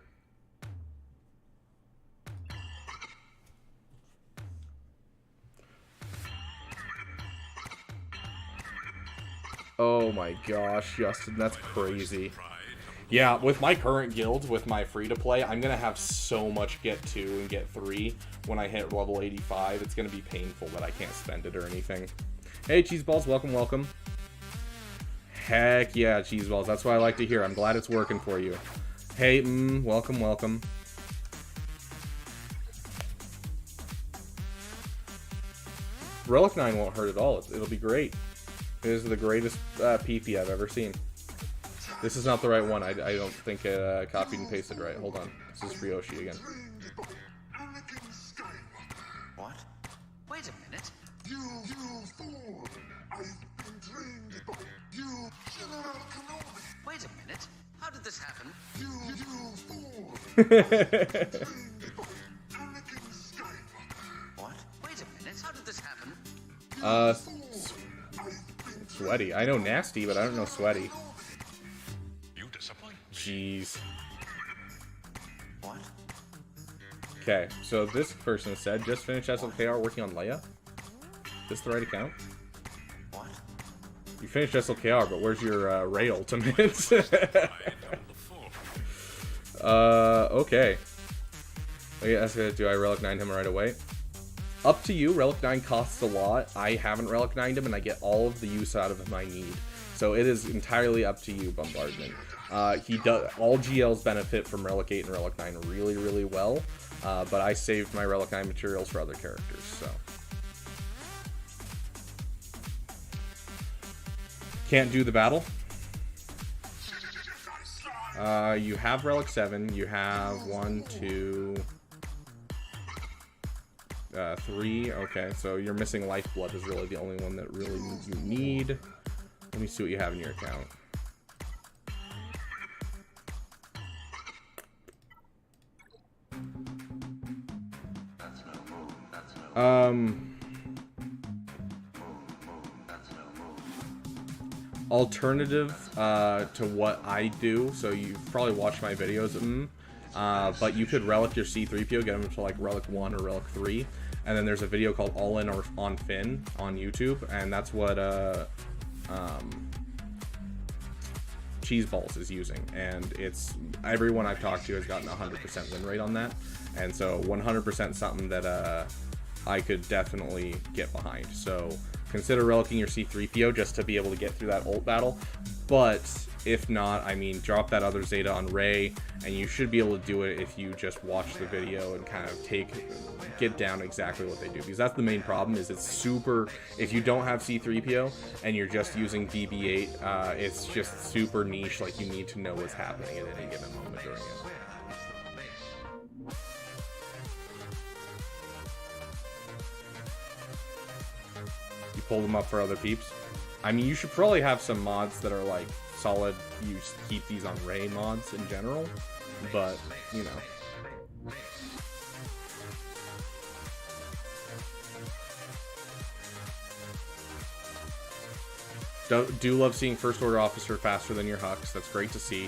Oh my gosh, Justin, that's crazy. Yeah, with my current guild, with my free-to-play, I'm going to have so much get 2 and get 3 when I hit level 85. It's going to be painful that I can't spend it or anything. Hey, Cheeseballs, welcome, welcome. Heck yeah, Cheeseballs, that's what I like to hear. I'm glad it's working for you. Hey, welcome, welcome. Relic 9 won't hurt at all. It'll be great. It is the greatest PP I've ever seen. This is not the right one. I don't think it copied and pasted right. Hold on. This is Ryoshi again. What? Wait a minute. You fool! I've been trained by you, General Kenobi. Wait a minute. How did this happen? You fool! I've been trained by Anakin Skywalker. What? Wait a minute. How did this happen? Sweaty. I know Nasty, but I don't know Sweaty. You disappoint me. Jeez. What? Okay, so this person said, just finished SLKR working on Leia. Is this the right account? What? You finished SLKR, but where's your Ray Ultimate? Okay. Do I Relic 9 him right away? Up to you. Relic 9 costs a lot. I haven't Relic 9'd him, and I get all of the use out of him I need. So it is entirely up to you, Bombardment. He does. All GLs benefit from Relic 8 and Relic 9 really, really well. But I saved my Relic 9 materials for other characters, so. Can't do the battle. You have Relic 7. You have 1, 2... 3. Okay, so you're missing Lifeblood is really the only one that really you need. Let me see what you have in your account. Alternative to what I do, so you've probably watched my videos, but you could relic your C-3PO, get him to like Relic 1 or Relic 3, and then there's a video called All In or on Finn on YouTube, and that's what Cheeseballs is using, and it's everyone I've talked to has gotten 100% win rate on that, and so 100% something that I could definitely get behind. So consider relicking your C-3PO just to be able to get through that ult battle, but if not, I mean, drop that other Zeta on Rey, and you should be able to do it if you just watch the video and kind of get down exactly what they do. Because that's the main problem, is it's super, if you don't have C-3PO and you're just using BB-8, it's just super niche, like you need to know what's happening at any given moment during it. You pull them up for other peeps. I mean, you should probably have some mods that are like solid, you keep these on Rey mods in general, but you know. Do love seeing First Order Officer faster than your Hux. That's great to see.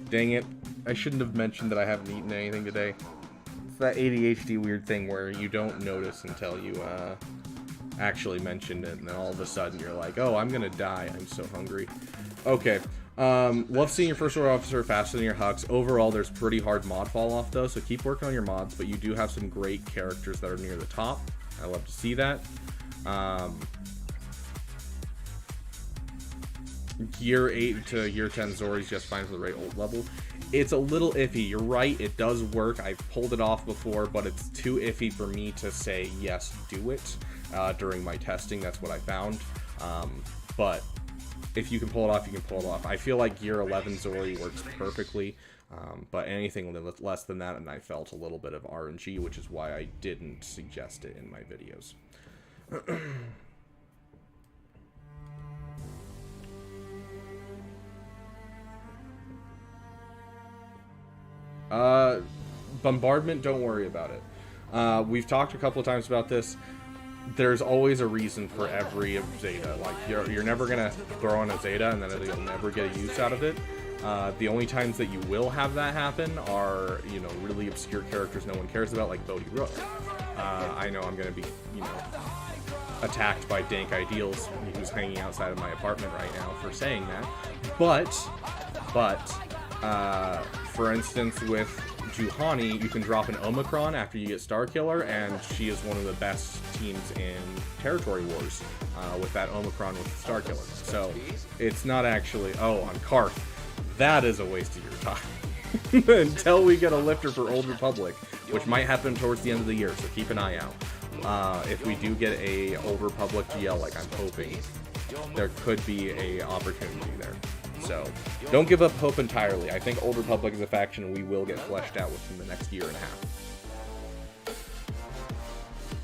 Dang it. I shouldn't have mentioned that I haven't eaten anything today. It's that ADHD weird thing where you don't notice until you actually mention it, and then all of a sudden you're like, oh, I'm gonna die. I'm so hungry. Okay. Love seeing your First Order Officer faster than your Hux. Overall, there's pretty hard mod fall off though, so keep working on your mods, but you do have some great characters that are near the top. I love to see that. Year 8 to year 10 Zori's just fine for the right ult level. It's a little iffy. You're right, it does work. I've pulled it off before, but it's too iffy for me to say, yes, do it. During my testing, that's what I found. But if you can pull it off, you can pull it off. I feel like Gear 11 Zori works perfectly, but anything less than that, and I felt a little bit of RNG, which is why I didn't suggest it in my videos. Bombardment, don't worry about it. We've talked a couple of times about this. There's always a reason for every Zeta. Like, you're never gonna throw on a Zeta and then you'll never get a use out of it. The only times that you will have that happen are, you know, really obscure characters no one cares about, like Bodhi Rook. I know I'm gonna be, you know, attacked by Dank Ideals, who's hanging outside of my apartment right now for saying that. But, for instance, with Juhani, you can drop an Omicron after you get Starkiller, and she is one of the best teams in Territory Wars with that Omicron with Starkiller. So it's not actually... Oh, on Karth. That is a waste of your time. Until we get a lifter for Old Republic, which might happen towards the end of the year, so keep an eye out. If we do get a Old Republic GL, like I'm hoping, there could be a opportunity there. So, don't give up hope entirely. I think Old Republic is a faction we will get fleshed out within the next year and a half.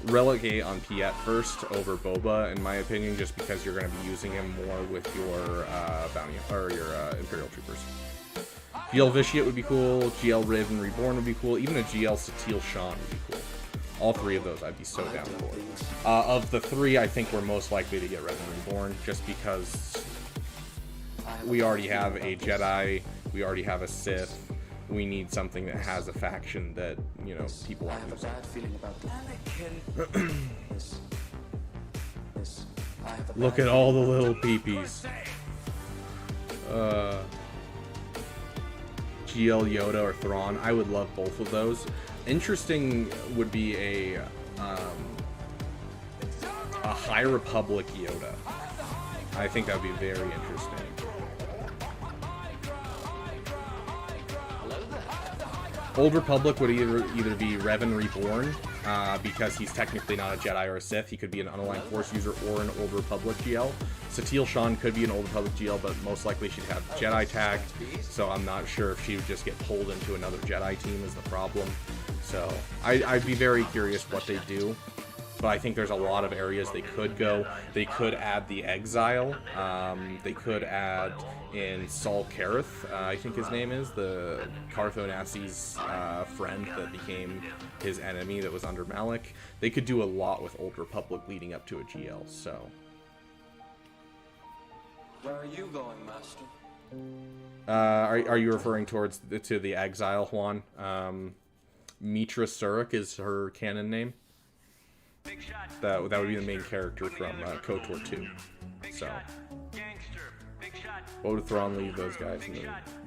Relegate on Piet first over Boba, in my opinion, just because you're going to be using him more with your bounty or your Imperial Troopers. GL Vitiate would be cool. GL Raven Reborn would be cool. Even a GL Satil Shan would be cool. All three of those I'd be so down for. Of the three, I think we're most likely to get Raven Reborn, just because we already have a Jedi, we already have a Sith. We need something that has a faction that, you know, people are using. Look at all the little peepees. GL Yoda or Thrawn. I would love both of those. Interesting would be a High Republic Yoda. I think that would be very interesting. Old Republic would either be Revan Reborn, because he's technically not a Jedi or a Sith. He could be an unaligned Force user or an Old Republic GL. Satil Shan could be an Old Republic GL, but most likely she'd have Jedi tag, so I'm not sure if she would just get pulled into another Jedi team is the problem. So I'd be very curious what they do. But I think there's a lot of areas they could go. They could add the Exile. They could add in Saul Kareth, I think his name is, the Cartho Nassi's friend that became his enemy that was under Malik. They could do a lot with Old Republic leading up to a GL, so. Where are you going, Master? Are you referring to the Exile, Juan? Mitra Surik is her canon name. That would be the main character from KOTOR 2. So, what would Thrawn lead those guys?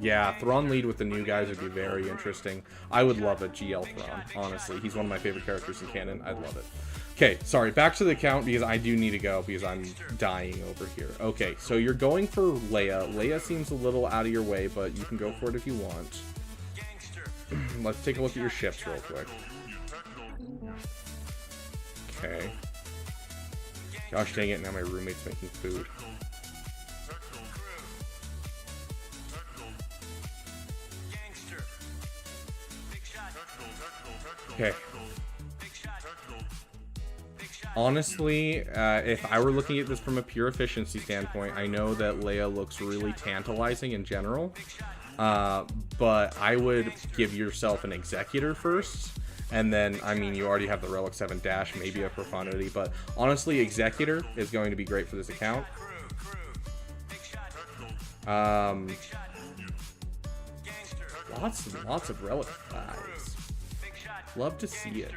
Yeah, Thrawn lead with the new guys would be very interesting. I would love a GL Thrawn, honestly. He's one of my favorite characters in canon. I'd love it. Okay, sorry, back to the count because I do need to go because I'm dying over here. Okay, so you're going for Leia. Leia seems a little out of your way, but you can go for it if you want. Let's take a look at your ships real quick. Okay. Gosh dang it, now my roommate's making food. Okay. Honestly, if I were looking at this from a pure efficiency standpoint, I know that Leia looks really tantalizing in general, but I would give yourself an Executor first. And then, I mean, you already have the Relic 7 Dash, maybe a Profundity, but honestly, Executor is going to be great for this account. Lots and lots of Relic 5s. Love to see it.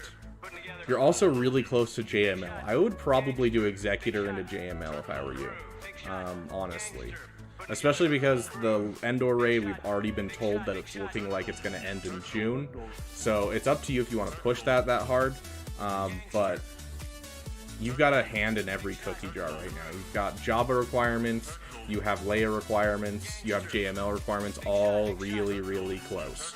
You're also really close to JML. I would probably do Executor into JML if I were you, honestly. Especially because the Endor raid, we've already been told that it's looking like it's going to end in June. So it's up to you if you want to push that hard. But you've got a hand in every cookie jar right now. You've got Jabba requirements, you have Leia requirements, you have JML requirements, all really, really close.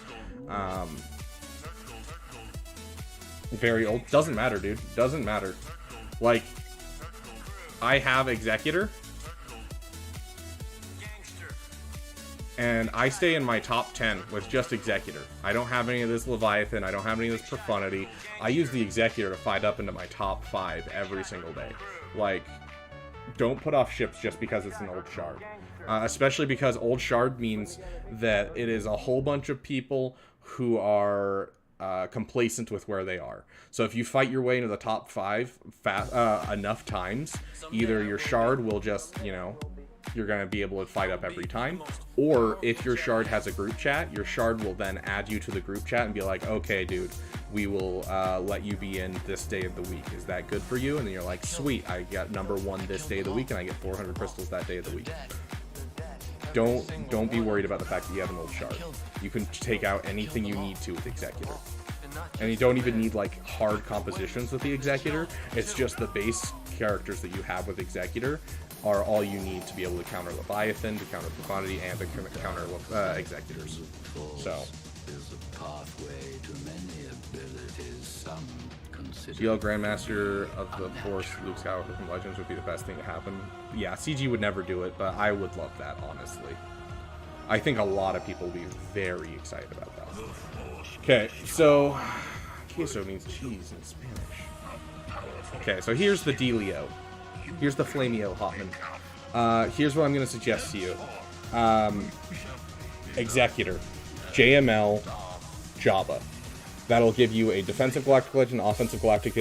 Very old. Doesn't matter, dude. Doesn't matter. Like, I have Executor. And I stay in my top 10 with just Executor. I don't have any of this Leviathan. I don't have any of this Profundity. I use the Executor to fight up into my top 5 every single day. Like, don't put off ships just because it's an old shard. Especially because old shard means that it is a whole bunch of people who are complacent with where they are. So if you fight your way into the top 5 enough times, either your shard will just, you know, you're going to be able to fight up every time, or if your shard has a group chat, your shard will then add you to the group chat and be like, okay dude, we will let you be in this day of the week, is that good for you? And then you're like, sweet, I got number 1 this day of the week and I get 400 crystals that day of the week. Don't be worried about the fact that you have an old shard. You can take out anything you need to with Executor. And you don't even need like hard compositions with the Executor. It's just the base characters that you have with Executor are all you need to be able to counter Leviathan, to counter Profundity, and to counter Executors. So GL Grandmaster of the Force, Luke Skywalker from Legends would be the best thing to happen. Yeah, CG would never do it, but I would love that, honestly. I think a lot of people will be very excited about that. Okay, so queso means cheese in Spanish. Okay, so here's the dealio. Here's the Flamio, Hotman. Here's what I'm going to suggest to you. Executor, JML, Jabba. That'll give you a defensive Galactic Legend, offensive Galactic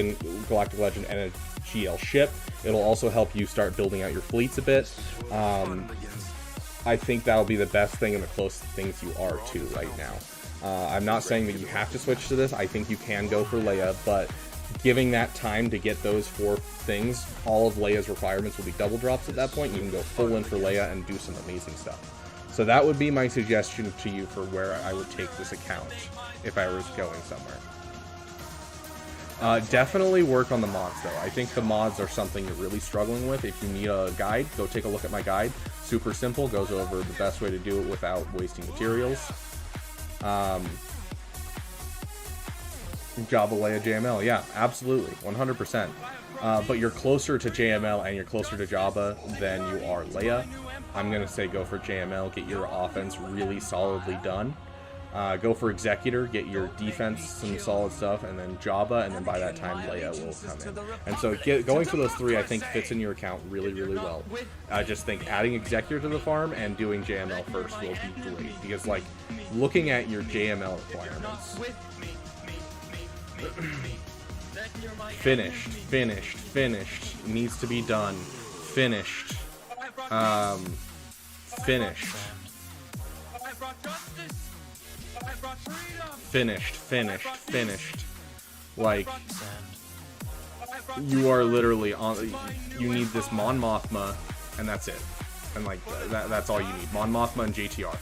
Legend, and a GL ship. It'll also help you start building out your fleets a bit. I think that'll be the best thing and the closest things you are to right now. I'm not saying that you have to switch to this. I think you can go for Leia, but giving that time to get those 4 things, all of Leia's requirements will be double drops at that point. You can go full in for Leia and do some amazing stuff. So that would be my suggestion to you for where I would take this account if I was going somewhere. Definitely work on the mods, though. I think the mods are something you're really struggling with. If you need a guide, go take a look at my guide. Super simple, goes over the best way to do it without wasting materials. Jabba, Leia, JML, yeah, absolutely, 100%. But you're closer to JML and you're closer to Jabba than you are Leia. I'm going to say go for JML, get your offense really solidly done. Go for Executor, get your defense some solid stuff, and then Jabba, and then by that time Leia will come in. And so going for those 3 I think fits in your account really, really well. I just think adding Executor to the farm and doing JML first will be great, because like looking at your JML requirements, finished, needs to be done, finished, finished, like, you are literally on, you need this Mon Mothma, and that's it, and like, that's all you need, Mon Mothma and JTR.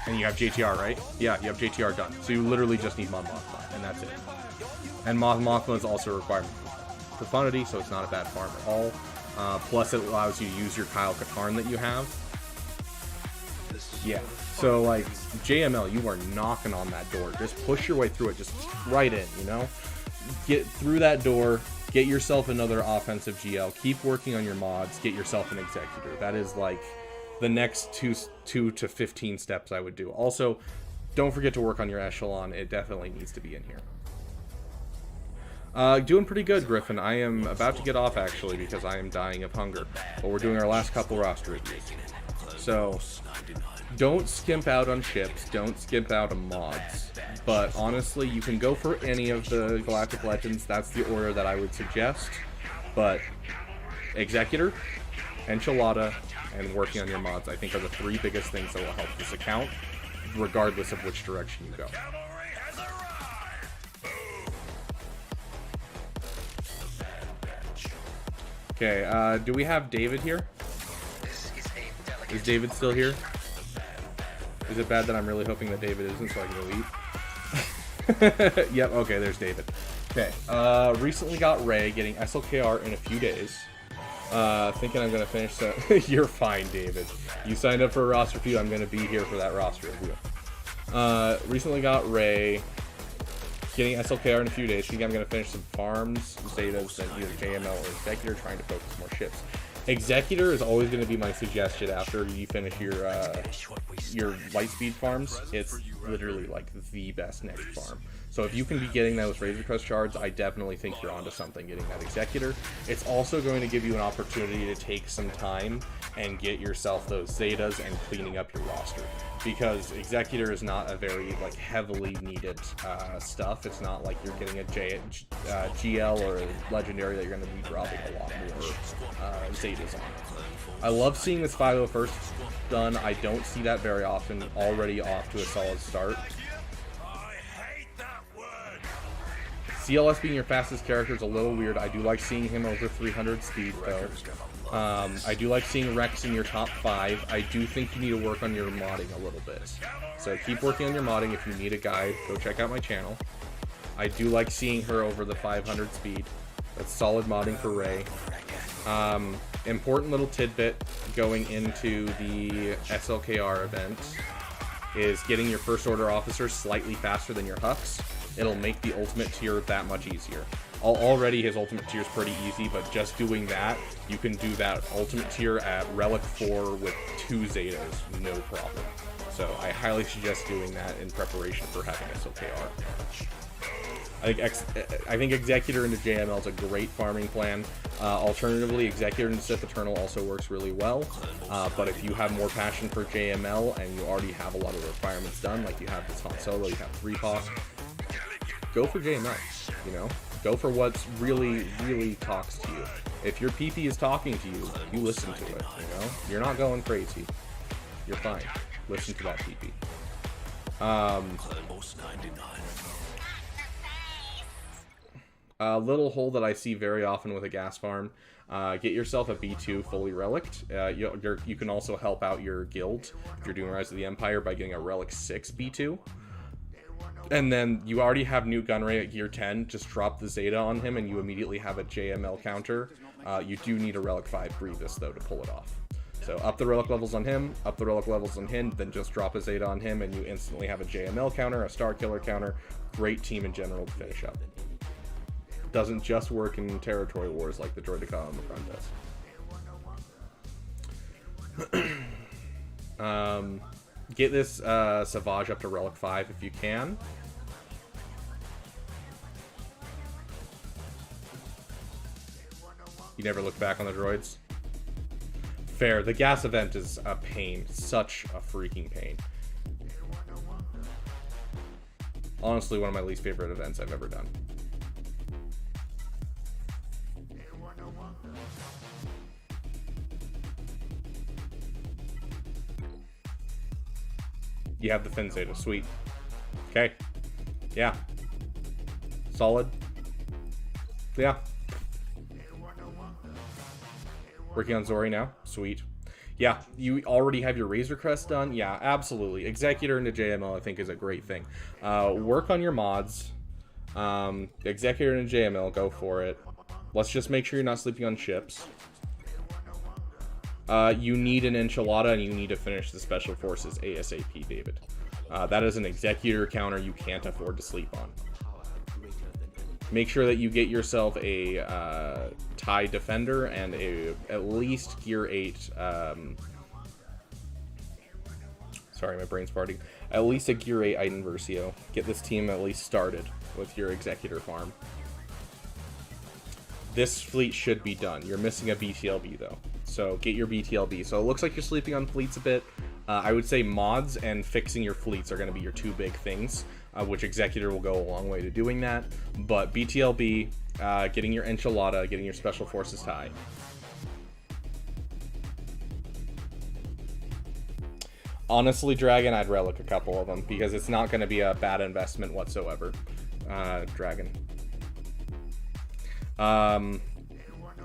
And you have JTR, right? Yeah, you have JTR done. So you literally just need Mon Mothma, and that's it. And Mon Mothma is also a requirement for Profundity, so it's not a bad farm at all. Plus, it allows you to use your Kyle Katarn that you have. Yeah, so like, JML, you are knocking on that door. Just push your way through it, just right in, you know? Get through that door, get yourself another offensive GL, keep working on your mods, get yourself an Executor. That is like the next 2 to 15 steps I would do. Also, don't forget to work on your echelon. It definitely needs to be in here. Doing pretty good, Griffin. I am about to get off, actually, because I am dying of hunger. But we're doing our last couple roster reviews. So, don't skimp out on ships. Don't skimp out on mods. But honestly, you can go for any of the Galactic Legends. That's the order that I would suggest. But Executor, Enchilada, and working on your mods, I think, are the 3 biggest things that will help this account, regardless of which direction you go. Okay, do we have David here? Is David still here? Is it bad that I'm really hoping that David isn't, so I can go eat? Yep, okay, there's David. Okay, recently got Ray, getting SLKR in a few days. Thinking I'm going to finish that. You're fine, David. You signed up for a roster review. I'm going to be here for that roster review. Recently got Ray, getting SLKR in a few days. Thinking I'm going to finish some farms, Zetas, and either JML or Executor, trying to focus more ships. Executor is always going to be my suggestion after you finish your Lightspeed farms. It's literally like the best next farm. So if you can be getting those Razor Crest shards, I definitely think you're onto something getting that Executor. It's also going to give you an opportunity to take some time and get yourself those Zetas and cleaning up your roster. Because Executor is not a very like heavily needed stuff. It's not like you're getting a GL or a Legendary that you're going to be dropping a lot more Zetas on. I love seeing this 501st done. I don't see that very often. Already off to a solid start. CLS being your fastest character is a little weird. I do like seeing him over 300 speed though. I do like seeing Rex in your top 5. I do think you need to work on your modding a little bit. So keep working on your modding. If you need a guide, go check out my channel. I do like seeing her over the 500 speed. That's solid modding for Ray. Important little tidbit going into the SLKR event is getting your First Order officers slightly faster than your Hux. It'll make the ultimate tier that much easier. Already his ultimate tier is pretty easy, but just doing that, you can do that ultimate tier at Relic 4 with 2 Zetas, no problem. So I highly suggest doing that in preparation for having SLKR. I think Executor into JML is a great farming plan. Alternatively, Executor into Sith Eternal also works really well. But if you have more passion for JML and you already have a lot of the requirements done, like you have this Han Solo, you have 3 POS, go for JML, you know? Go for what's really, really talks to you. If your PP is talking to you, you listen to it, you know? You're not going crazy. You're fine. Listen to that PP. A little hole that I see very often with a gas farm. Get yourself a B2 fully relicked. You can also help out your guild if you're doing Rise of the Empire by getting a Relic 6 B2. And then you already have New Gunray at gear 10. Just drop the Zeta on him and you immediately have a JML counter. You do need a Relic 5 Grievous though to pull it off. So up the Relic levels on him, up the Relic levels on him, then just drop a Zeta on him and you instantly have a JML counter, a Star Killer counter. Great team in general to finish up. Doesn't just work in territory wars like the Droideka on the front does. Get this Savage up to Relic 5 if you can. You never look back on the droids? Fair. The gas event is a pain. Such a freaking pain. Honestly, one of my least favorite events I've ever done. You have the Fin Zeta. Sweet. Okay. Yeah. Solid. Yeah. Working on Zori now. Sweet. Yeah, you already have your Razor Crest done. Yeah, absolutely. Executor into JML I think is a great thing. Work on your mods. Executor into JML, go for it. Let's just make sure you're not sleeping on ships. You need an enchilada and you need to finish the special forces ASAP, David. That is an Executor counter you can't afford to sleep on. Make sure that you get yourself a TIE Defender and at least Gear 8. Sorry, my brain's farting. At least a Gear 8 Iden Versio. Get this team at least started with your Executor farm. This fleet should be done. You're missing a BTLB though. So get your BTLB. So it looks like you're sleeping on fleets a bit. I would say mods and fixing your fleets are going to be your 2 big things, which Executor will go a long way to doing that. But BTLB, getting your enchilada, getting your Special Forces TIE. Honestly, Dragon, I'd relic a couple of them because it's not going to be a bad investment whatsoever. Dragon.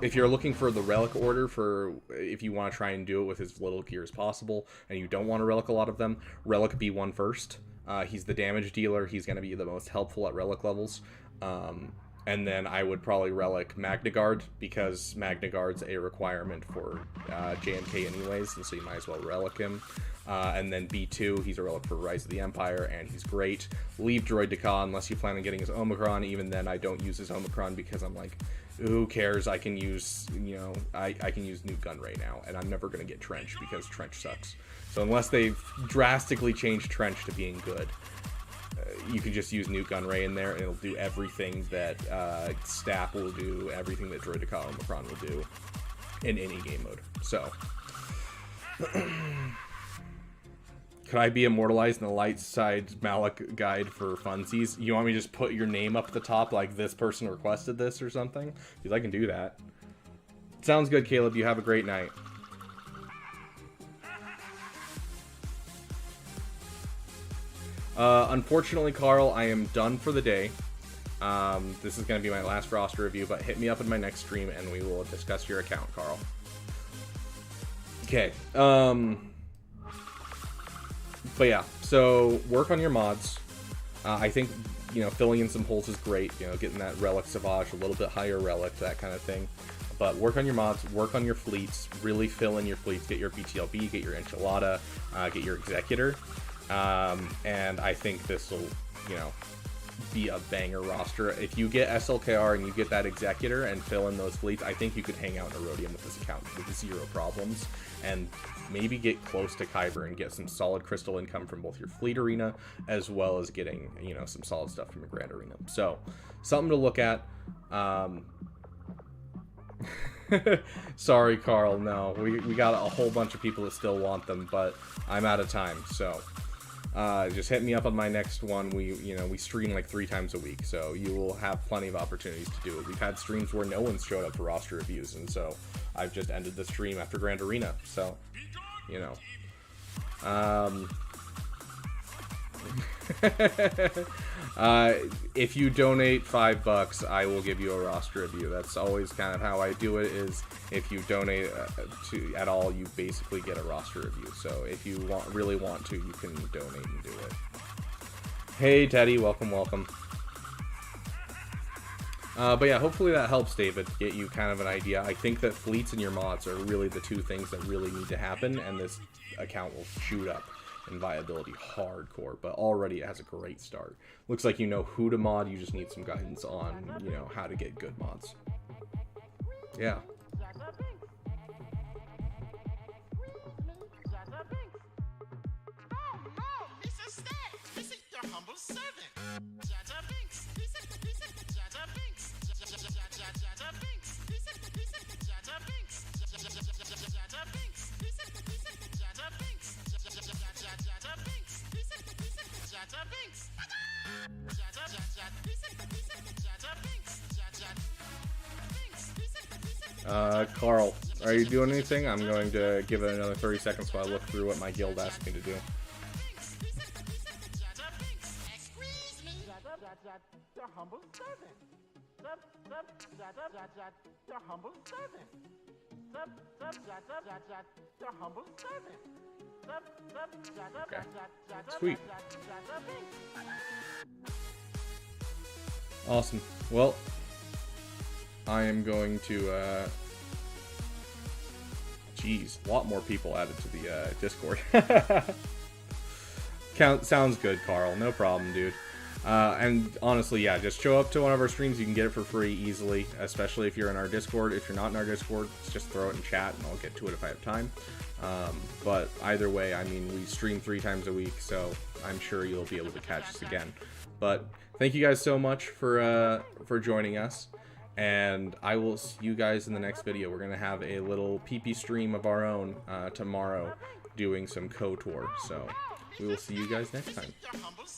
If you're looking for the relic order for if you want to try and do it with as little gear as possible and you don't want to relic a lot of them, relic B1 first. He's the damage dealer. He's going to be the most helpful at relic levels. And then I would probably relic Magna Guard because Magna Guard's a requirement for JMK anyways, and so you might as well relic him. And then B2, he's a relic for Rise of the Empire, and he's great. Leave Droid Daka unless you plan on getting his Omicron. Even then, I don't use his Omicron because I'm like, who cares? I can use, you know, I can use Nuke Gunray now, and I'm never going to get Trench because Trench sucks. So unless they've drastically changed Trench to being good, you can just use Nuke Gunray in there, and it'll do everything that Stap will do, everything that Droid Daka Omicron will do in any game mode. So... Could I be immortalized in the light side Malak guide for funsies? You want me to just put your name up at the top like this person requested this or something? Because I can do that. Sounds good, Caleb. You have a great night. Unfortunately, Carl, I am done for the day. This is going to be my last roster review, but hit me up in my next stream and we will discuss your account, Carl. Okay. But yeah, so work on your mods. I think, you know, filling in some holes is great. You know, getting that Relic Savage, a little bit higher Relic, that kind of thing. But work on your mods, work on your fleets, really fill in your fleets, get your BTLB, get your Enchilada, get your Executor. And I think this will, you know, be a banger roster. If you get SLKR and you get that Executor and fill in those fleets, I think you could hang out in Erodium with this account with zero problems. And maybe get close to Kyber and get some solid crystal income from both your fleet arena as well as getting, you know, some solid stuff from your grand arena. So something to look at. Sorry, Carl. No, we got a whole bunch of people that still want them, but I'm out of time. So just hit me up on my next one. We stream like 3 times a week, so you will have plenty of opportunities to do it. We've had streams where no one's showed up for roster reviews, and so I've just ended the stream after Grand Arena. So, you know. If you donate $5, I will give you a roster review. That's always kind of how I do it, is if you donate at all, you basically get a roster review. So if you really want to, you can donate and do it. Hey Teddy, welcome. But yeah, hopefully that helps, David, get you kind of an idea. I think that fleets and your mods are really the 2 things that really need to happen, and this account will shoot up in viability hardcore, but already it has a great start. Looks like you know who to mod, you just need some guidance on, you know, how to get good mods. Yeah. Carl, are you doing anything? I'm going to give it another 30 seconds while I look through what my guild asked me to do. Okay. Sweet. Awesome. Well, I am going to, geez, a lot more people added to the Discord. Sounds good, Carl. No problem, dude. And honestly, yeah, just show up to one of our streams. You can get it for free easily, especially if you're in our Discord. If you're not in our Discord, just throw it in chat, and I'll get to it if I have time. But either way, I mean, we stream 3 times a week, so I'm sure you'll be able to catch us again. But thank you guys so much for joining us. And I will see you guys in the next video. We're going to have a little PP stream of our own tomorrow doing some KOTOR. So we will see you guys next time.